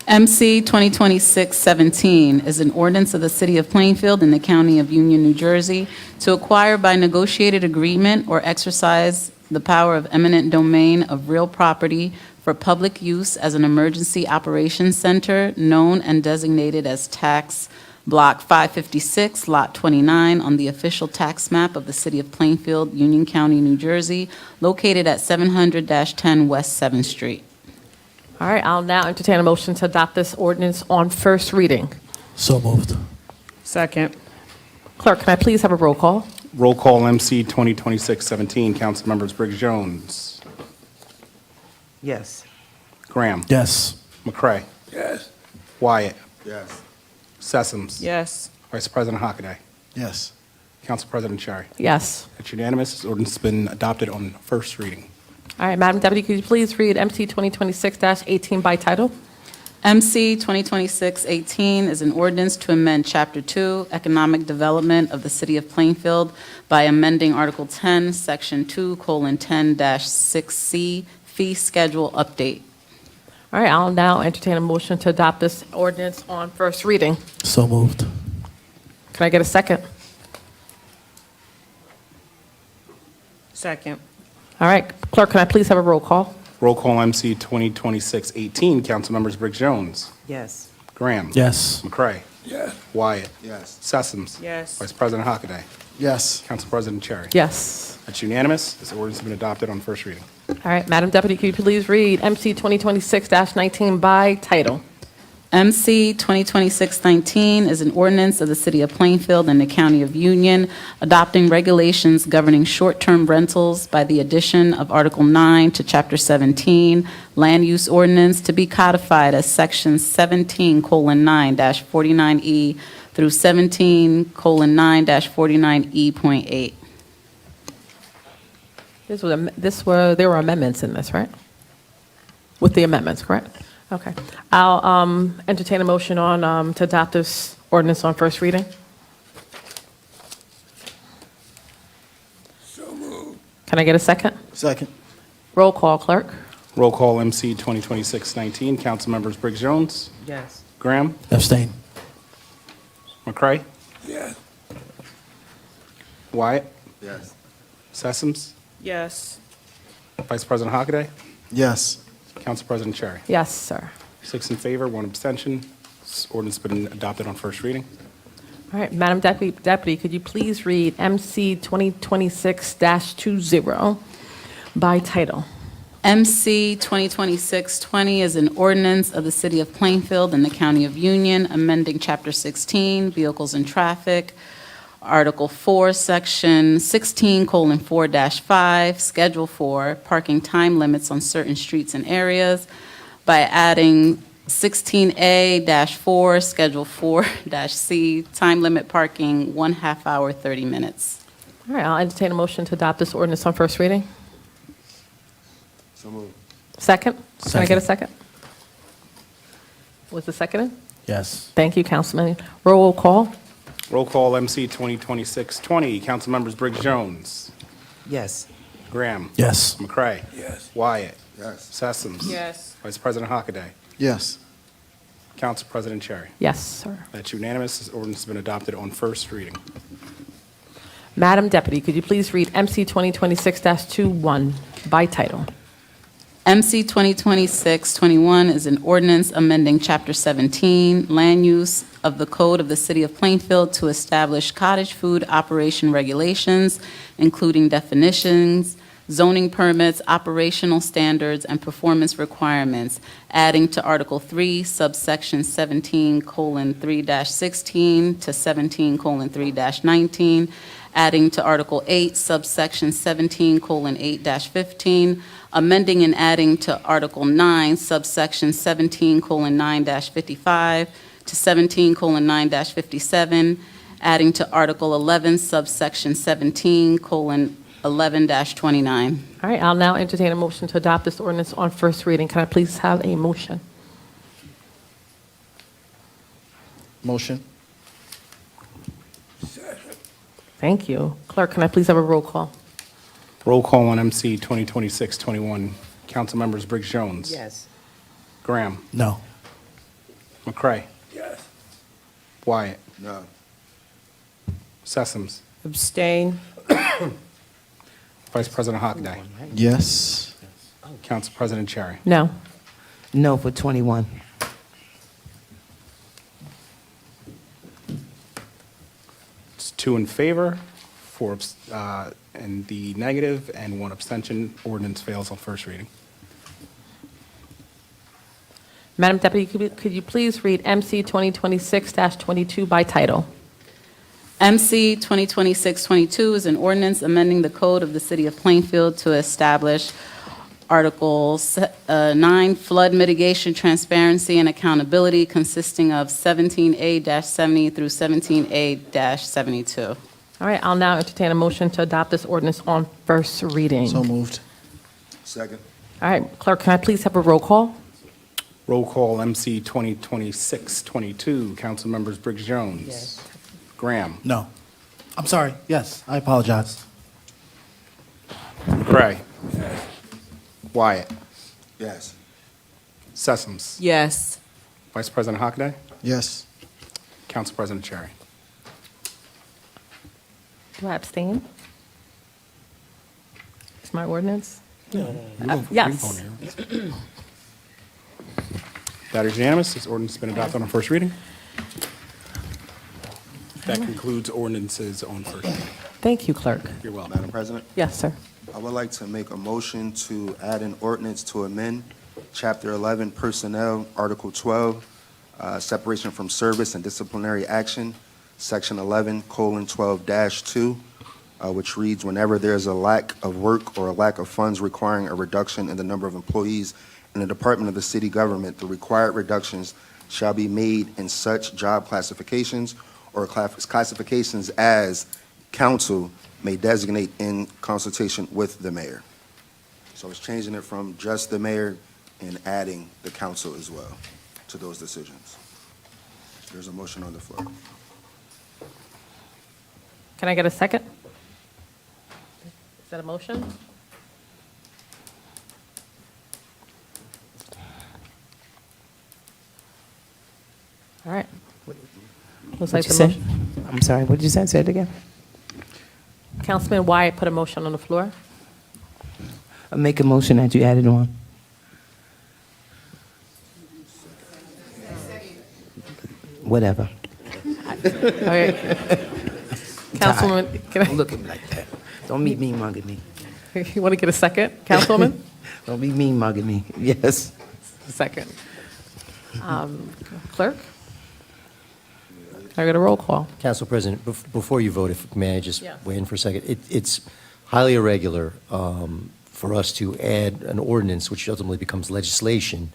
MC 2026-17 is an ordinance of the City of Plainfield in the County of Union, New Jersey, to acquire by negotiated agreement or exercise the power of eminent domain of real property for public use as an emergency operations center known and designated as Tax Block 556, Lot 29, on the official tax map of the City of Plainfield, Union County, New Jersey, located at 700-10 West 7th Street. All right, I'll now entertain a motion to adopt this ordinance on first reading. So moved. Second. Clerk, can I please have a roll call? Roll call MC 2026-17, council members Briggs Jones, Yes. Graham, Yes. McCray, Yes. Wyatt, Yes. Sessoms, Yes. Vice President Hockaday, Yes. Council President Cherry. Yes. It's unanimous. This ordinance has been adopted on first reading. All right, Madam Deputy, could you please read MC 2026-18 by title? MC 2026-18 is an ordinance to amend Chapter 2, Economic Development of the City of Plainfield by amending Article 10, Section 2:10-6C, Fee Schedule Update. All right, I'll now entertain a motion to adopt this ordinance on first reading. So moved. Can I get a second? Second. All right, clerk, can I please have a roll call? Roll call MC 2026-18, council members Briggs Jones, Yes. Graham. Yes. McCray. Yes. Wyatt. Yes. Sessoms. Yes. Vice President Hockaday. Yes. Council President Cherry. Yes. That's unanimous. This ordinance has been adopted on first reading. All right, Madam Deputy, could you please read MC 2026-19 by title? MC 2026-19 is an ordinance of the City of Plainfield and the County of Union adopting regulations governing short-term rentals by the addition of Article 9 to Chapter 17, Land Use Ordinance, to be codified as Section 17:9-49E through 17:9-49E.8. There were amendments in this, right? With the amendments, correct? Okay. I'll entertain a motion on, to adopt this ordinance on first reading. So moved. Can I get a second? Second. Roll call, clerk. Roll call MC 2026-19, council members Briggs Jones, Yes. Graham, Abstain. McCray, Yes. Wyatt, Yes. Sessoms, Yes. Vice President Hockaday, Yes. Council President Cherry. Yes, sir. 6 in favor, 1 abstention. This ordinance has been adopted on first reading. All right, Madam Deputy, could you please read MC 2026-20 by title? MC 2026-20 is an ordinance of the City of Plainfield and the County of Union, amending Chapter 16, Vehicles and Traffic, Article 4, Section 16:4-5, Schedule 4, Parking Time Limits on Certain Streets and Areas, by adding 16A-4, Schedule 4-C, Time Limit Parking, 1/2 hour, 30 minutes. All right, I'll entertain a motion to adopt this ordinance on first reading. So moved. Second? Can I get a Second. second? Was it seconded? Yes. Thank you, Councilman. Roll call. Roll call MC 2026-20, council members Briggs Jones, Yes. Graham, Yes. McCray, Yes. Wyatt, Yes. Sessoms, Yes. Vice President Hockaday, Yes. Council President Cherry. Yes, sir. That's unanimous. This ordinance has been adopted on first reading. Madam Deputy, could you please read MC 2026-21 by title? MC 2026-21 is an ordinance amending Chapter 17, Land Use of the Code of the City of Plainfield to establish cottage food operation regulations, including definitions, zoning permits, operational standards, and performance requirements, adding to Article 3, subsection 17:3-16 to 17:3-19, adding to Article 8, subsection 17:8-15, amending and adding to Article 9, subsection 17:9-55 to 17:9-57, adding to Article 11, subsection 17:11-29. All right, I'll now entertain a motion to adopt this ordinance on first reading. Can I please have a motion? Motion. Thank you. Clerk, can I please have a roll call? Roll call on MC 2026-21, council members Briggs Jones, Yes. Graham, No. McCray, Yes. Wyatt, No. Sessoms, Abstain. Vice President Hockaday, Yes. Council President Cherry. No. No for 21. It's 2 in favor, 4 in the negative, and 1 abstention. Ordinance fails on first reading. Madam Deputy, could you please read MC 2026-22 by title? MC 2026-22 is an ordinance amending the code of the City of Plainfield to establish Article 9, Flood Mitigation, Transparency, and Accountability, consisting of 17A-70 through 17A-72. All right, I'll now entertain a motion to adopt this ordinance on first reading. So moved. Second. All right, clerk, can I please have a roll call? Roll call, MC 2026-22. Council members Briggs Jones. Yes. Graham. No. I'm sorry. Yes, I apologize. McCray. Wyatt. Yes. Sessoms. Yes. Vice President Hockaday. Yes. Council President Cherry. Do I abstain? Is my ordinance? No. Yes. That is unanimous. This ordinance has been adopted on first reading. That concludes ordinances on first reading. Thank you, clerk. You're welcome. Madam President, Yes, sir. I would like to make a motion to add an ordinance to amend Chapter 11 Personnel, Article 12, Separation from Service and Disciplinary Action, Section 11:12-2, which reads, whenever there is a lack of work or a lack of funds requiring a reduction in the number of employees in the department of the city government, the required reductions shall be made in such job classifications or classifications as council may designate in consultation with the mayor. So it's changing it from just the mayor and adding the council as well to those decisions. There's a motion on the floor. Can I get a second? Is that a motion? All right. Looks like the motion. I'm sorry, what did you say? Say it again. Councilman Wyatt put a motion on the floor. I make a motion that you added on. Whatever. All right. Councilwoman, can Don't look at me like that. Don't be mean mugging me. you want to get a second, Councilwoman? Don't be mean mugging me. Yes. Second. Clerk? I got a roll call. Council President, before you vote, if may I just Yeah. weigh in for a second? It's highly irregular for us to add an ordinance which ultimately becomes legislation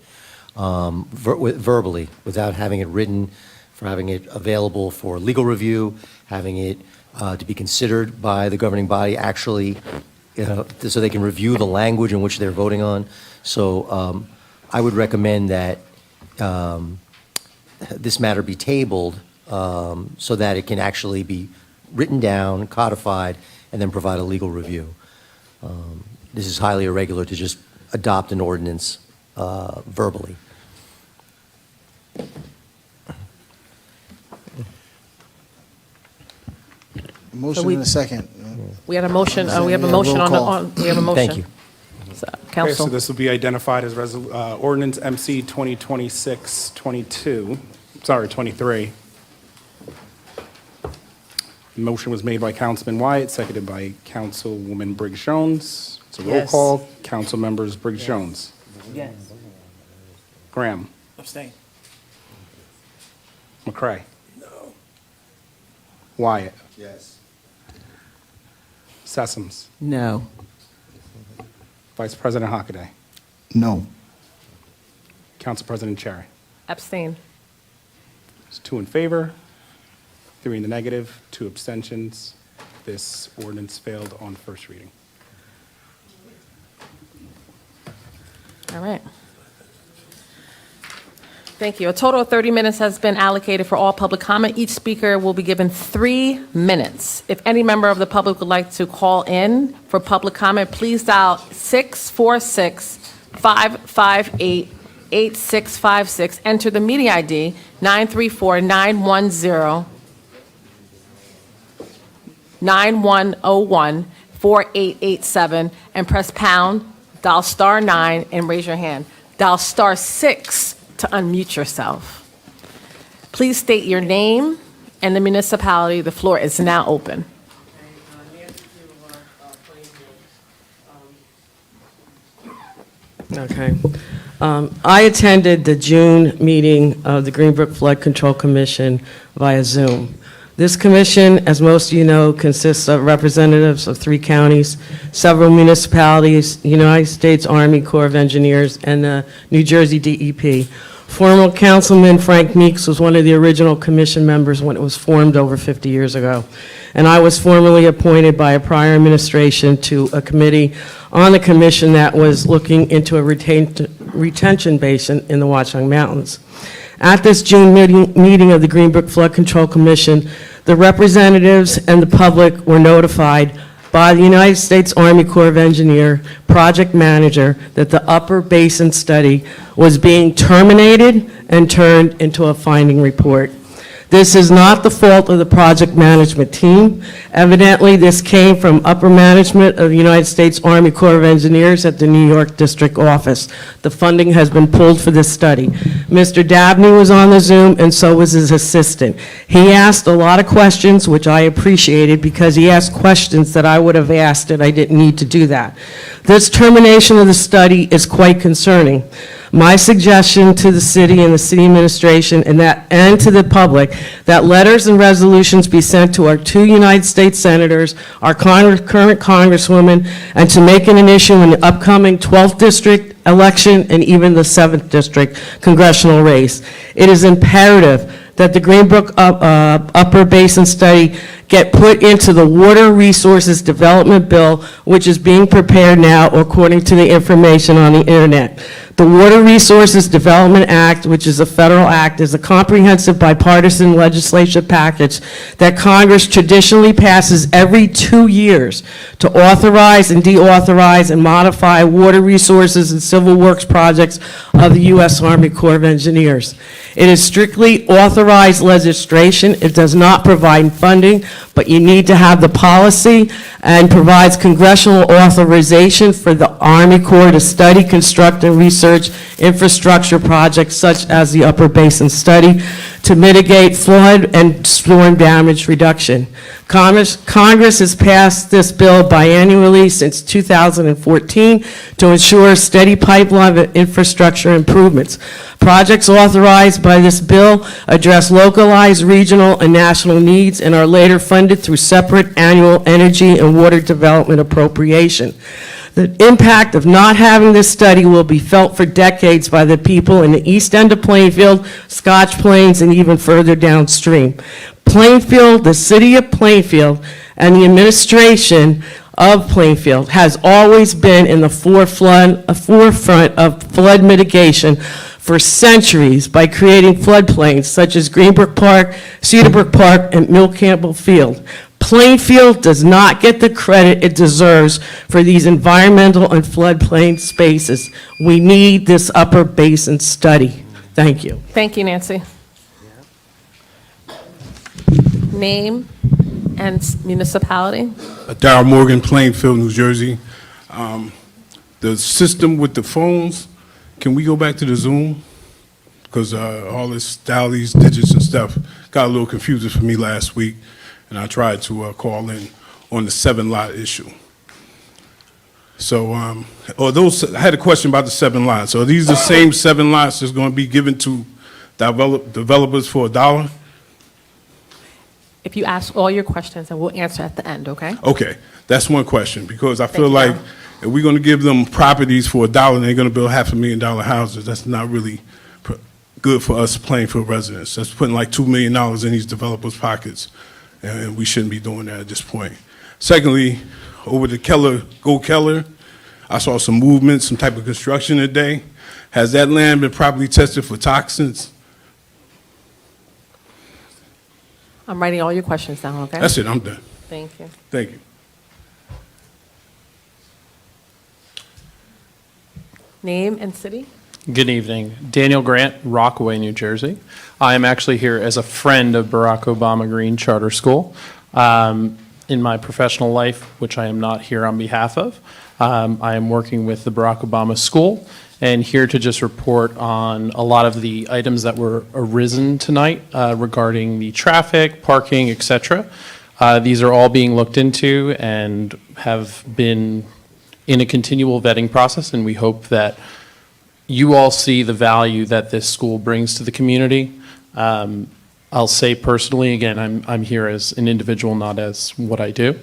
verbally without having it written, for having it available for legal review, having it to be considered by the governing body actually, so they can review the language in which they're voting on. So I would recommend that this matter be tabled so that it can actually be written down, codified, and then provide a legal review. This is highly irregular to just adopt an ordinance verbally. Motion we- in a second. We had a motion, we have a Yeah, motion roll on the, call. we have a motion. Thank you. So, Okay, so Council, this will be identified as ordinance MC 2026-22, sorry, 23. Motion was made by Councilman Wyatt, seconded by Councilwoman Briggs Jones. It's a roll Yes. call. Council members Briggs Jones. Yes. Graham. Abstain. McCray. No. Wyatt. Yes. Sessoms. No. Vice President Hockaday. No. Council President Cherry. abstain. It's 2 in favor, 3 in the negative, 2 abstentions. This ordinance failed on first reading. All right. Thank you. A total of 30 minutes has been allocated for all public comment. Each speaker will be given 3 minutes. If any member of the public would like to call in for public comment, please dial 646-558-8656. Enter the meeting ID 934-910-1-4887 and press pound, dial star 9 and raise your hand. Dial star 6 to unmute yourself. Please state your name and the municipality. The floor is now open. Okay. I attended the June meeting of the Greenbrook Flood Control Commission via Zoom. This commission, as most of you know, consists of representatives of 3 counties, several municipalities, United States Army Corps of Engineers, and the New Jersey DEP. Former Councilman Frank Meeks was one of the original commission members when it was formed over 50 years ago. And I was formally appointed by a prior administration to a committee on the commission that was looking into a retention basin in the Watchung Mountains. At this June meeting of the Greenbrook Flood Control Commission, the representatives and the public were notified by the United States Army Corps of Engineer project manager that the Upper Basin study was being terminated and turned into a finding report. This is not the fault of the project management team. Evidently, this came from upper management of the United States Army Corps of Engineers at the New York District Office. The funding has been pulled for this study. Mr. Dabney was on the Zoom, and so was his assistant. He asked a lot of questions, which I appreciated, because he asked questions that I would have asked, and I didn't need to do that. This termination of the study is quite concerning. My suggestion to the city and the city administration and to the public that letters and resolutions be sent to our 2 United States senators, our current congresswoman, and to make it an issue in the upcoming 12th district election and even the 7th district congressional race. It is imperative that the Greenbrook Upper Basin study get put into the Water Resources Development Bill, which is being prepared now according to the information on the internet. The Water Resources Development Act, which is a federal act, is a comprehensive bipartisan legislative package that Congress traditionally passes every 2 years to authorize and deauthorize and modify water resources and civil works projects of the U.S. Army Corps of Engineers. It is strictly authorized legislation. It does not provide funding, but you need to have the policy and provides congressional authorization for the Army Corps to study, construct, and research infrastructure projects such as the Upper Basin Study to mitigate flood and storm damage reduction. Congress has passed this bill biannually since 2014 to ensure a steady pipeline of infrastructure improvements. Projects authorized by this bill address localized, regional, and national needs and are later funded through separate annual energy and water development appropriation. The impact of not having this study will be felt for decades by the people in the east end of Plainfield, Scotch Plains, and even further downstream. Plainfield, the city of Plainfield, and the administration of Plainfield has always been in the forefront of flood mitigation for centuries by creating floodplains such as Greenbrook Park, Cedarbrook Park, and Mill Campbell Field. Plainfield does not get the credit it deserves for these environmental and floodplain spaces. We need this Upper Basin study. Thank you. Thank you, Nancy. Name and municipality. Darrell Morgan, Plainfield, New Jersey. The system with the phones, can we go back to the Zoom? Because all this these digits and stuff got a little confusing for me last week, and I tried to call in on the 7-lot issue. So, I had a question about the 7 lots. So are these the same 7 lots that's going to be given to developers for $1? If you ask all your questions, I will answer at the end, okay? Okay, that's one question, because I feel like if we're going to give them properties for $1 and they're going to build $500,000 houses, that's not really good for us Plainfield residents. That's putting like $2 million in these developers' pockets, and we shouldn't be doing that at this point. Secondly, over to Keller, I saw some movement, some type of construction today. Has that land been properly tested for toxins? I'm writing all your questions down, okay? That's it, I'm done. Thank you. Thank you. Name and city. Good evening. Daniel Grant, Rockaway, New Jersey. I am actually here as a friend of Barack Obama Green Charter School. In my professional life, which I am not here on behalf of, I am working with the Barack Obama School and here to just report on a lot of the items that were arisen tonight regarding the traffic, parking, etc. These are all being looked into and have been in a continual vetting process, and we hope that you all see the value that this school brings to the community. I'll say personally, again, I'm here as an individual, not as what I do.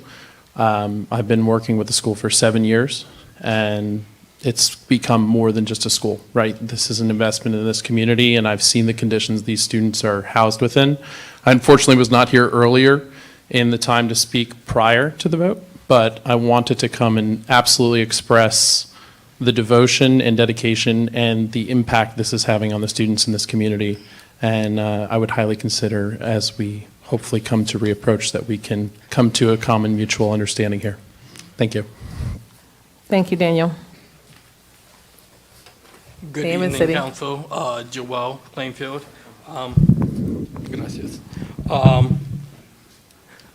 I've been working with the school for 7 years, and it's become more than just a school, right? This is an investment in this community, and I've seen the conditions these students are housed within. I unfortunately was not here earlier in the time to speak prior to the vote, but I wanted to come and absolutely express the devotion and dedication and the impact this is having on the students in this community. And I would highly consider, as we hopefully come to reapproach, that we can come to a common mutual understanding here. Thank you. Thank you, Daniel. Good Name and evening, city. Council. Joel, Plainfield. Gracias.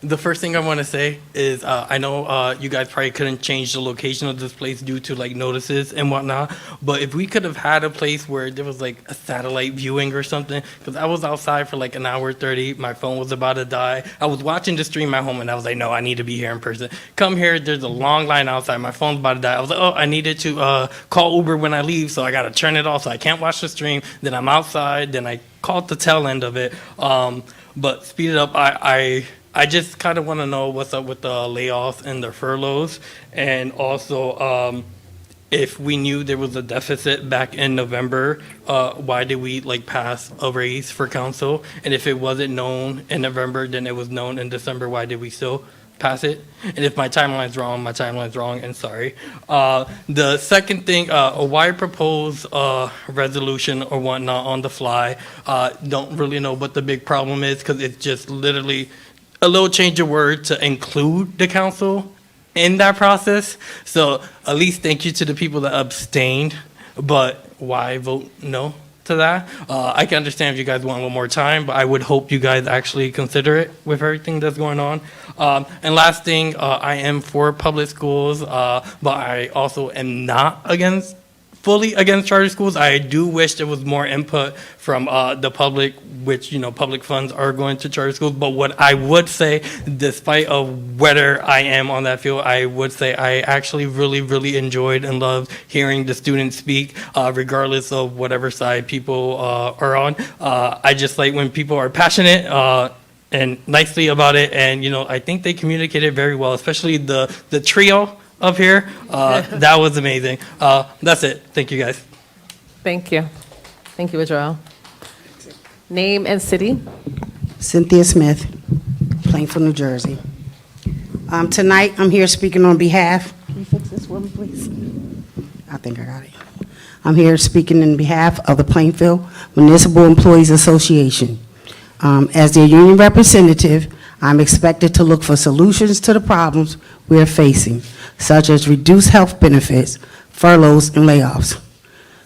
The first thing I want to say is I know you guys probably couldn't change the location of this place due to like notices and whatnot, but if we could have had a place where there was like a satellite viewing or something, because I was outside for like an hour 30, my phone was about to die. I was watching the stream at home and I was like, no, I need to be here in person. Come here, there's a long line outside, my phone's about to die. I was like, oh, I needed to call Uber when I leave, so I got to turn it off so I can't watch the stream. Then I'm outside, then I caught the tail end of it. But speed it up, I just kind of want to know what's up with the layoffs and the furloughs, and also if we knew there was a deficit back in November, why did we like pass a raise for council? And if it wasn't known in November, then it was known in December, why did we still pass it? And if my timeline's wrong, my timeline's wrong, and sorry. The second thing, why propose a resolution or whatnot on the fly? Don't really know what the big problem is, because it's just literally a little change of word to include the council in that process. So at least thank you to the people that abstained, but why vote no to that? I can understand if you guys want a little more time, but I would hope you guys actually consider it with everything that's going on. And last thing, I am for public schools, but I also am not fully against charter schools. I do wish there was more input from the public, which, you know, public funds are going to charter schools. But what I would say, despite of whether I am on that field, I would say I actually really, really enjoyed and loved hearing the students speak, regardless of whatever side people are on. I just like when people are passionate and nicely about it. And, you know, I think they communicated very well, especially the trio up here. That was amazing. That's it. Thank you, guys. Thank you. Thank you, Joel. Name and city. Cynthia Smith, Plainfield, New Jersey. Tonight, I'm here speaking on behalf. Can you fix this for me, please? I think I got it. I'm here speaking in behalf of the Plainfield Municipal Employees Association. As their union representative, I'm expected to look for solutions to the problems we are facing, such as reduced health benefits, furloughs, and layoffs.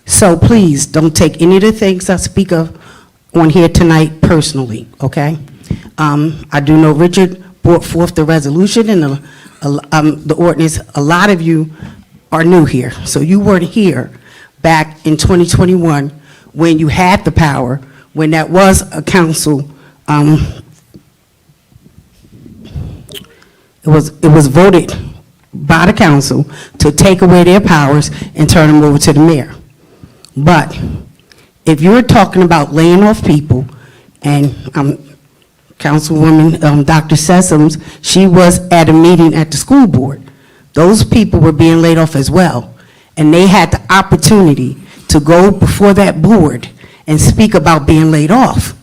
So please, don't take any of the things I speak of on here tonight personally, okay? I do know Richard brought forth the resolution and the ordinance. A lot of you are new here, so you weren't here back in 2021 when you had the power, when that was a council, it was voted by the council to take away their powers and turn them over to the mayor. But if you're talking about laying off people, and Councilwoman Dr. Sessoms, she was at a meeting at the school board. Those people were being laid off as well, and they had the opportunity to go before that board and speak about being laid off.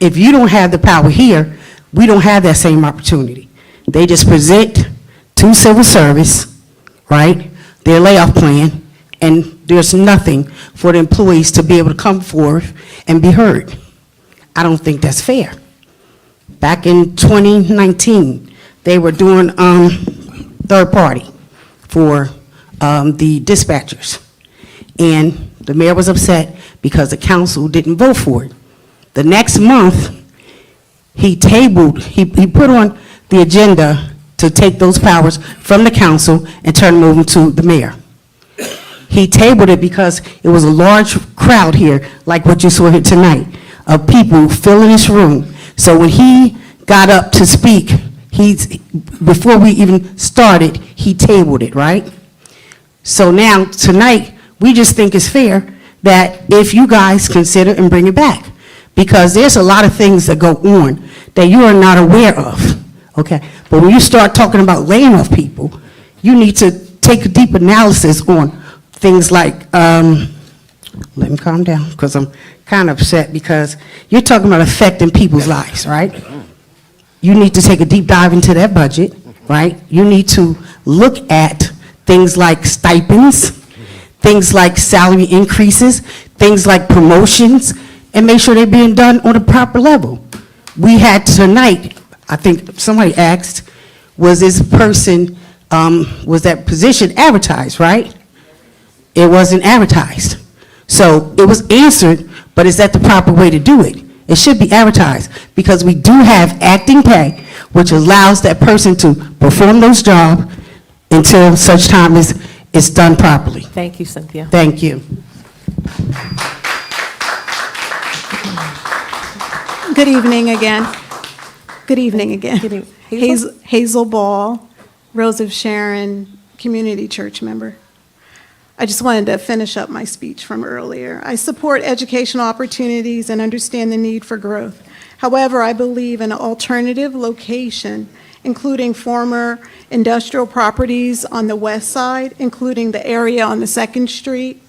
If you don't have the power here, we don't have that same opportunity. They just present to civil service, right, their layoff plan, and there's nothing for the employees to be able to come forth and be heard. I don't think that's fair. Back in 2019, they were doing third party for the dispatchers. And the mayor was upset because the council didn't vote for it. The next month, he put on the agenda to take those powers from the council and turn them over to the mayor. He tabled it because it was a large crowd here, like what you saw here tonight, of people filling this room. So when he got up to speak, before we even started, he tabled it, right? So now, tonight, we just think it's fair that if you guys consider and bring it back, because there's a lot of things that go on that you are not aware of, okay? But when you start talking about laying off people, you need to take a deep analysis on things like, let me calm down, because I'm kind of upset, because you're talking about affecting people's lives, right? You need to take a deep dive into that budget, right? You need to look at things like stipends, things like salary increases, things like promotions, and make sure they're being done on a proper level. We had tonight, I think somebody asked, was this person, was that position advertised, right? It wasn't advertised. So it was answered, but is that the proper way to do it? It should be advertised, because we do have acting pay, which allows that person to perform those jobs until such time as it's done properly. Thank you, Cynthia. Thank you. Good evening again. Good evening again. Hazel Ball, Rose of Sharon Community Church member. I just wanted to finish up my speech from earlier. I support educational opportunities and understand the need for growth. However, I believe an alternative location, including former industrial properties on the west side, including the area on the 2nd Street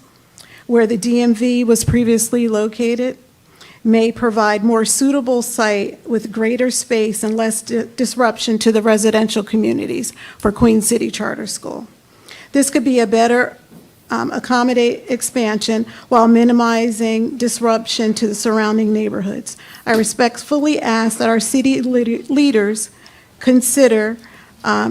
where the DMV was previously located, may provide more suitable site with greater space and less disruption to the residential communities for Queen City Charter School. This could be a better accommodate expansion while minimizing disruption to the surrounding neighborhoods. I respectfully ask that our city leaders consider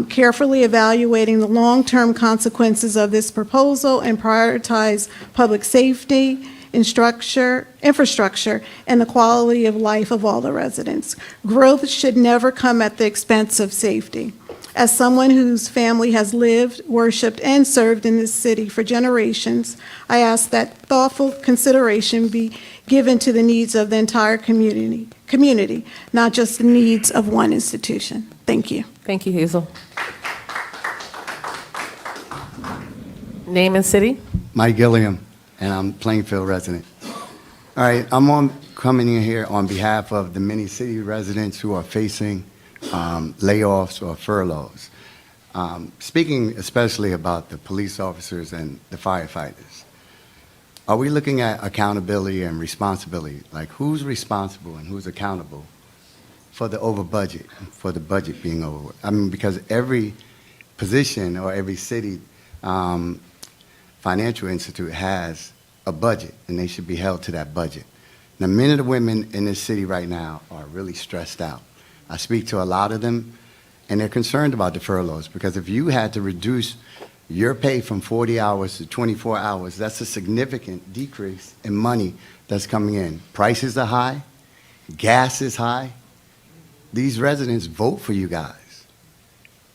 carefully evaluating the long-term consequences of this proposal and prioritize public safety, infrastructure, and the quality of life of all the residents. Growth should never come at the expense of safety. As someone whose family has lived, worshiped, and served in this city for generations, I ask that thoughtful consideration be given to the needs of the entire community, not just the needs of one institution. Thank you. Thank you, Hazel. Name and city? Mike Gilliam, and I'm Plainfield resident. All right, coming in here on behalf of the many city residents who are facing layoffs or furloughs. Speaking especially about the police officers and the firefighters, are we looking at accountability and responsibility? Like, who's responsible and who's accountable for the over budget, for the budget being over? I mean, because every position or every city financial institute has a budget, and they should be held to that budget. Now, many of the women in this city right now are really stressed out. I speak to a lot of them, and they're concerned about the furloughs, because if you had to reduce your pay from 40 hours to 24 hours, that's a significant decrease in money that's coming in. Prices are high, gas is high. These residents vote for you guys,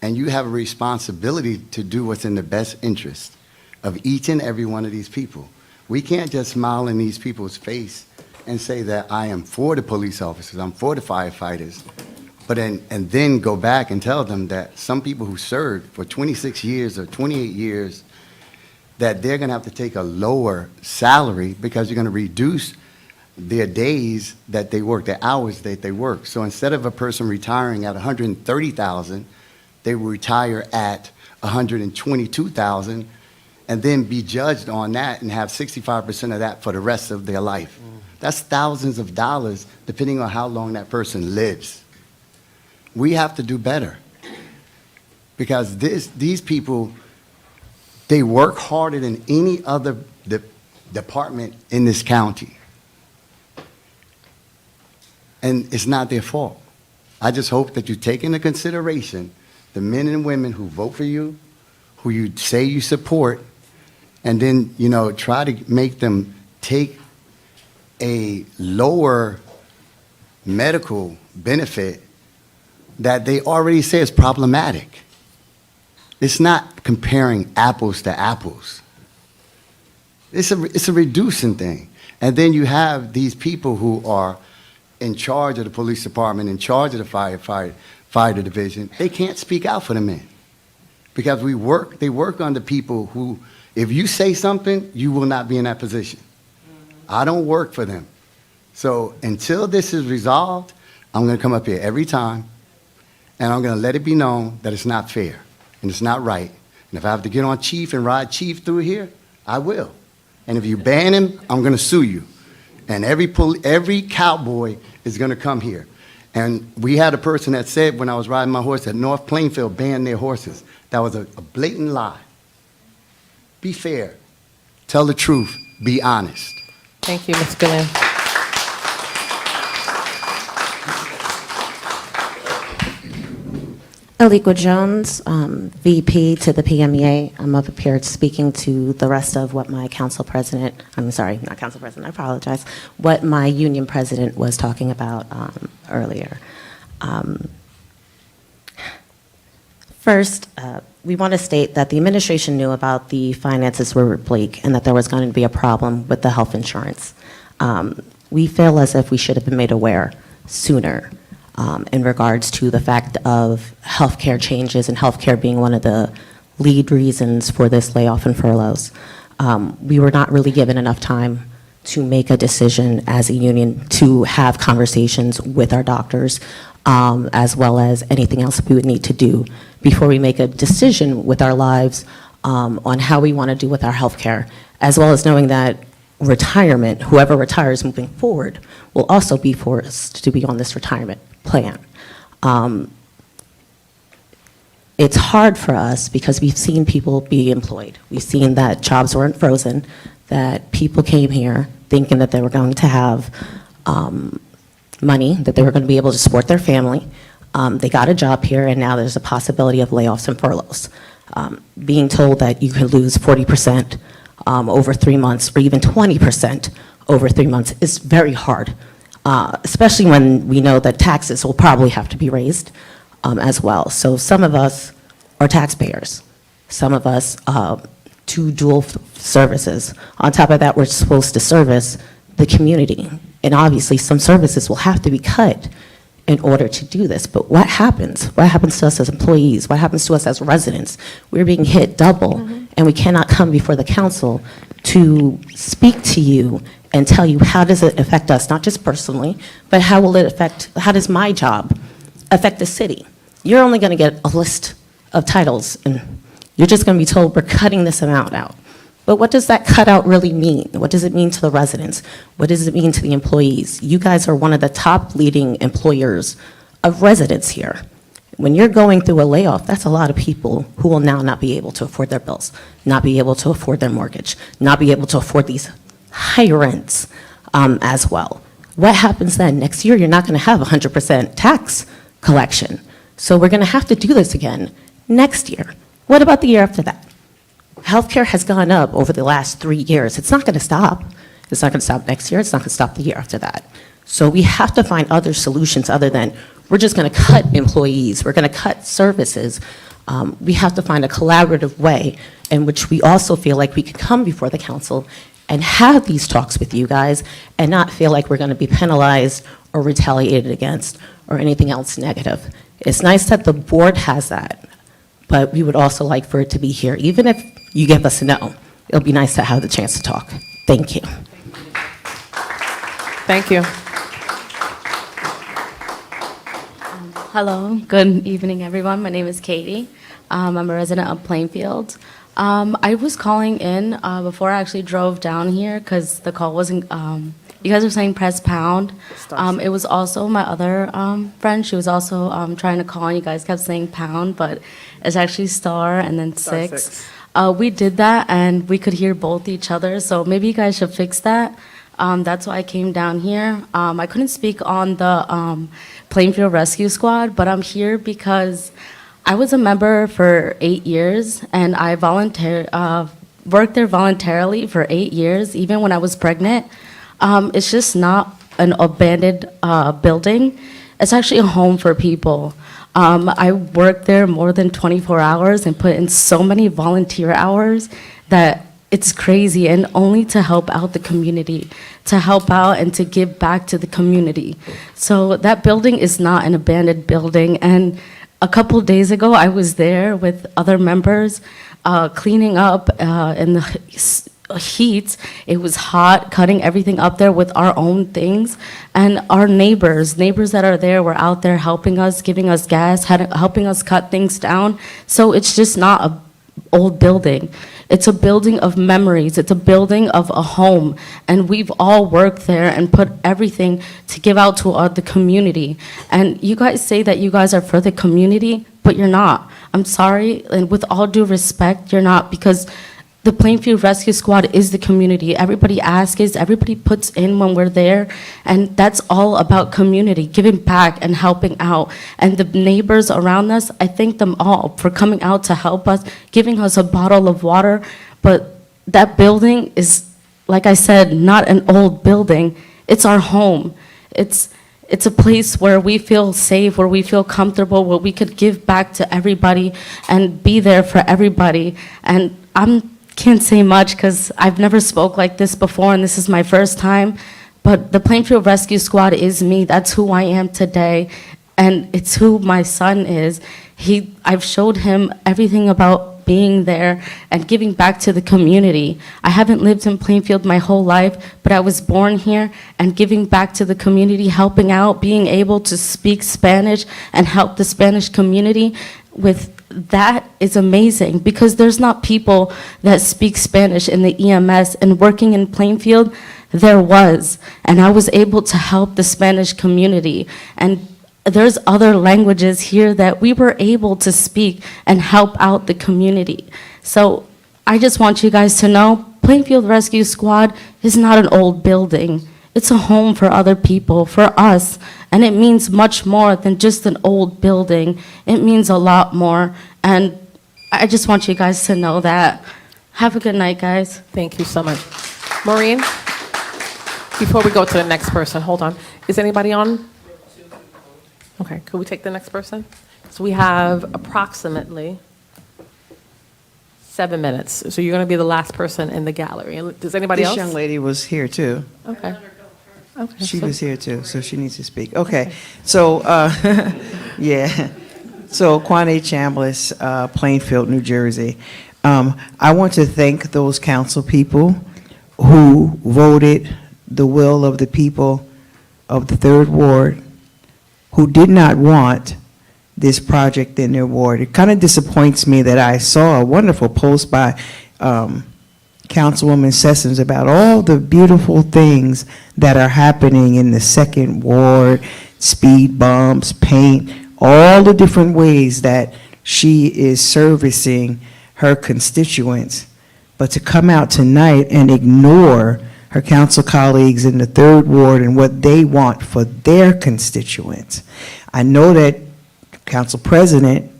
and you have a responsibility to do what's in the best interest of each and every one of these people. We can't just smile in these people's face and say that I am for the police officers, I'm for the firefighters, and then go back and tell them that some people who served for 26 years or 28 years, that they're gonna have to take a lower salary because you're gonna reduce their days that they work, the hours that they work. So instead of a person retiring at $130,000, they will retire at $122,000 and then be judged on that and have 65% of that for the rest of their life. That's thousands of dollars depending on how long that person lives. We have to do better, because these people, they work harder than any other department in this county. And it's not their fault. I just hope that you take into consideration the men and women who vote for you, who you say you support, and then, try to make them take a lower medical benefit that they already say is problematic. It's not comparing apples to apples. It's a reducing thing. And then you have these people who are in charge of the police department, in charge of the fire division. They can't speak out for the men, because they work under people who, if you say something, you will not be in that position. I don't work for them. So until this is resolved, I'm going to come up here every time, and I'm going to let it be known that it's not fair and it's not right. And if I have to get on Chief and ride Chief through here, I will. And if you ban him, I'm going to sue you. And every cowboy is going to come here. And we had a person that said when I was riding my horse that North Plainfield banned their horses. That was a blatant lie. Be fair. Tell the truth. Be honest. Thank you, Ms. Gilliam. Aliqua Jones, VP to the PMEA. I'm up here speaking to the rest of what my council president, I'm sorry, not council president, I apologize, what my union president was talking about earlier. First, we want to state that the administration knew about the finances were bleak and that there was going to be a problem with the health insurance. We feel as if we should have been made aware sooner. In regards to the fact of healthcare changes and healthcare being one of the lead reasons for this layoff and furloughs. We were not really given enough time to make a decision as a union to have conversations with our doctors, as well as anything else we would need to do before we make a decision with our lives on how we want to do with our healthcare, as well as knowing that retirement, whoever retires moving forward, will also be forced to be on this retirement plan. It's hard for us because we've seen people be employed. We've seen that jobs weren't frozen, that people came here thinking that they were going to have money, that they were going to be able to support their family. They got a job here, and now there's a possibility of layoffs and furloughs. Being told that you could lose 40% over 3 months, or even 20% over 3 months is very hard. Especially when we know that taxes will probably have to be raised as well. So some of us are taxpayers. Some of us do dual services. On top of that, we're supposed to service the community. And obviously, some services will have to be cut in order to do this. But what happens? What happens to us as employees? What happens to us as residents? We're being hit double, and we cannot come before the council to speak to you and tell you how does it affect us, not just personally, but how does my job affect the city? You're only going to get a list of titles, and you're just going to be told we're cutting this amount out. But what does that cutout really mean? What does it mean to the residents? What does it mean to the employees? You guys are one of the top leading employers of residents here. When you're going through a layoff, that's a lot of people who will now not be able to afford their bills, not be able to afford their mortgage, not be able to afford these high rents as well. What happens then? Next year, you're not going to have 100% tax collection. So we're going to have to do this again next year. What about the year after that? Healthcare has gone up over the last 3 years. It's not going to stop. It's not going to stop next year. It's not going to stop the year after that. So we have to find other solutions other than we're just going to cut employees. We're going to cut services. We have to find a collaborative way in which we also feel like we can come before the council and have these talks with you guys and not feel like we're going to be penalized or retaliated against or anything else negative. It's nice that the board has that, but we would also like for it to be here. Even if you give us a no, it'll be nice to have the chance to talk. Thank you. Thank you. Hello, good evening, everyone. My name is Katie. I'm a resident of Plainfield. I was calling in before I actually drove down here because the call wasn't, you guys were saying press pound. It was also my other friend. She was also trying to call and you guys kept saying pound, but it's actually star and then six. We did that and we could hear both each other, so maybe you guys should fix that. That's why I came down here. I couldn't speak on the Plainfield Rescue Squad, but I'm here because I was a member for 8 years, and I worked there voluntarily for 8 years, even when I was pregnant. It's just not an abandoned building. It's actually a home for people. I worked there more than 24 hours and put in so many volunteer hours that it's crazy, and only to help out the community, to help out and to give back to the community. So that building is not an abandoned building, and a couple days ago, I was there with other members cleaning up in the heat. It was hot, cutting everything up there with our own things. And our neighbors that are there were out there helping us, giving us gas, helping us cut things down. So it's just not a old building. It's a building of memories. It's a building of a home. And we've all worked there and put everything to give out to the community. And you guys say that you guys are for the community, but you're not. I'm sorry, and with all due respect, you're not, because the Plainfield Rescue Squad is the community. Everybody asks, everybody puts in when we're there, and that's all about community, giving back and helping out. And the neighbors around us, I thank them all for coming out to help us, giving us a bottle of water. But that building is, like I said, not an old building. It's our home. It's a place where we feel safe, where we feel comfortable, where we could give back to everybody and be there for everybody. And can't say much because I've never spoke like this before, and this is my first time. But the Plainfield Rescue Squad is me. That's who I am today, and it's who my son is. I've showed him everything about being there and giving back to the community. I haven't lived in Plainfield my whole life, but I was born here, and giving back to the community, helping out, being able to speak Spanish and help the Spanish community with that is amazing, because there's not people that speak Spanish in the EMS, and working in Plainfield, there was, and I was able to help the Spanish community. And there's other languages here that we were able to speak and help out the community. So I just want you guys to know, Plainfield Rescue Squad is not an old building. It's a home for other people, for us, and it means much more than just an old building. It means a lot more, and I just want you guys to know that. Have a good night, guys. Thank you so much. Maureen, before we go to the next person, hold on. Is anybody on? Okay, could we take the next person? So we have approximately 7 minutes. So you're going to be the last person in the gallery. Does anybody else? This young lady was here, too. Okay. Okay. She was here, too, so she needs to speak. Okay, so, yeah. So, Kwane Chambliss, Plainfield, New Jersey. I want to thank those council people who voted the will of the people of the 3rd Ward who did not want this project in their ward. It kind of disappoints me that I saw a wonderful post by Councilwoman Sessoms about all the beautiful things that are happening in the 2nd Ward, speed bumps, paint, all the different ways that she is servicing her constituents. But to come out tonight and ignore her council colleagues in the 3rd Ward and what they want for their constituents. I know that Council President,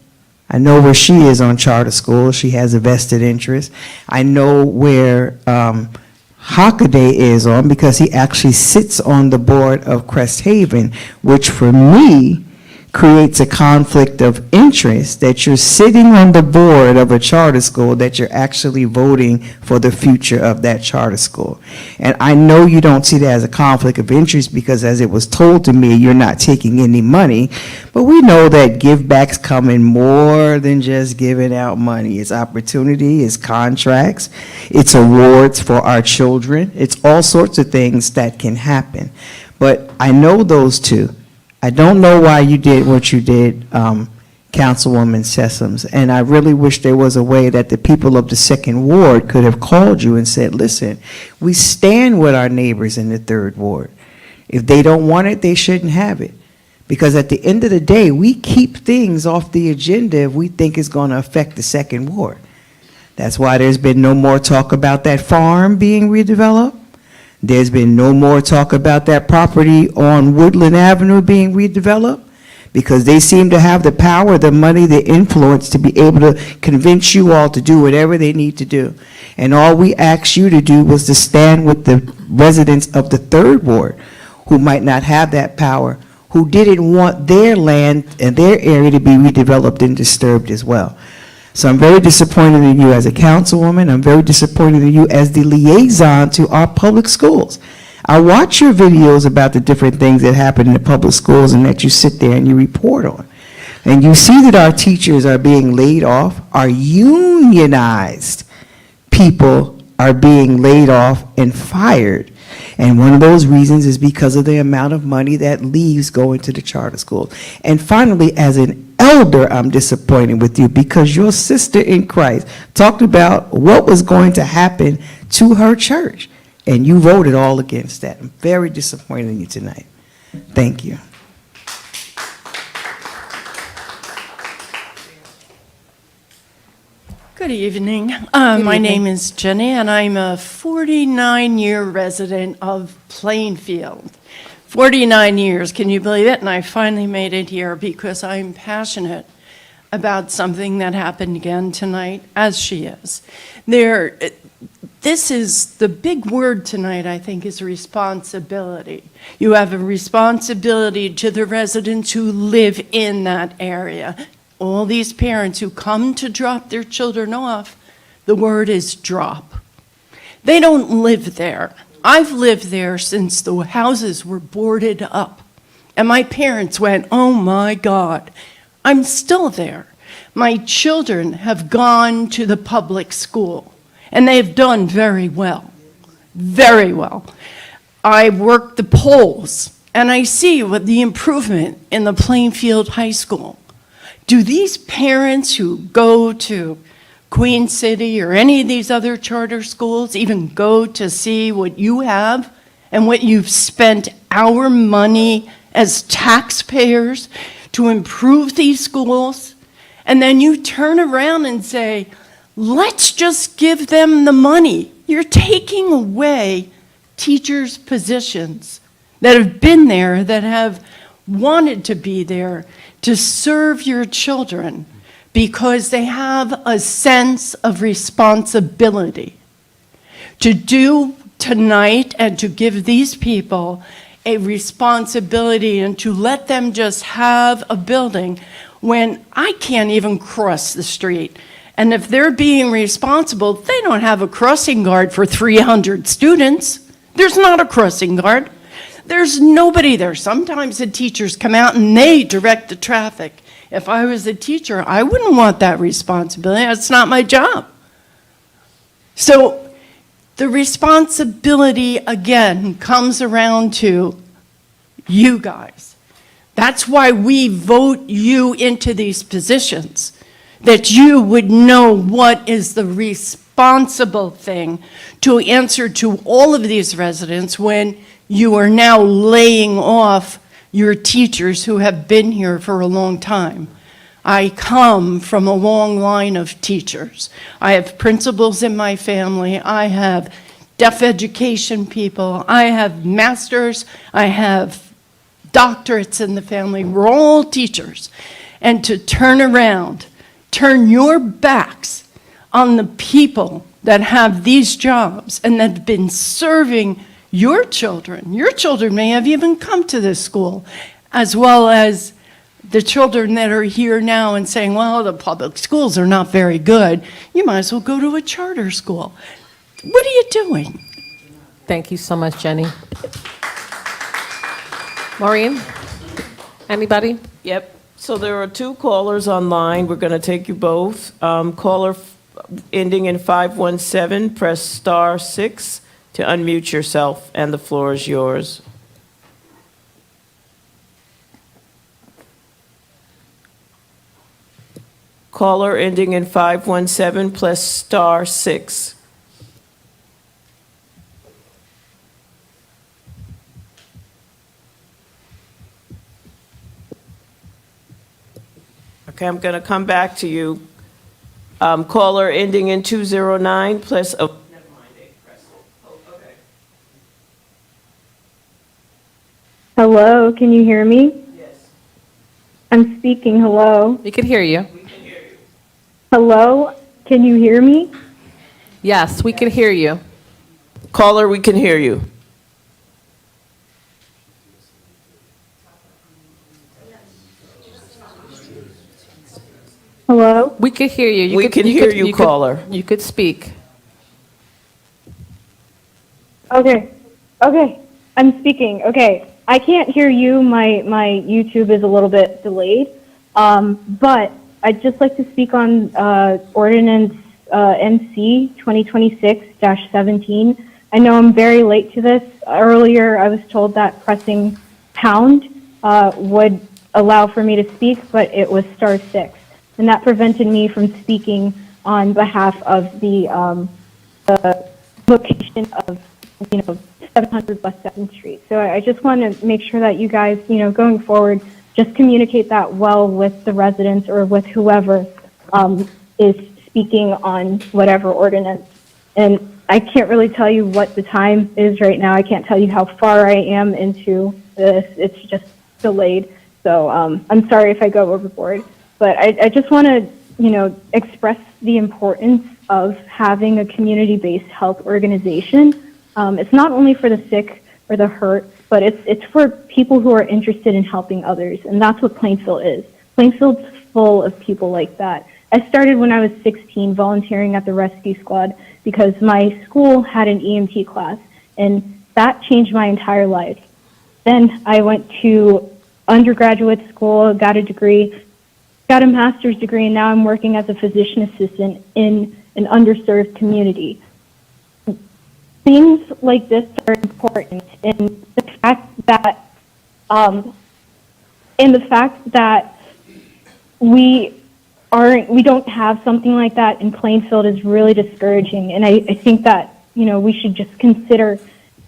I know where she is on charter schools. She has a vested interest. I know where Hockaday is on, because he actually sits on the board of Crest Haven, which for me creates a conflict of interest, that you're sitting on the board of a charter school, that you're actually voting for the future of that charter school. And I know you don't see that as a conflict of interest, because as it was told to me, you're not taking any money. But we know that givebacks come in more than just giving out money. It's opportunity, it's contracts, it's awards for our children. It's all sorts of things that can happen. But I know those two. I don't know why you did what you did, Councilwoman Sessoms, and I really wish there was a way that the people of the 2nd Ward could have called you and said, listen, we stand with our neighbors in the 3rd Ward. If they don't want it, they shouldn't have it. Because at the end of the day, we keep things off the agenda if we think it's going to affect the 2nd Ward. That's why there's been no more talk about that farm being redeveloped. There's been no more talk about that property on Woodland Avenue being redeveloped, because they seem to have the power, the money, the influence to be able to convince you all to do whatever they need to do. And all we asked you to do was to stand with the residents of the 3rd Ward who might not have that power, who didn't want their land and their area to be redeveloped and disturbed as well. So I'm very disappointed in you as a councilwoman. I'm very disappointed in you as the liaison to our public schools. I watch your videos about the different things that happen in the public schools and that you sit there and you report on. And you see that our teachers are being laid off, our unionized people are being laid off and fired. And one of those reasons is because of the amount of money that leaves going to the charter schools. And finally, as an elder, I'm disappointed with you because your sister in Christ talked about what was going to happen to her church, and you voted all against that. I'm very disappointed in you tonight. Thank you. Good evening. My name is Jenny, and I'm a 49-year resident of Plainfield. 49 years, can you believe it? And I finally made it here because I'm passionate about something that happened again tonight, as she is. This is the big word tonight, I think, is responsibility. You have a responsibility to the residents who live in that area. All these parents who come to drop their children off, the word is drop. They don't live there. I've lived there since the houses were boarded up. And my parents went, oh my God, I'm still there. My children have gone to the public school, and they've done very well, very well. I work the polls, and I see what the improvement in the Plainfield High School. Do these parents who go to Queen City or any of these other charter schools even go to see what you have and what you've spent our money as taxpayers to improve these schools? And then you turn around and say, let's just give them the money. You're taking away teachers' positions that have been there, that have wanted to be there to serve your children because they have a sense of responsibility to do tonight and to give these people a responsibility and to let them just have a building when I can't even cross the street. And if they're being responsible, they don't have a crossing guard for 300 students. There's not a crossing guard. There's nobody there. Sometimes the teachers come out and they direct the traffic. If I was a teacher, I wouldn't want that responsibility. That's not my job. So the responsibility, again, comes around to you guys. That's why we vote you into these positions, that you would know what is the responsible thing to answer to all of these residents when you are now laying off your teachers who have been here for a long time. I come from a long line of teachers. I have principals in my family. I have deaf education people. I have masters. I have doctorates in the family. We're all teachers. And to turn around, turn your backs on the people that have these jobs and that have been serving your children may have even come to this school, as well as the children that are here now and saying, well, the public schools are not very good. You might as well go to a charter school. What are you doing? Thank you so much, Jenny. Maureen, anybody? Yep. So there are two callers online. We're going to take you both. Caller ending in 517, press star 6 to unmute yourself, and the floor is yours. Caller ending in 517, press star 6. Okay, I'm going to come back to you. Caller ending in 209, press, oh, never mind, press, oh, okay. Hello, can you hear me? Yes. I'm speaking, hello. We can hear you. Hello, can you hear me? Yes, we can hear you. Caller, we can hear you. Hello? We can hear you. We can hear you, caller. You could speak. Okay, I'm speaking, okay. I can't hear you, my YouTube is a little bit delayed, but I'd just like to speak on ordinance NC 2026-17. I know I'm very late to this. Earlier, I was told that pressing pound would allow for me to speak, but it was *6, and that prevented me from speaking on behalf of the location of 700 West 2nd Street. So I just want to make sure that you guys, going forward, just communicate that well with the residents or with whoever is speaking on whatever ordinance. And I can't really tell you what the time is right now. I can't tell you how far I am into this. It's just delayed. So I'm sorry if I go overboard. But I just want to, express the importance of having a community-based health organization. It's not only for the sick or the hurt, but it's for people who are interested in helping others. And that's what Plainfield is. Plainfield's full of people like that. I started when I was 16 volunteering at the rescue squad because my school had an EMT class, and that changed my entire life. Then I went to undergraduate school, got a degree, got a master's degree, and now I'm working as a physician assistant in an underserved community. Things like this are important, and the fact that we don't have something like that in Plainfield is really discouraging. And I think that, we should just consider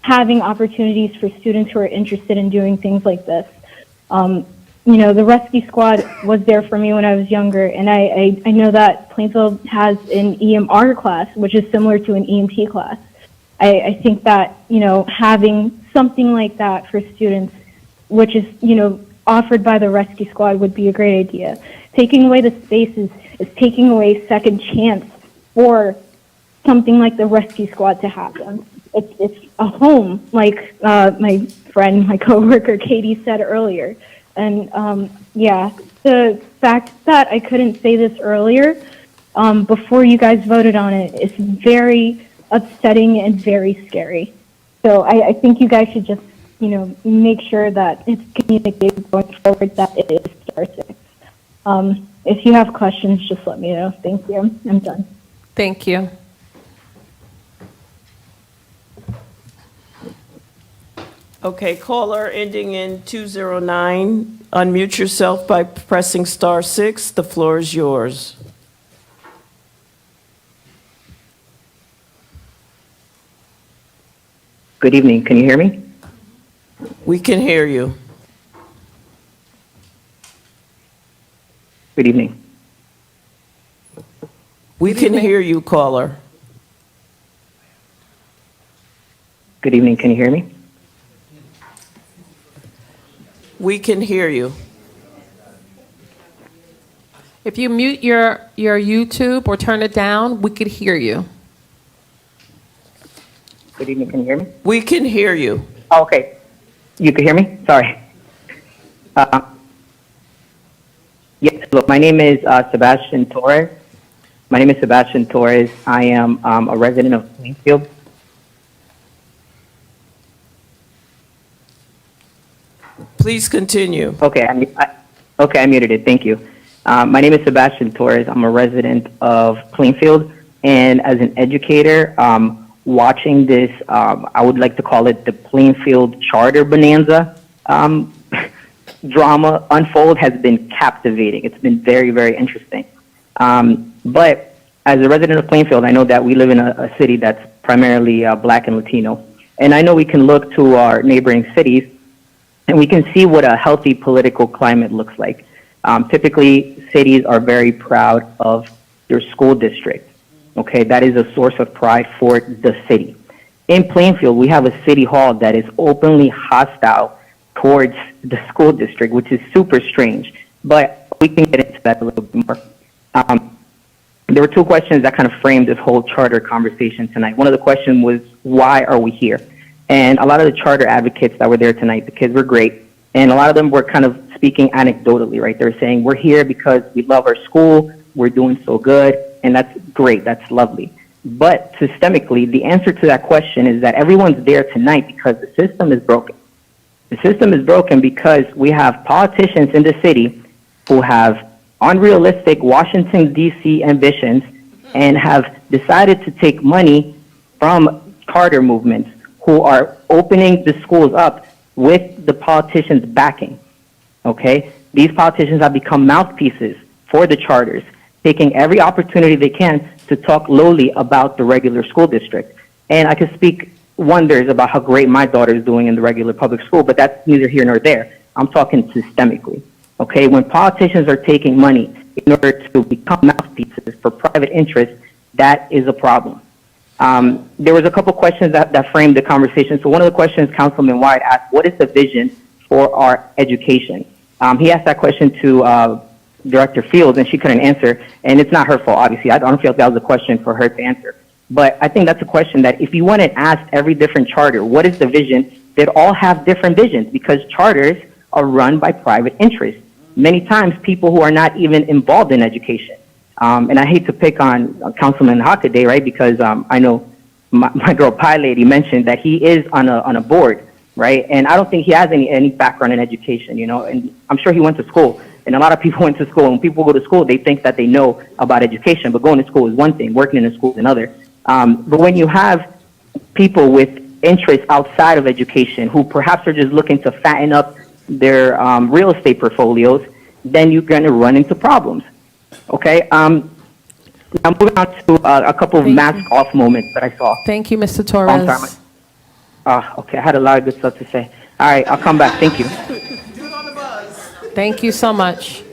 having opportunities for students who are interested in doing things like this. The rescue squad was there for me when I was younger, and I know that Plainfield has an EMR class, which is similar to an EMT class. I think that, having something like that for students, which is, offered by the rescue squad, would be a great idea. Taking away the spaces is taking away second chance for something like the rescue squad to happen. It's a home, like my friend, my coworker Katie said earlier. And the fact that I couldn't say this earlier before you guys voted on it is very upsetting and very scary. So I think you guys should just, make sure that it's communicated going forward that it is *6. If you have questions, just let me know. Thank you. I'm done. Thank you. Okay, caller ending in 209, unmute yourself by pressing *6. The floor is yours. Good evening. Can you hear me? We can hear you. Good evening. We can hear you, caller. Good evening. Can you hear me? We can hear you. If you mute your YouTube or turn it down, we could hear you. Good evening. Can you hear me? We can hear you. Oh, okay. You can hear me? Sorry. Yes, look, my name is Sebastian Torres. I am a resident of Plainfield. Please continue. Okay, I muted it. Thank you. My name is Sebastian Torres. I'm a resident of Plainfield, and as an educator, watching this, I would like to call it the Plainfield Charter Bonanza drama unfold has been captivating. It's been very, very interesting. But as a resident of Plainfield, I know that we live in a city that's primarily Black and Latino. And I know we can look to our neighboring cities and we can see what a healthy political climate looks like. Typically, cities are very proud of their school district. Okay, that is a source of pride for the city. In Plainfield, we have a city hall that is openly hostile towards the school district, which is super strange. But we can get into that a little bit more. There were two questions that kind of framed this whole charter conversation tonight. One of the questions was, why are we here? And a lot of the charter advocates that were there tonight, the kids were great. And a lot of them were kind of speaking anecdotally, right? They're saying, we're here because we love our school, we're doing so good, and that's great, that's lovely. But systemically, the answer to that question is that everyone's there tonight because the system is broken. The system is broken because we have politicians in the city who have unrealistic Washington, D.C. ambitions and have decided to take money from charter movements who are opening the schools up with the politicians' backing. Okay? These politicians have become mouthpieces for the charters, taking every opportunity they can to talk lowly about the regular school district. And I could speak wonders about how great my daughter is doing in the regular public school, but that's neither here nor there. I'm talking systemically. Okay? When politicians are taking money in order to become mouthpieces for private interests, that is a problem. There was a couple questions that framed the conversation. So one of the questions Councilman White asked, what is the vision for our education? He asked that question to Director Fields, and she couldn't answer, and it's not her fault, obviously. I don't feel like that was a question for her to answer. But I think that's a question that if you went and asked every different charter, what is the vision, they'd all have different visions, because charters are run by private interests. Many times, people who are not even involved in education. And I hate to pick on Councilman Hockaday, right, because I know my girl Pie Lady mentioned that he is on a board, right, and I don't think he has any background in education, you know, and I'm sure he went to school, and a lot of people went to school. When people go to school, they think that they know about education, but going to school is one thing, working in a school is another. But when you have people with interests outside of education who perhaps are just looking to fatten up their real estate portfolios, then you're going to run into problems. Okay? Now moving on to a couple of mask-off moments that I saw. Thank you, Mr. Oh, I'm sorry. Torres. Okay, I had a lot of good stuff to say. All right, I'll come back. Thank you. Thank you so much.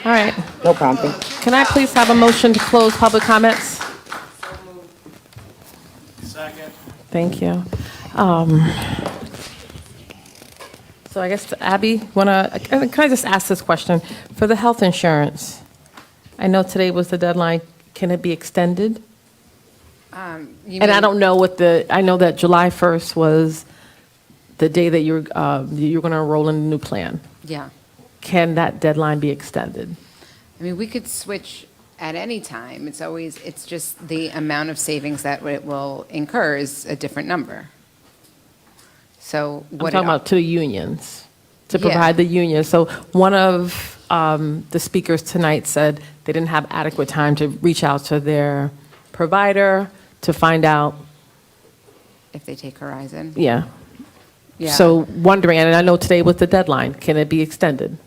All right. No problem. Thank you. Can I please have a motion to close public comments? Second. Thank you. So I guess, Abby, can I just ask this question? For the health insurance, I know today was the deadline. Can it be extended? And I don't know I know that July 1st was the day that you're going to enroll in the new plan. Yeah. Can that deadline be extended? I mean, we could switch at any time. It's just the amount of savings that it will incur is a different number. So I'm what talking about to the unions, to Yeah. provide the unions. So one of the speakers tonight said they didn't have adequate time to reach out to their provider to find out. if they take Horizon. Yeah. Yeah. So wondering, and I know today was the deadline, can it be extended?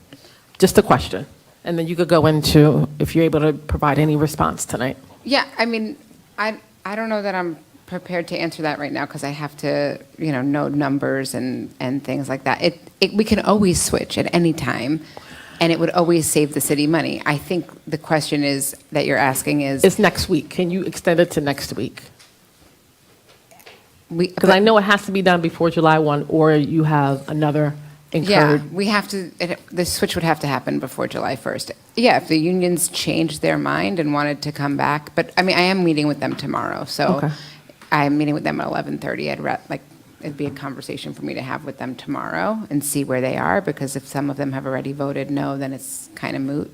Just a question. And then you could go into, if you're able to provide any response tonight. Yeah, I mean, I don't know that I'm prepared to answer that right now because I have to, know numbers and things like that. We can always switch at any time, and it would always save the city money. I think the question is that you're asking is... It's next week. Can you extend it to next week? Because I know it has to be done before July 1, or you have another incurred. Yeah, we have to, the switch would have to happen before July 1st. Yeah, if the unions changed their mind and wanted to come back, but I mean, I am meeting with them tomorrow, so Okay. I'm meeting with them at 11:30. It'd be a conversation for me to have with them tomorrow and see where they are, because if some of them have already voted no, then it's kind of moot,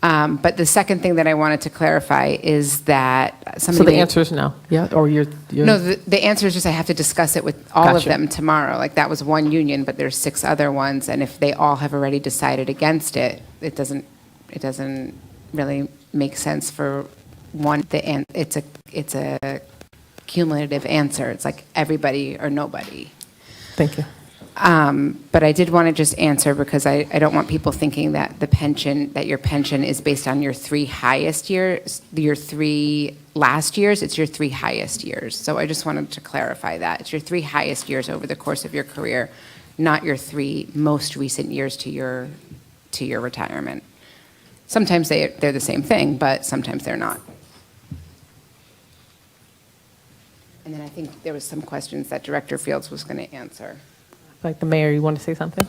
But the second thing that I wanted to clarify is that So the answer is no, yeah? Or you're... No, the answer is just I have to discuss it with all of Gotcha. them tomorrow. Like, that was one union, but there's 6 other ones, and if they all have already decided against it, it doesn't really make sense for one. It's a cumulative answer. It's like everybody or nobody. Thank you. But I did want to just answer because I don't want people thinking that your pension is based on your 3 highest years, your 3 last years. It's your 3 highest years. So I just wanted to clarify that. It's your 3 highest years over the course of your career, not your 3 most recent years to your retirement. Sometimes they're the same thing, but sometimes they're not. And then I think there was some questions that Director Fields was going to answer. Like the mayor, you want to say something?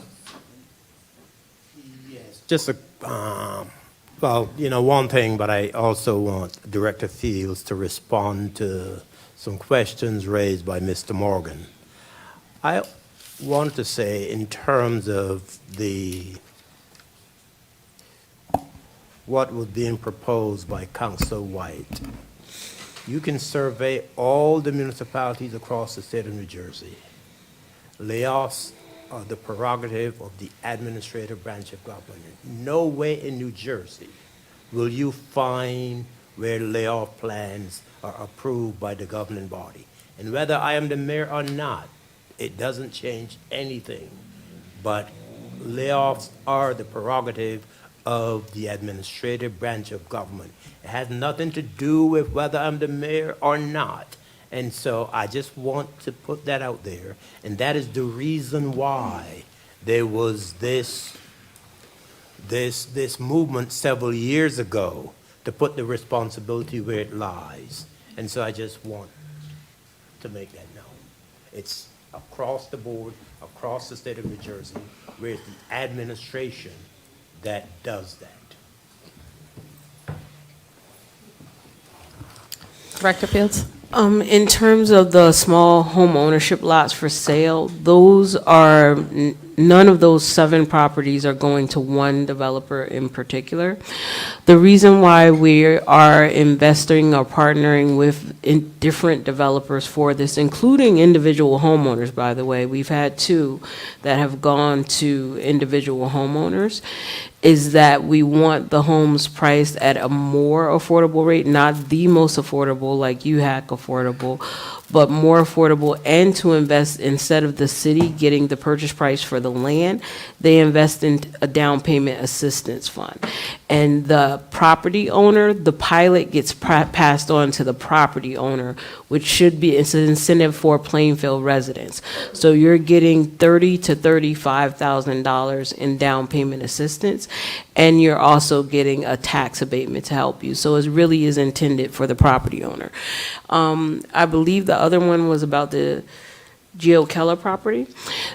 Just one thing, but I also want Director Fields to respond to some questions raised by Mr. Morgan. I want to say, in terms of what was being proposed by Councilor White, you can survey all the municipalities across the state of New Jersey. Layoffs are the prerogative of the administrative branch of government. Nowhere in New Jersey will you find where layoff plans are approved by the governing body. And whether I am the mayor or not, it doesn't change anything. But layoffs are the prerogative of the administrative branch of government. It has nothing to do with whether I'm the mayor or not. And so I just want to put that out there. And that is the reason why there was this movement several years ago to put the responsibility where it lies. And so I just want to make that known. It's across the board, across the state of New Jersey, where it's the administration that does that. Director Fields? In terms of the small home ownership lots for sale, those are, none of those 7 properties are going to one developer in particular. The reason why we are investing or partnering with different developers for this, including individual homeowners, by the way, we've had 2 that have gone to individual homeowners, is that we want the homes priced at a more affordable rate, not the most affordable like UHAC affordable, but more affordable, and to invest, instead of the city getting the purchase price for the land, they invest in a down payment assistance fund. And the property owner, the pilot gets passed on to the property owner, which should be, it's an incentive for Plainfield residents. So you're getting $30,000 to $35,000 in down payment assistance, and you're also getting a tax abatement to help you. So it really is intended for the property owner. I believe the other one was about the Geo Keller property.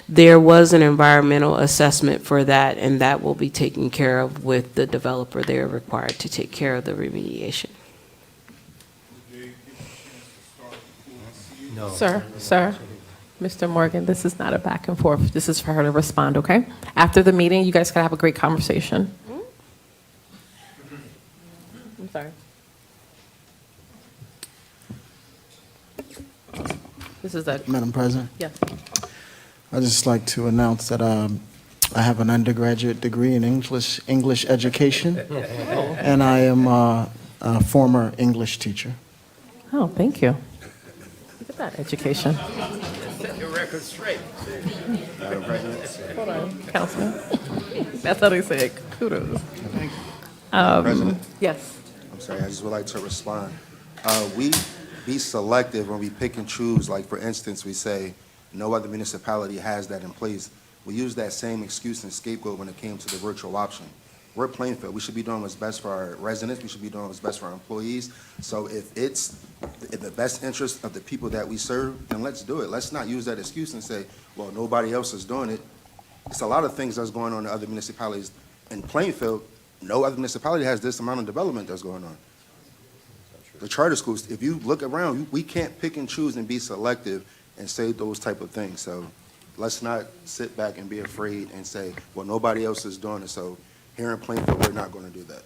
There was an environmental assessment for that, and that will be taken care of with the developer. They're required to take care of the remediation. No. Sir, Mr. Morgan, this is not a back and forth. This is for her to respond, okay? After the meeting, you guys can have a great conversation. I'm sorry. This is a... Madam President? Yes. I'd just like to announce that I have an undergraduate degree in English education, and I am a former English teacher. Oh, thank you. Look at that education. Set your record straight. Hold on, Councilman. That's how they say it. Kudos. President? Yes. I'm sorry, I just would like to respond. We be selective when we pick and choose. Like, for instance, we say no other municipality has that in place. We use that same excuse and scapegoat when it came to the virtual option. We're Plainfield. We should be doing what's best for our residents. We should be doing what's best for our employees. So if it's in the best interest of the people that we serve, then let's do it. Let's not use that excuse and say, well, nobody else is doing it. It's a lot of things that's going on in other municipalities. In Plainfield, no other municipality has this amount of development that's going on. The charter schools, if you look around, we can't pick and choose and be selective and say those type of things. So let's not sit back and be afraid and say, well, nobody else is doing it. So here in Plainfield, we're not going to do that.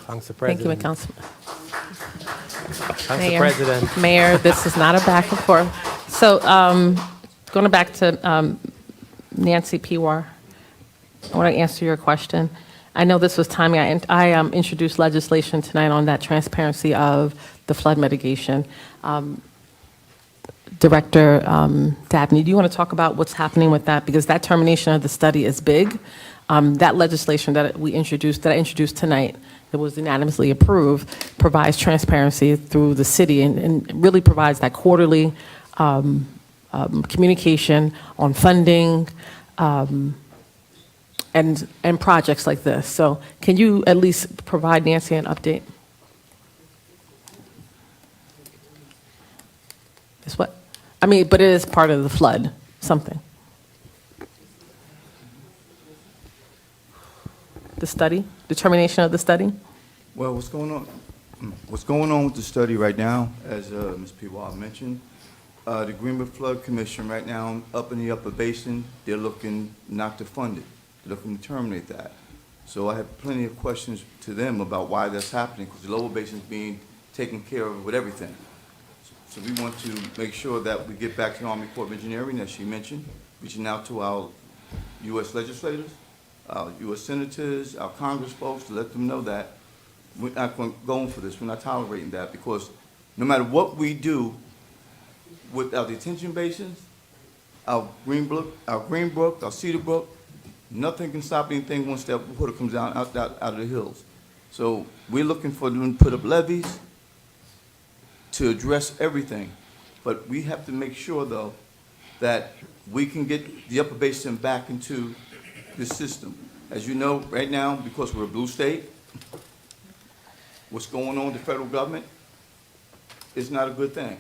Council Thank you, President. Councilman. Council President. Mayor, this is not a back and forth. So going back to Nancy Pewar, I want to answer your question. I know this was timely. I introduced legislation tonight on that transparency of the flood mitigation. Director Dabney, do you want to talk about what's happening with that? Because that termination of the study is big. That legislation that I introduced tonight, that was unanimously approved, provides transparency through the city and really provides that quarterly communication on funding, and projects like this. So can you at least provide Nancy an update? It's what? I mean, but it is part of the flood, something. The study, determination of the study? Well, what's going on? What's going on with the study right now, as Ms. Pewar mentioned, the Greenwood Flood Commission right now up in the Upper Basin, they're looking not to fund it. They're looking to terminate that. So I have plenty of questions to them about why that's happening, because the Lower Basin is being taken care of with everything. So we want to make sure that we get back to the Army Corps of Engineering, as she mentioned, reaching out to our U.S. legislators, our U.S. senators, our Congress folks, to let them know that we're not going for this. We're not tolerating that because no matter what we do with our detention basins, our Greenbrook, our Cedar Brook, nothing can stop anything once that water comes down out of the hills. So we're looking for them to put up levees to address everything. But we have to make sure, though, that we can get the upper basin back into the system. As you know, right now, because we're a blue state, what's going on with the federal government is not a good thing.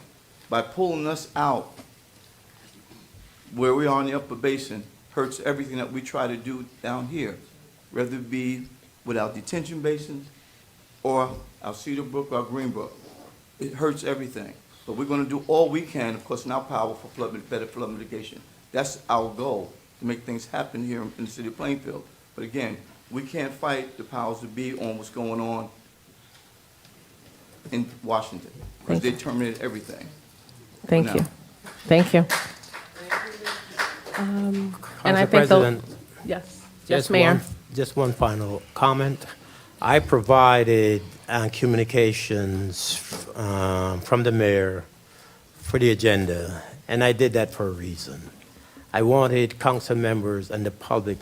By pulling us out where we are in the upper basin hurts everything that we try to do down here, whether it be with our detention basins or our Cedar Brook or our Greenbrook. It hurts everything. But we're going to do all we can, of course, in our power for better flood mitigation. That's our goal, to make things happen here in the city of Plainfield. But again, we can't fight the powers that be on what's going on in Washington, because they terminated everything. Thank you. Thank you. And I think President, yes, yes, Mayor. Just one final comment. I provided communications from the mayor for the agenda, and I did that for a reason. I wanted council members and the public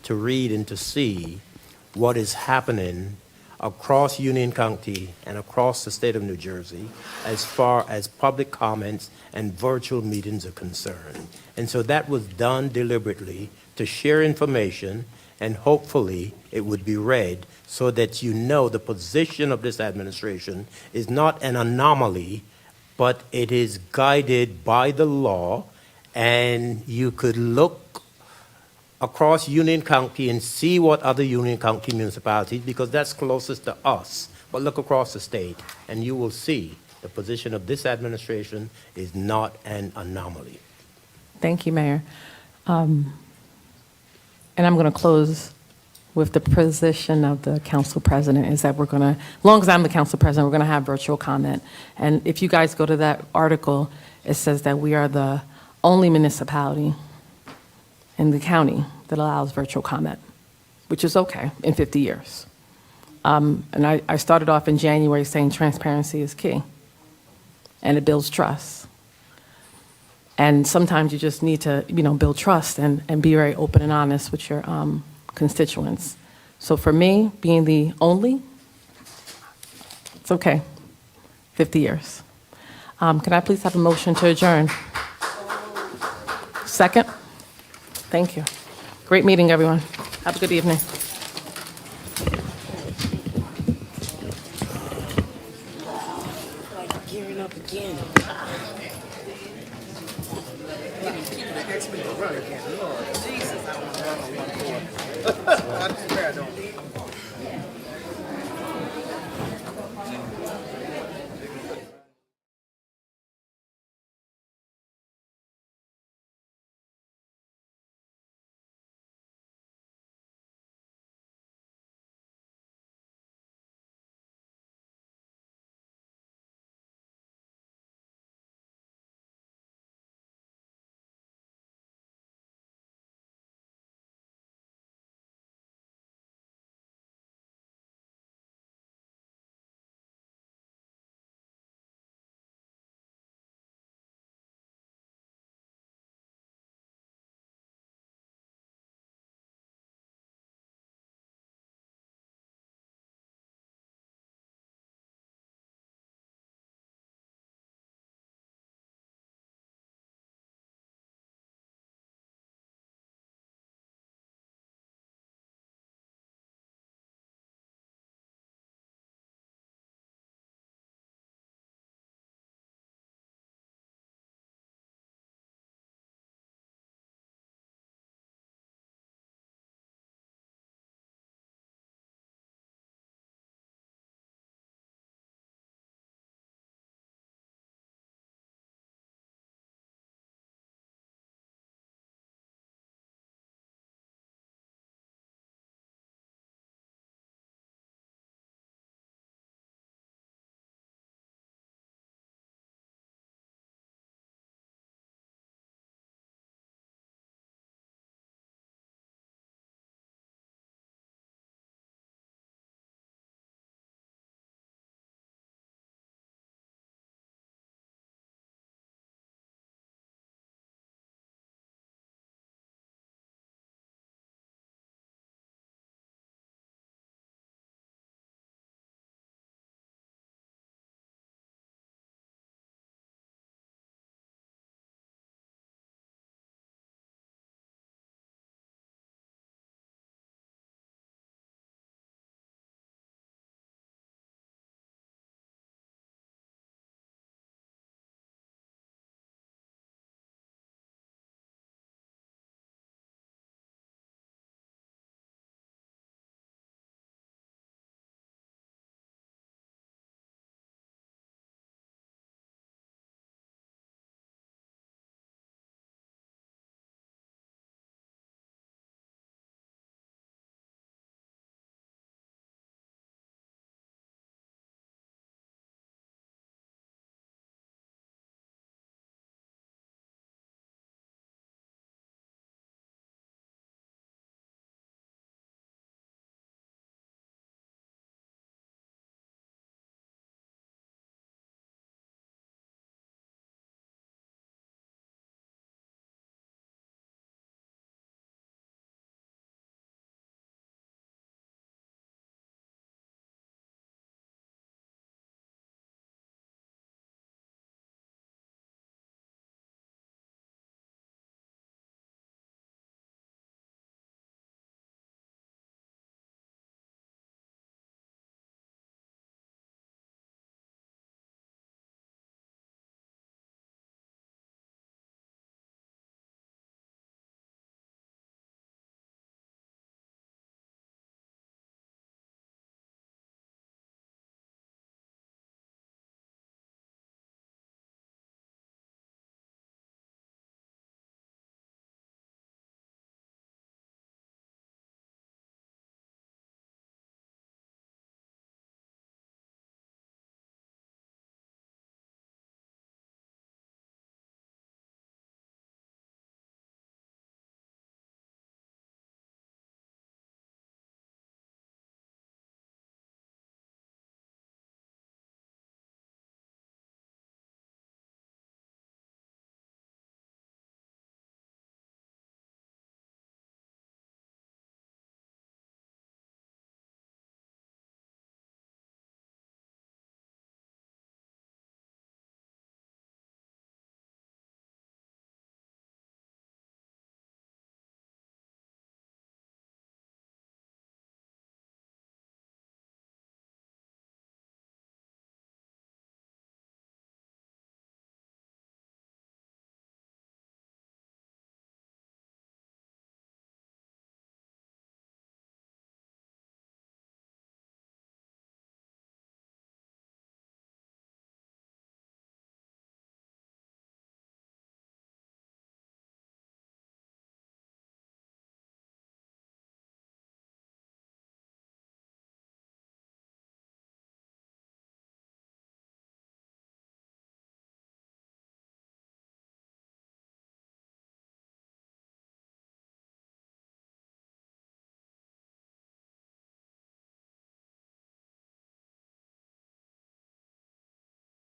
to read and to see what is happening across Union County and across the state of New Jersey as far as public comments and virtual meetings are concerned. And so that was done deliberately to share information, and hopefully it would be read so that you know the position of this administration is not an anomaly, but it is guided by the law, and you could look across Union County and see what other Union County municipalities, because that's closest to us, but look across the state and you will see the position of this administration is not an anomaly. Thank you, Mayor. And I'm going to close with the position of the council president is that we're going to, as long as I'm the council president, we're going to have virtual comment. And if you guys go to that article, it says that we are the only municipality in the county that allows virtual comment, which is okay in 50 years. And I started off in January saying transparency is key, and it builds trust. And sometimes you just need to, build trust and be very open and honest with your constituents. So for me, being the only, it's okay, 50 years. Can I please have a motion to adjourn? Second? Thank you. Great meeting, everyone. Have a good evening. Gearing up again. Jesus, I want to run on one court. I swear I don't.